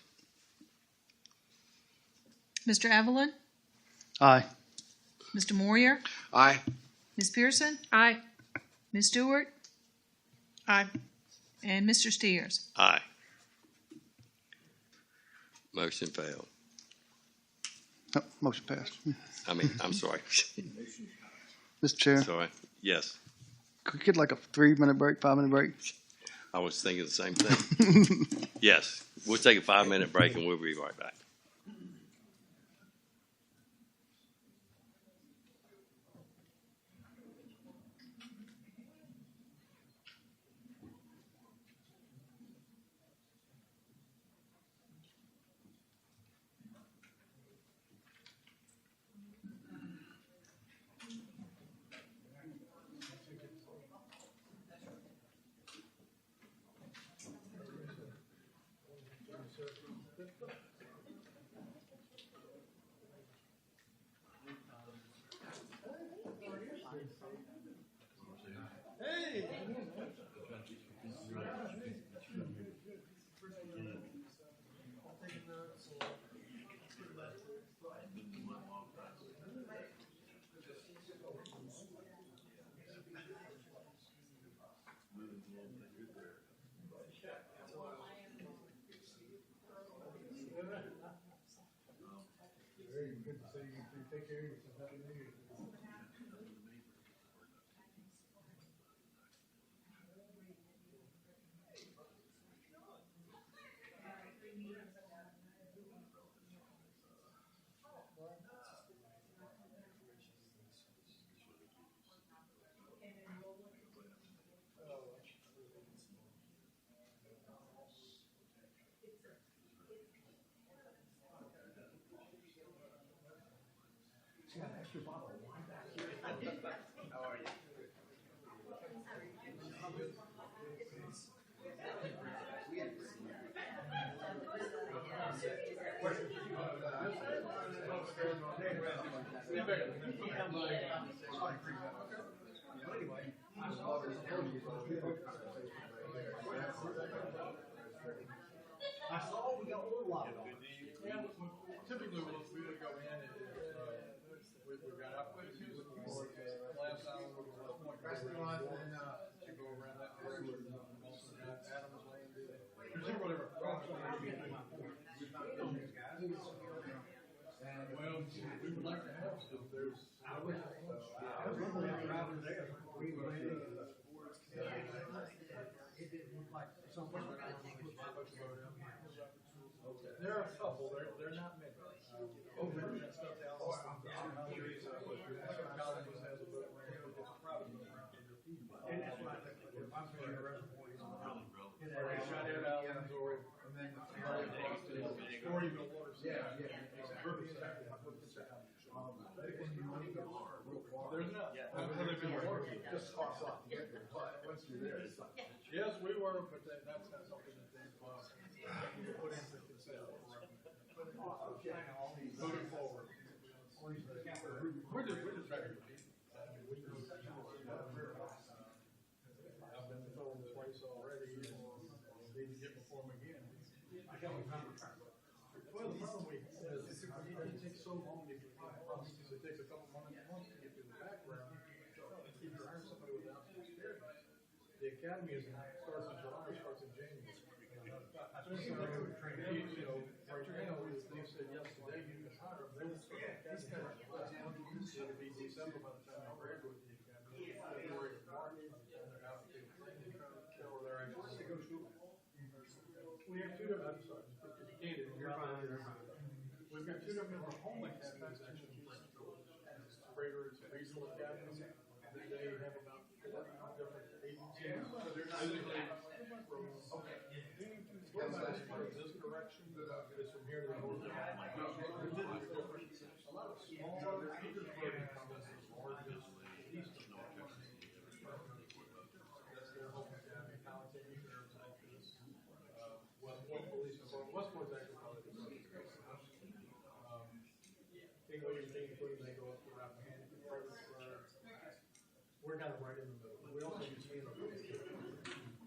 Mr. Evelyn? Aye. Mr. Moyer? Aye. Ms. Pearson? Aye. Ms. Stewart? Aye. And Mr. Steers? Aye. Motion failed. Oh, motion passed. I'm sorry. Mr. Chair, Sorry. Yes, could we get like a 3-minute break, 5-minute break? I was thinking the same thing. Yes, we'll take a 5-minute break and we'll be right back. I saw we got a little lot. Typically, we would go in and we've got opportunities with the board. Last hour we were at Point Restaurant and to go around that area where also got Adams landed. Particularly across the well, we would like to have some. There's I was literally driving there. We were it didn't look like something that I think was there are a couple, they're not many. Over that stuff down colleges has a boat ramp, it's private. And that's why I think if I'm saying a reservoir, they shut it out and then or even a water. Yeah. There's not. Just costs a lot to get there. Once you're there, yes, we were, but that's not something that they put into consideration. Moving forward. We're just better. I've been told twice already, and need to get before them again. Well, the problem we have is it takes so long to get the process. It takes a couple months to get through the background. If you're hiring somebody without experience, the academy starts in July or starts in January. They said yesterday you can hire them. They will start the academy. It'll be December by the time they graduate the academy. February or March, and they're out to tell where they're actually to go to school. We have two different. I'm sorry, if you can't, we've got two different home academies actually. Greater it's regional academies. They have about 40 different agencies. So they're not from this direction, it's from here to the north. A lot of smaller largest eastern that's their home academy. Westport Police Department. Westport's actually probably the same. King William, they go up to Rappahannock. We're kind of right in the middle. We also use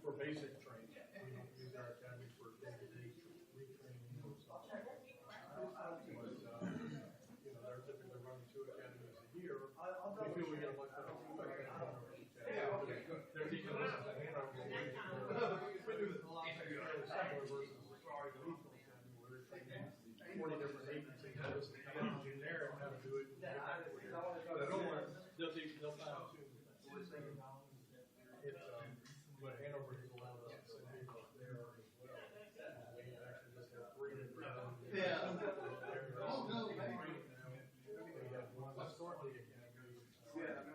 for basic training. We don't use our academy for day-to-day retraining and stuff. But, they're typically running 2 academies a year. We feel we get a much better they're teaching us as a handover. We do this a lot similar versus the regional academy where they're training 40 different agencies. They'll generic how to do it. They'll find out too. But Hanover has allowed us to send people there as well. We actually just have 3 different. Yeah. We have one start the academy. Yeah.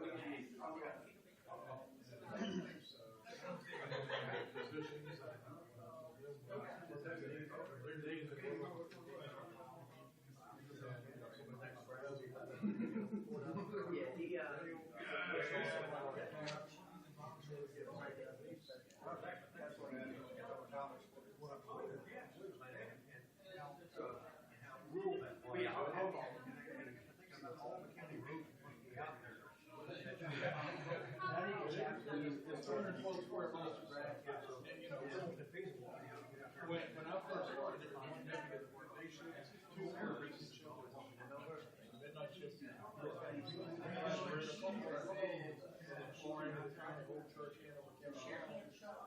When I first started, they should have 2 recent children. Midnight shift.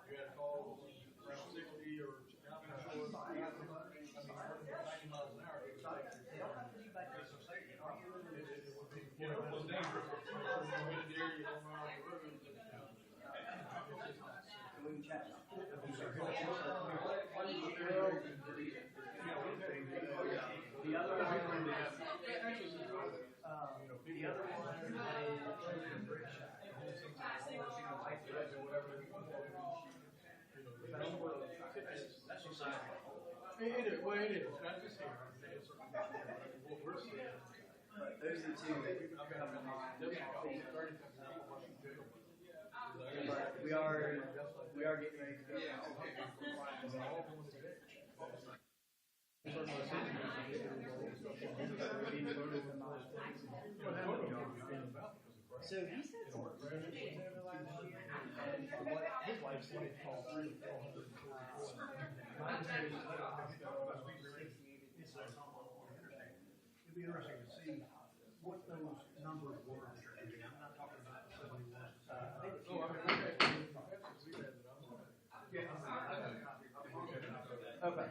We had calls around 60 or out in shore. 90 miles an hour. It was dangerous. You don't know how to we can chat. The other one It is. Well, it is. Not just here. What we're seeing. Those We are getting ready to go. So he said some presentations over last year, and from what his wife said, it cost $300 to $400. My understanding is that it'd be interesting to see what those numbers were. I'm not talking about 71. Okay.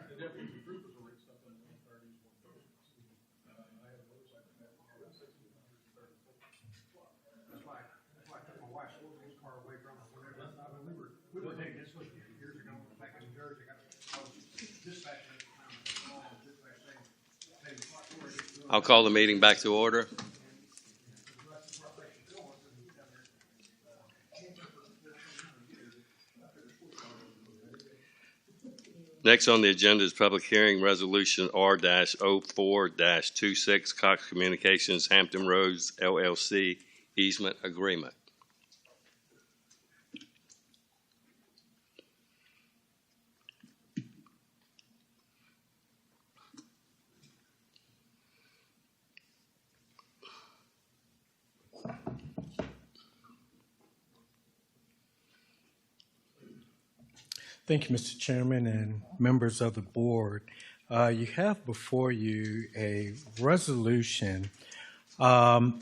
We were taking this with years ago, back in New Jersey. I'll call the meeting back to order. Next on the agenda is public hearing resolution R-04-26 Cox Communications Hampton Roads LLC easement agreement. Thank you, Mr. Chairman and members of the board. You have before you a resolution for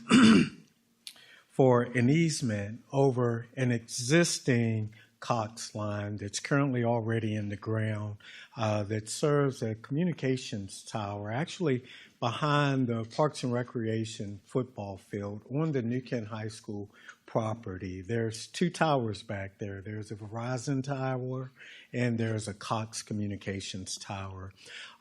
an easement over an existing Cox line that's currently already in the ground that serves a communications tower, actually behind the Parks and Recreation football field on the New Kent High School property. There's two towers back there. There's a Verizon tower and there's a Cox Communications tower.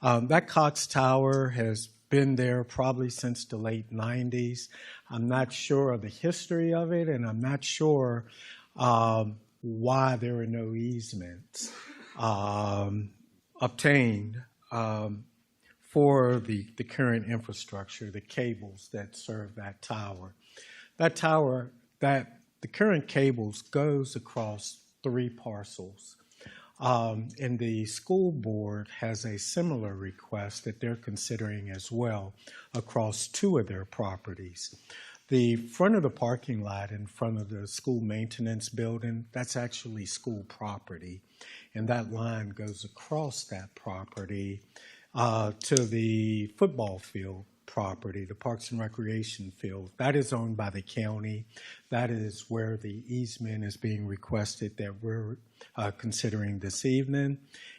That Cox tower has been there probably since the late 90s. I'm not sure of the history of it, and I'm not sure why there are no easements obtained for the current infrastructure, the cables that serve that tower. That tower, the current cables goes across 3 parcels. And the school board has a similar request that they're considering as well across 2 of their properties. The front of the parking lot in front of the school maintenance building, that's actually school property. And that line goes across that property to the football field property, the Parks and Recreation field. That is owned by the county. That is where the easement is being requested that we're considering this evening.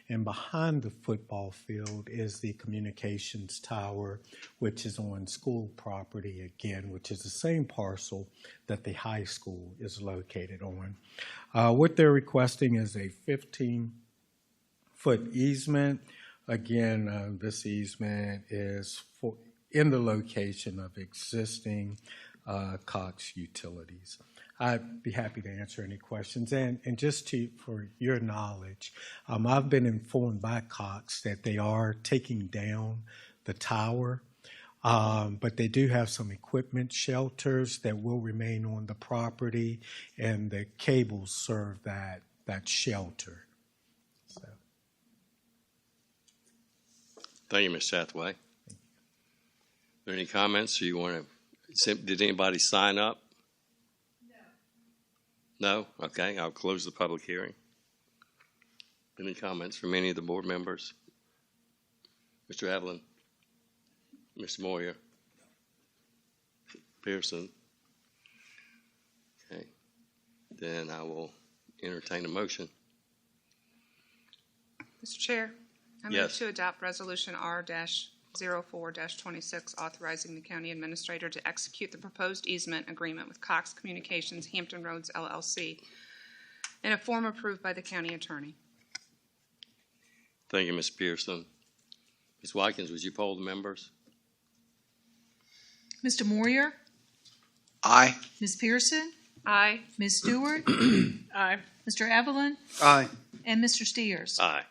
And behind the football field is the communications tower, which is on school property again, which is the same parcel that the high school is located on. What they're requesting is a 15-foot easement. Again, this easement is in the location of existing Cox utilities. I'd be happy to answer any questions. And just for your knowledge, I've been informed by Cox that they are taking down the tower, but they do have some equipment shelters that will remain on the property, and the cables serve that shelter. So. Thank you, Mr. Hathaway. Are there any comments? Or you want to? Did anybody sign up? No? Okay, I'll close the public hearing. Any comments from any of the board members? Mr. Evelyn? Mr. Moyer? Pearson? Okay. Then I will entertain a motion. Mr. Chair, I move Yes. to adopt Resolution R-04-26, authorizing the county administrator to execute the proposed easement agreement with Cox Communications Hampton Roads LLC in a form approved by the county attorney. Thank you, Ms. Pearson. Ms. Watkins, would you poll the members? Mr. Moyer? Aye. Ms. Pearson? Aye. Ms. Stewart? Aye. Mr. Evelyn? Aye. And Mr. Steers? Aye.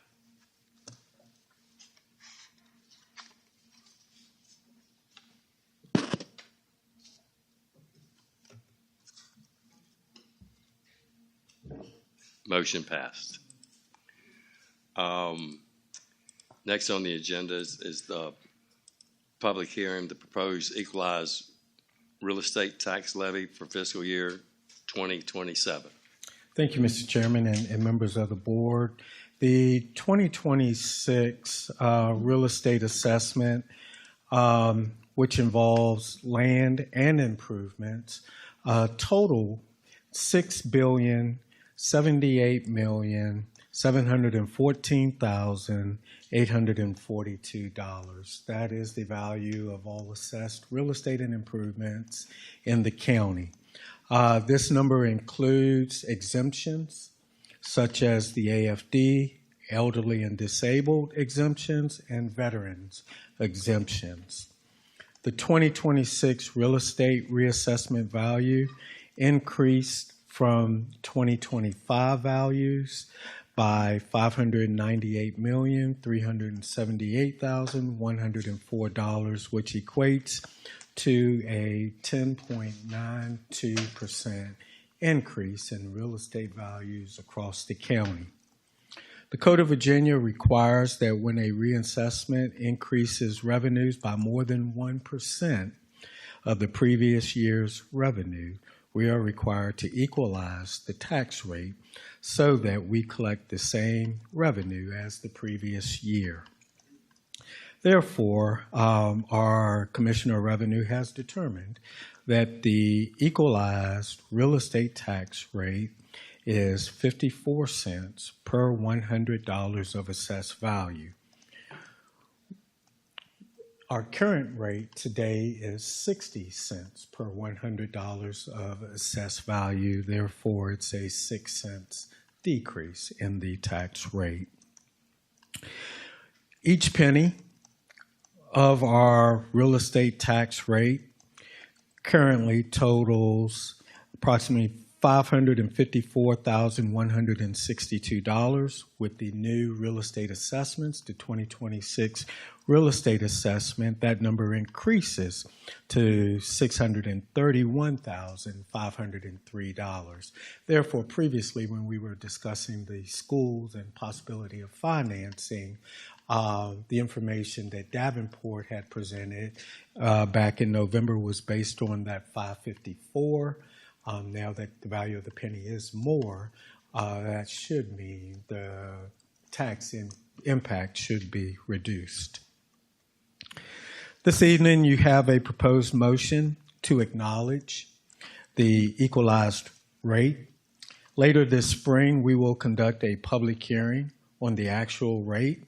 Motion passed. Next on the agenda is the public hearing, the proposed equalized real estate tax levy for fiscal year 2027. Thank you, Mr. Chairman and members of the board. The 2026 real estate assessment, which involves land and improvements, total $6,078,714,842. That is the value of all assessed real estate and improvements in the county. This number includes exemptions such as the AFD, elderly and disabled exemptions, and veterans exemptions. The 2026 real estate reassessment value increased from 2025 values by $598,378,104, which equates to a 10.92% increase in real estate values across the county. The Code of Virginia requires that when a reassessment increases revenues by more than 1% of the previous year's revenue, we are required to equalize the tax rate so that we collect the same revenue as the previous year. Therefore, our Commissioner of Revenue has determined that the equalized real estate tax rate is 54 cents per $100 of assessed value. Our current rate today is 60 cents per $100 of assessed value. Therefore, it's a 6 cents decrease in the tax rate. Each penny of our real estate tax rate currently totals approximately $554,162. With the new real estate assessments, the 2026 real estate assessment, that number increases to $631,503. Therefore, previously when we were discussing the schools and possibility of financing, the information that Davenport had presented back in November was based on that 554. Now that the value of the penny is more, that should mean the tax impact should be reduced. This evening, you have a proposed motion to acknowledge the equalized rate. Later this spring, we will conduct a public hearing on the actual rate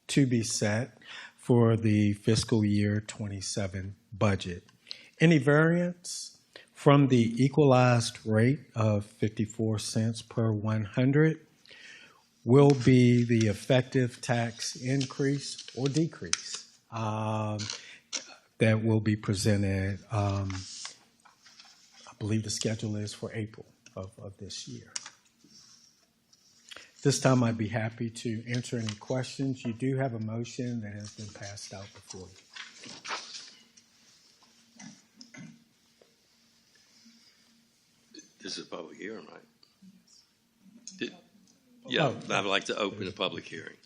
to be set for the fiscal year 27 budget. Any variance from the equalized rate of 54 cents per 100 will be the effective tax increase or decrease that will be presented. I believe the schedule is for April of this year. This time I'd be happy to answer any questions. You do have a motion that has been passed out before you. This is a public hearing, right? Yeah, I'd like to open a public hearing.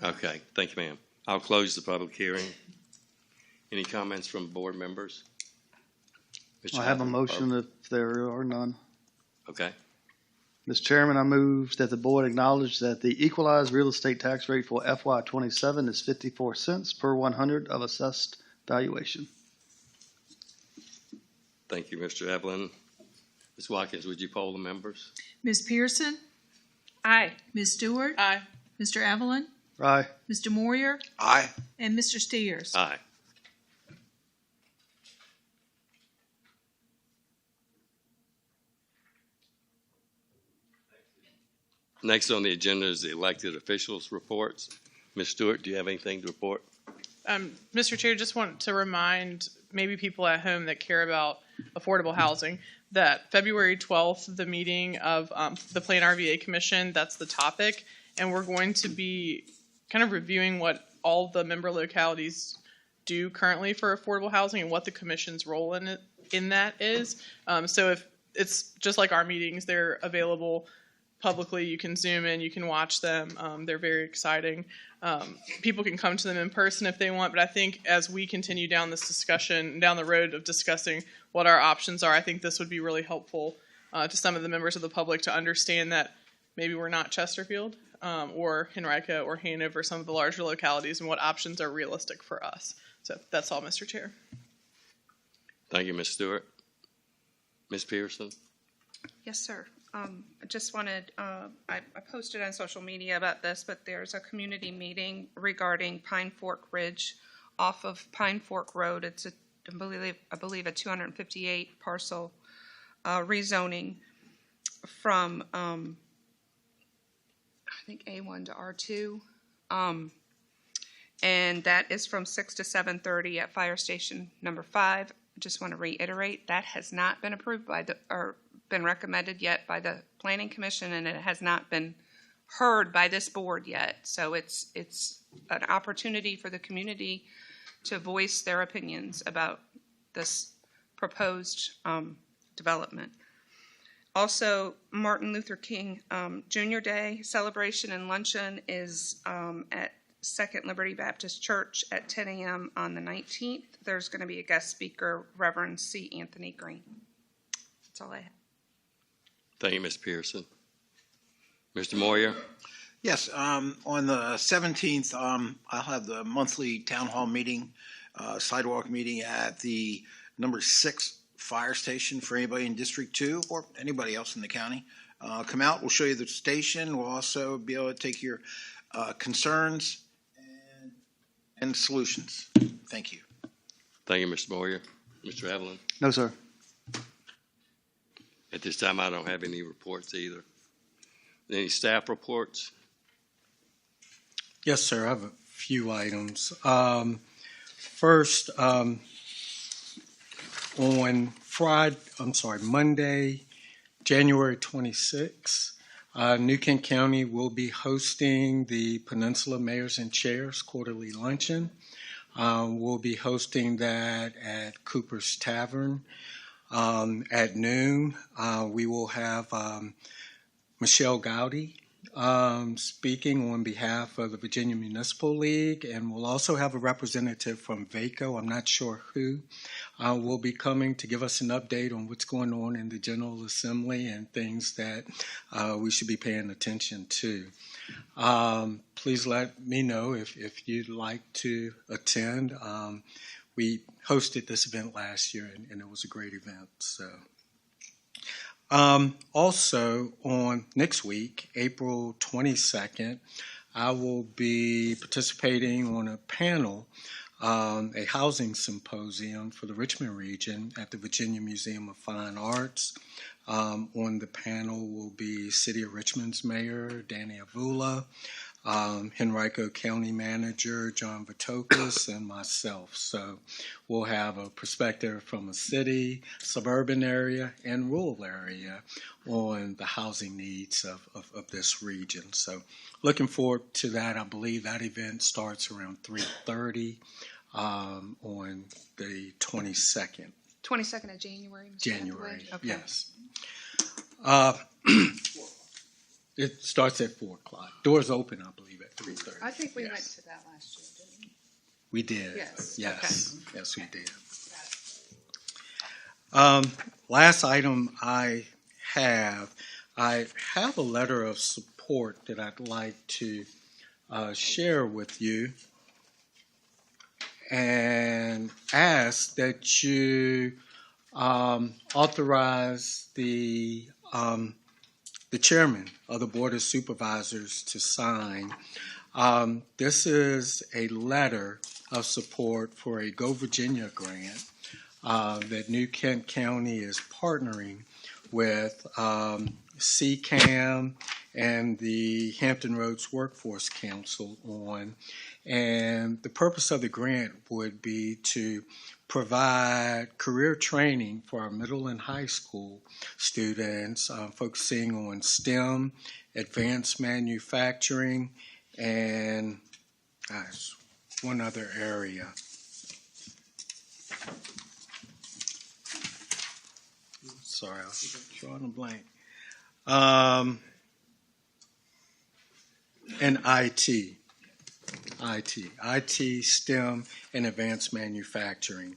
Okay, thank you, ma'am. I'll close the public hearing. Any comments from board members? I have a motion if there are none. Okay. Mr. Chairman, I move that the board acknowledge that the equalized real estate tax rate for FY 27 is 54 cents per 100 of assessed valuation. Thank you, Mr. Evelyn. Ms. Watkins, would you poll the members? Ms. Pearson? Aye. Ms. Stewart? Aye. Mr. Evelyn? Aye. Mr. Moyer? Aye. And Mr. Steers? Aye. Next on the agenda is the elected officials' reports. Ms. Stewart, do you have anything to report? Mr. Chair, just want to remind maybe people at home that care about affordable housing that February 12th, the meeting of the Plan RVA Commission, that's the topic, and we're going to be kind of reviewing what all the member localities do currently for affordable housing and what the commission's role in that is. So it's just like our meetings. They're available publicly. You can Zoom in, you can watch them. They're very exciting. People can come to them in person if they want, but I think as we continue down this discussion, down the road of discussing what our options are, I think this would be really helpful to some of the members of the public to understand that maybe we're not Chesterfield or Henrico or Hanover, some of the larger localities, and what options are realistic for us. So that's all, Mr. Chair. Thank you, Ms. Stewart. Ms. Pearson? Yes, sir. I just wanted, I posted on social media about this, but there's a community meeting regarding Pine Fork Ridge off of Pine Fork Road. It's I believe a 258 parcel rezoning from I think A1 to R2. And that is from 6 to 7:30 at Fire Station number 5. I just want to reiterate that has not been approved by or been recommended yet by the Planning Commission, and it has not been heard by this board yet. So it's an opportunity for the community to voice their opinions about this proposed development. Also, Martin Luther King Jr. Day celebration and luncheon is at Second Liberty Baptist Church at 10 a.m. on the 19th. There's going to be a guest speaker, Reverend C. Anthony Green. That's all I have. Thank you, Ms. Pearson. Mr. Moyer? Yes, on the 17th, I'll have the monthly town hall meeting, sidewalk meeting at the number 6 fire station for anybody in District 2 or anybody else in the county. Come out, we'll show you the station. We'll also be able to take your concerns and solutions. Thank you. Thank you, Mr. Moyer. Mr. Evelyn? No, sir. At this time, I don't have any reports either. Any staff reports? Yes, sir. I have a few items. First, on Monday, January 26th, New Kent County will be hosting the Peninsula Mayors and Chairs Quarterly Luncheon. We'll be hosting that at Cooper's Tavern. At noon, we will have Michelle Gowdy speaking on behalf of the Virginia Municipal League, and we'll also have a representative from VACO, I'm not sure who, will be coming to give us an update on what's going on in the General Assembly and things that we should be paying attention to. Please let me know if you'd like to attend. We hosted this event last year, and it was a great event. So, also on next week, April 22nd, I will be participating on a panel, a housing symposium for the Richmond region at the Virginia Museum of Fine Arts. On the panel will be City of Richmond's Mayor Danny Avula, Henrico County Manager John Vitokas, and myself. So we'll have a perspective from a city, suburban area, and rural area on the housing needs of this region. So looking forward to that. I believe that event starts around 3:30 on the 22nd. 22nd of January. Mr. January, okay. Yes. It starts at 4 o'clock. Doors open, I believe, at 3:30. I think we went to that last year, didn't we? We did. Yes. Yes. Okay. Yes, we did. Last item I have a letter of support that I'd like to share with you and ask that you authorize the chairman of the Board of Supervisors to sign. This is a letter of support for a Go Virginia grant that New Kent County is partnering with CCAM and the Hampton Roads Workforce Council on. And the purpose of the grant would be to provide career training for our middle and high school students, focusing on STEM, advanced manufacturing, and one other area. Let's sorry, I was drawing a blank. And IT, STEM, and advanced manufacturing.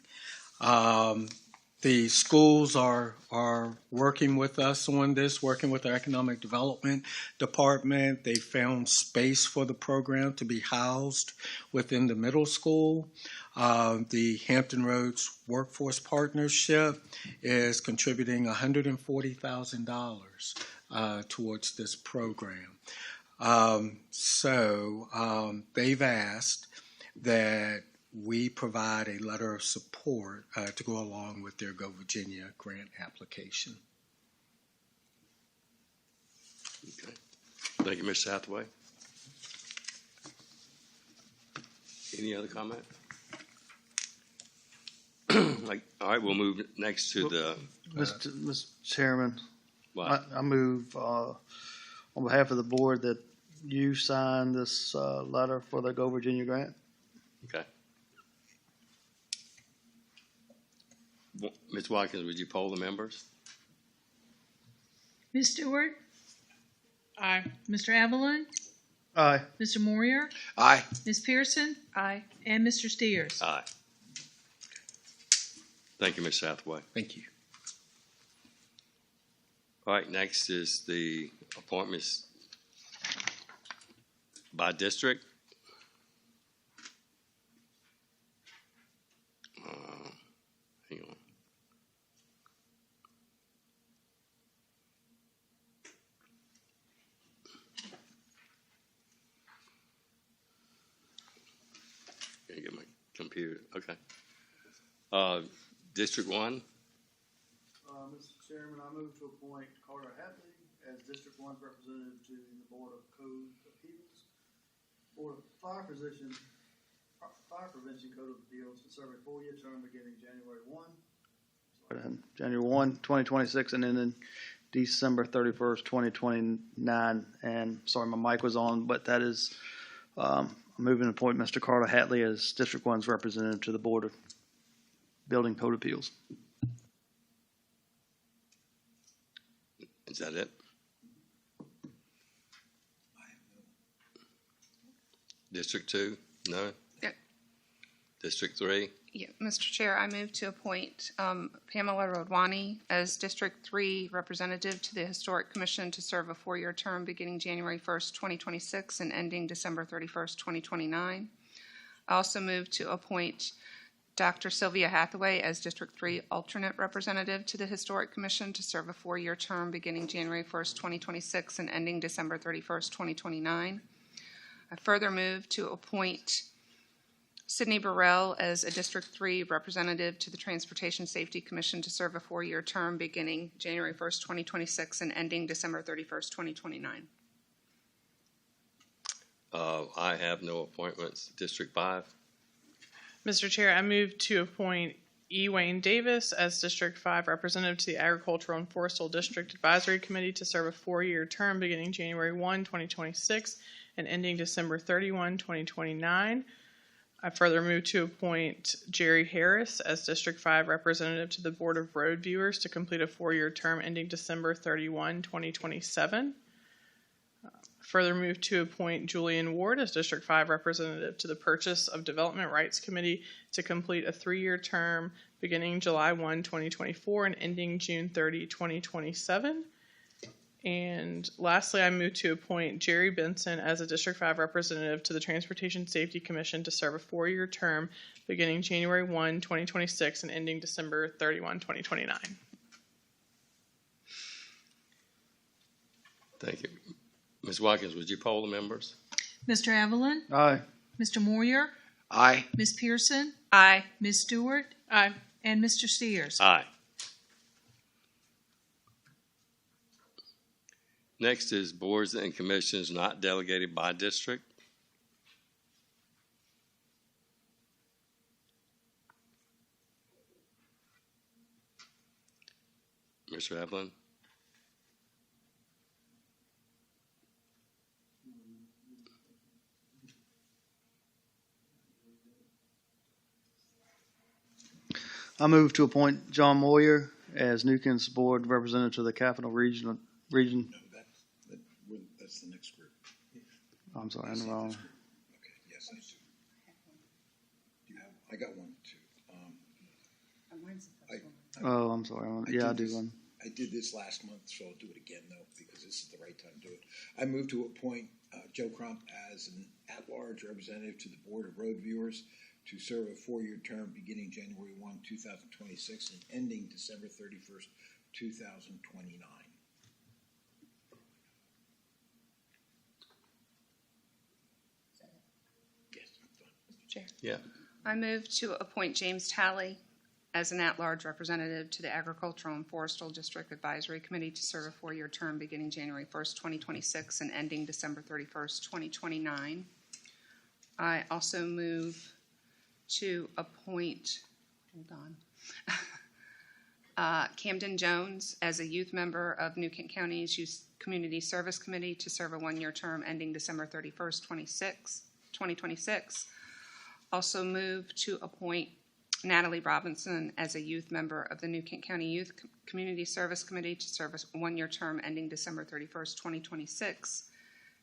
The schools are working with us on this, working with our economic development department. They found space for the program to be housed within the middle school. The Hampton Roads Workforce Partnership is contributing $140,000 towards this program. They've asked that we provide a letter of support to go along with their Go Virginia grant application. Okay. Thank you, Mr. Hathaway. Any other comment? All right, we'll move next to the. Mr. Chairman, What? I move on behalf of the board that you sign this letter for the Go Virginia grant. Okay. Ms. Watkins, would you poll the members? Ms. Stewart? Aye. Mr. Evelyn? Aye. Mr. Moyer? Aye. Ms. Pearson? Aye. And Mr. Steers? Aye. Thank you, Mr. Hathaway. Thank you. All right, next is the appointments by district. Hang on. Gotta get my computer. Okay. District 1. Mr. Chairman, I move to appoint Carter Hatley as District 1's representative to the Board of Code Appeals. For the Fire Prevention Code of Appeals to serve a 4-year term beginning January 1, 2026, and ending December 31st, 2029. And sorry, my mic was on, but that is, I'm moving to appoint Mr. Carter Hatley as District 1's representative to the Board of Building Code Appeals. Is that it? District 2? No? Yeah. District 3? Yeah, Mr. Chair, I move to appoint Pamela Rodwani as District 3 representative to the Historic Commission to serve a 4-year term beginning January 1st, 2026 and ending December 31st, 2029. I also move to appoint Dr. Sylvia Hathaway as District 3 alternate representative to the Historic Commission to serve a 4-year term beginning January 1st, 2026 and ending December 31st, 2029. I further move to appoint Sydney Burrell as a District 3 representative to the Transportation Safety Commission to serve a 4-year term beginning January 1st, 2026 and ending December 31st, 2029. I have no appointments. District 5? Mr. Chair, I move to appoint E. Wayne Davis as District 5 representative to the Agricultural and Forestal District Advisory Committee to serve a 4-year term beginning January 1, 2026 and ending December 31, 2029. I further move to appoint Jerry Harris as District 5 representative to the Board of Road Viewers to complete a 4-year term ending December 31, 2027. Further move to appoint Julian Ward as District 5 representative to the Purchase of Development Rights Committee to complete a 3-year term beginning July 1, 2024 and ending June 30, 2027. And lastly, I move to appoint Jerry Benson as a District 5 representative to the Transportation Safety Commission to serve a 4-year term beginning January 1, 2026 and ending December 31, 2029. Thank you. Ms. Watkins, would you poll the members? Mr. Evelyn? Aye. Mr. Moyer? Aye. Ms. Pearson? Aye. Ms. Stewart? Aye. And Mr. Steers? Aye. Next is boards and commissions not delegated by district. Mr. Evelyn? I move to appoint John Moyer as Newkins Board Representative to the Capital Region. That's the next group. I'm sorry, I'm wrong. Okay, yes, I do. Do you have, I got one too. Oh, I'm sorry. I do one. I did this last month, so I'll do it again though, because this is the right time to do it. I move to appoint Joe Crump as an at-large representative to the Board of Road Viewers to serve a 4-year term beginning January 1, 2026 and ending December 31st, 2029. Yes, Mr. Chair. Yeah. I move to appoint James Talley as an at-large representative to the Agricultural and Forestal District Advisory Committee to serve a 4-year term beginning January 1st, 2026 and ending December 31st, 2029. I also move to appoint, Camden Jones as a youth member of New Kent County's Youth Community Service Committee to serve a 1-year term ending December 31st, 2026. Also move to appoint Natalie Robinson as a youth member of the New Kent County Youth Community Service Committee to serve a 1-year term ending December 31st, 2026.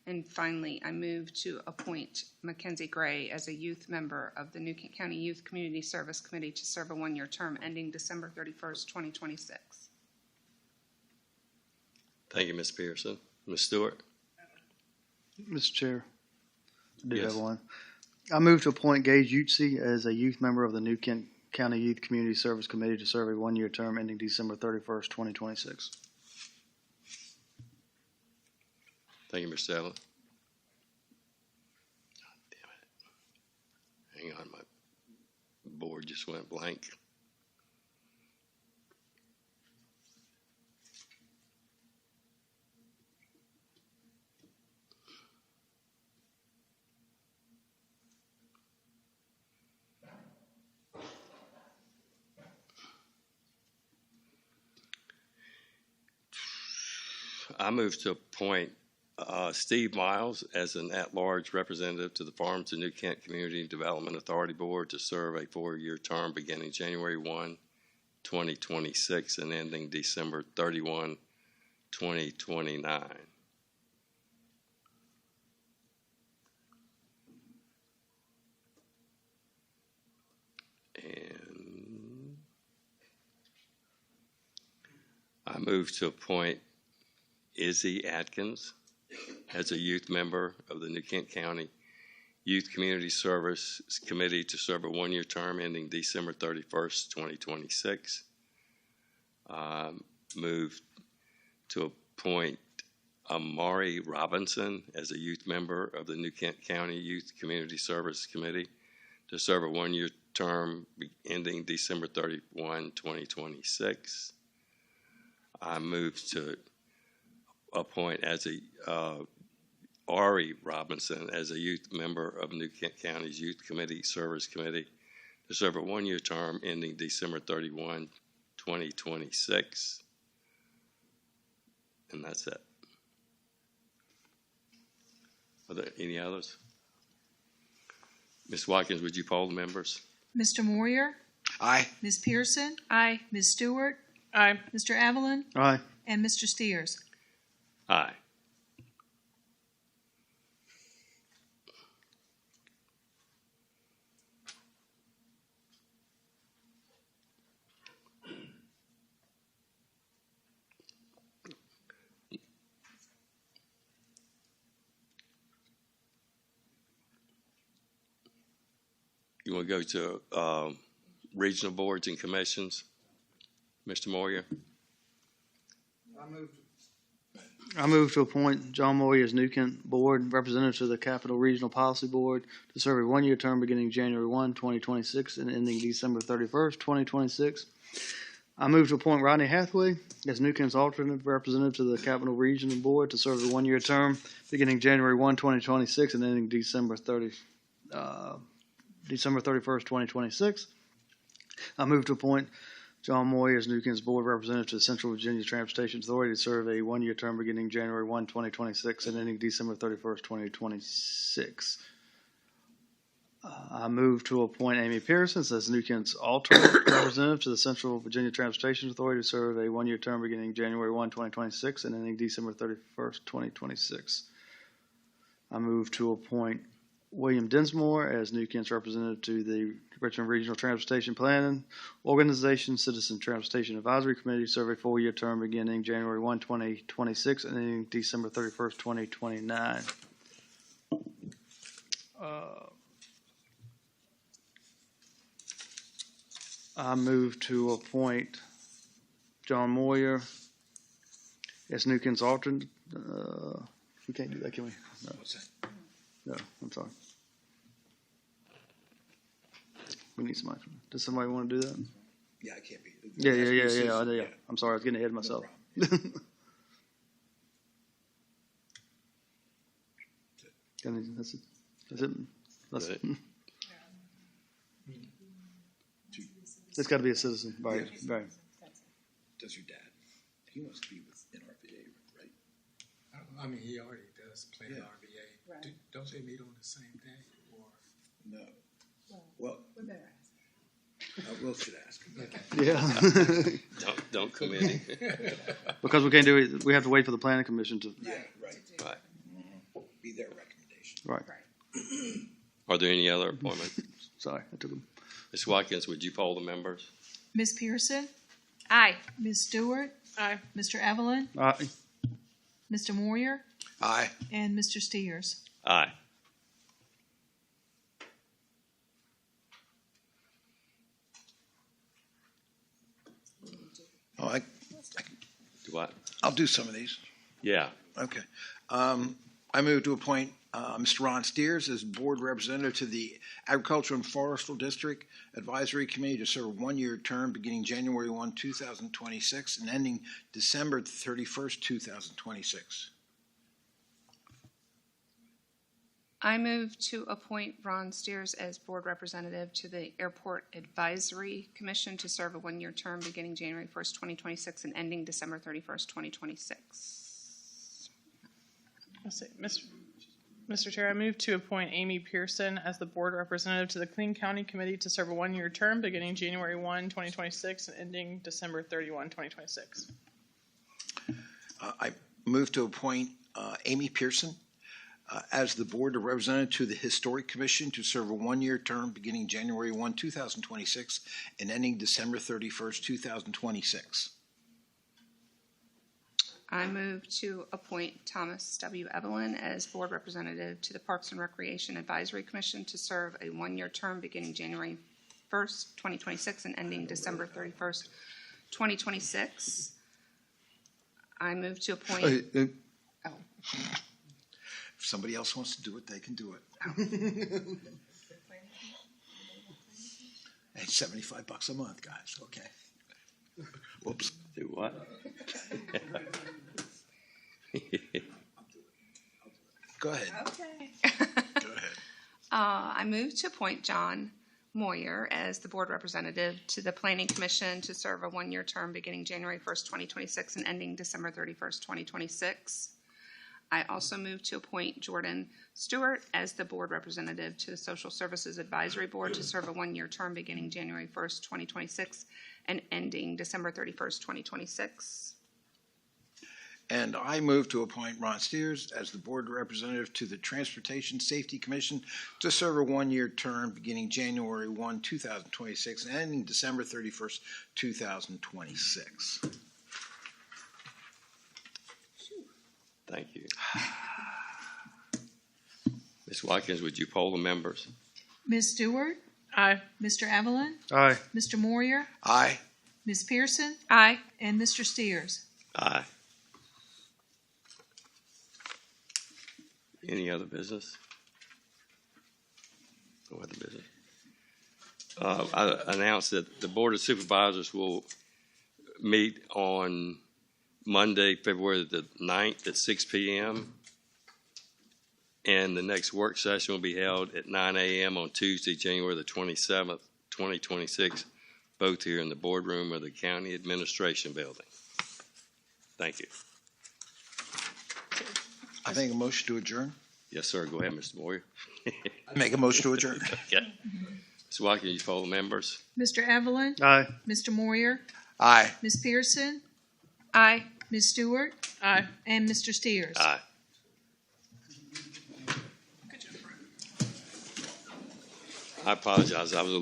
And finally, I move to appoint Mackenzie Gray as a youth member of the New Kent County Youth Community Service Committee to serve a 1-year term ending December 31st, 2026. Thank you, Ms. Pearson. Ms. Stewart? Mr. Chair, I do Yes. have one. I move to appoint Gage Utsi as a youth member of the New Kent County Youth Community Service Committee to serve a 1-year term ending December 31st, 2026. Thank you, Mr. Evelyn. Damn it. Hang on, my board just went blank. I move to appoint Steve Miles as an at-large representative to the Farms and New Kent Community Development Authority Board to serve a 4-year term beginning January 1, 2026 and ending December 31, 2029. And I move to appoint Izzy Atkins as a youth member of the New Kent County Youth Community Service Committee to serve a 1-year term ending December 31st, 2026. Move to appoint Amari Robinson as a youth member of the New Kent County Youth Community Service Committee to serve a 1-year term ending December 31, 2026. I move to appoint as a Ari Robinson as a youth member of New Kent County's Youth Committee Service Committee to serve a 1-year term ending December 31, 2026. And that's it. Are there any others? Ms. Watkins, would you poll the members? Mr. Moyer? Aye. Ms. Pearson? Aye. Ms. Stewart? Aye. Mr. Evelyn? Aye. And Mr. Steers? Aye. You want to go to regional boards and commissions? Mr. Moyer? I move to appoint John Moy as New Kent Board Representative to the Capital Regional Policy Board to serve a 1-year term beginning January 1, 2026 and ending December 31st, 2026. I move to appoint Rodney Hathaway as New Kent's alternate representative to the Capital Regional Board to serve a 1-year term beginning January 1, 2026 and ending December 31st, 2026. I move to appoint John Moy as New Kent's Board Representative to the Central Virginia Transportation Authority to serve a 1-year term beginning January 1, 2026 and ending December 31st, 2026. I move to appoint Amy Pearson as New Kent's alternate representative to the Central Virginia Transportation Authority to serve a one-year term beginning January 1, 2026 and ending December 31st, 2026. I move to appoint William Dinsmore as New Kent's representative to the Richmond Regional Transportation Planning Organization Citizen Transportation Advisory Committee to serve a four-year term beginning January 1, 2026 and ending December 31st, 2029. I move to appoint John Moyer as New Kent's alternate. We can't do that, can we? No. What's that? No, I'm sorry. We need somebody. Does somebody want to do that? Yeah, I can't be. Yeah. I'm sorry, I was getting ahead of myself. That's it. That's it. It's got to be a citizen, right? Yeah. Right. Does your dad? He wants to be with NRVA, right? I mean, he already does plan Yeah. RVA. Right. Don't they meet on the same day? Or No. Well, we better ask. Will should ask him. Yeah. Don't commit. Because we can't do it. We have to wait for the planning commission to. Yeah, right. Right. Be their recommendation. Right. Are there any other appointments? Sorry, I took them. Ms. Watkins, would you poll the members? Ms. Pearson? Aye. Ms. Stewart? Aye. Mr. Evelyn? Aye. Mr. Moyer? Aye. And Mr. Steers? Aye. Oh, Do what? I'll do some of these. Yeah. Okay. I move to appoint Mr. Ron Steers as board representative to the Agricultural and Forestal District Advisory Committee to serve a one-year term beginning January 1, 2026 and ending December 31st, 2026. I move to appoint Ron Steers as board representative to the Airport Advisory Commission to serve a one-year term beginning January 1st, 2026 and ending December 31st, 2026. Let's see, Mr. Chair, I move to appoint Amy Pearson as the board representative to the Clean County Committee to serve a one-year term beginning January 1, 2026 and ending December 31, 2026. I move to appoint Amy Pearson as the board representative to the Historic Commission to serve a one-year term beginning January 1, 2026 and ending December 31st, 2026. I move to appoint Thomas W. Evelyn as board representative to the Parks and Recreation Advisory Commission to serve a one-year term beginning January 1st, 2026 and ending December 31st, 2026. I move to appoint... If somebody else wants to do it, they can do it. Hey, $75 a month, guys. Okay. Whoops. Do what? Go ahead. Okay. Go ahead. I move to appoint John Moyer as the board representative to the Planning Commission to serve a one-year term beginning January 1st, 2026 and ending December 31st, 2026. I also move to appoint Jordan Stewart as the board representative to the Social Services Advisory Board to serve a one-year term beginning January 1st, 2026 and ending December 31st, 2026. And I move to appoint Ron Steers as the board representative to the Transportation Safety Commission to serve a one-year term beginning January 1, 2026 and ending December 31st, 2026. Thank you. Ms. Watkins, would you poll the members? Ms. Stewart? Aye. Mr. Evelyn? Aye. Mr. Moyer? Aye. Ms. Pearson? Aye. And Mr. Steers? Aye. Any other business? No other business. I announced that the Board of Supervisors will meet on Monday, February the 9th at 6 p.m. And the next work session will be held at 9 a.m. on Tuesday, January the 27th, 2026, both here in the boardroom of the County Administration Building. Thank you. I think a motion to adjourn. Yes, sir. Go ahead, Mr. Moyer. Make a motion to adjourn. Okay. Ms. Watkins, you poll members? Mr. Evelyn? Aye. Mr. Moyer? Aye. Ms. Pearson? Aye. Ms. Stewart? Aye. And Mr. Steers? Aye. I apologize. I was a little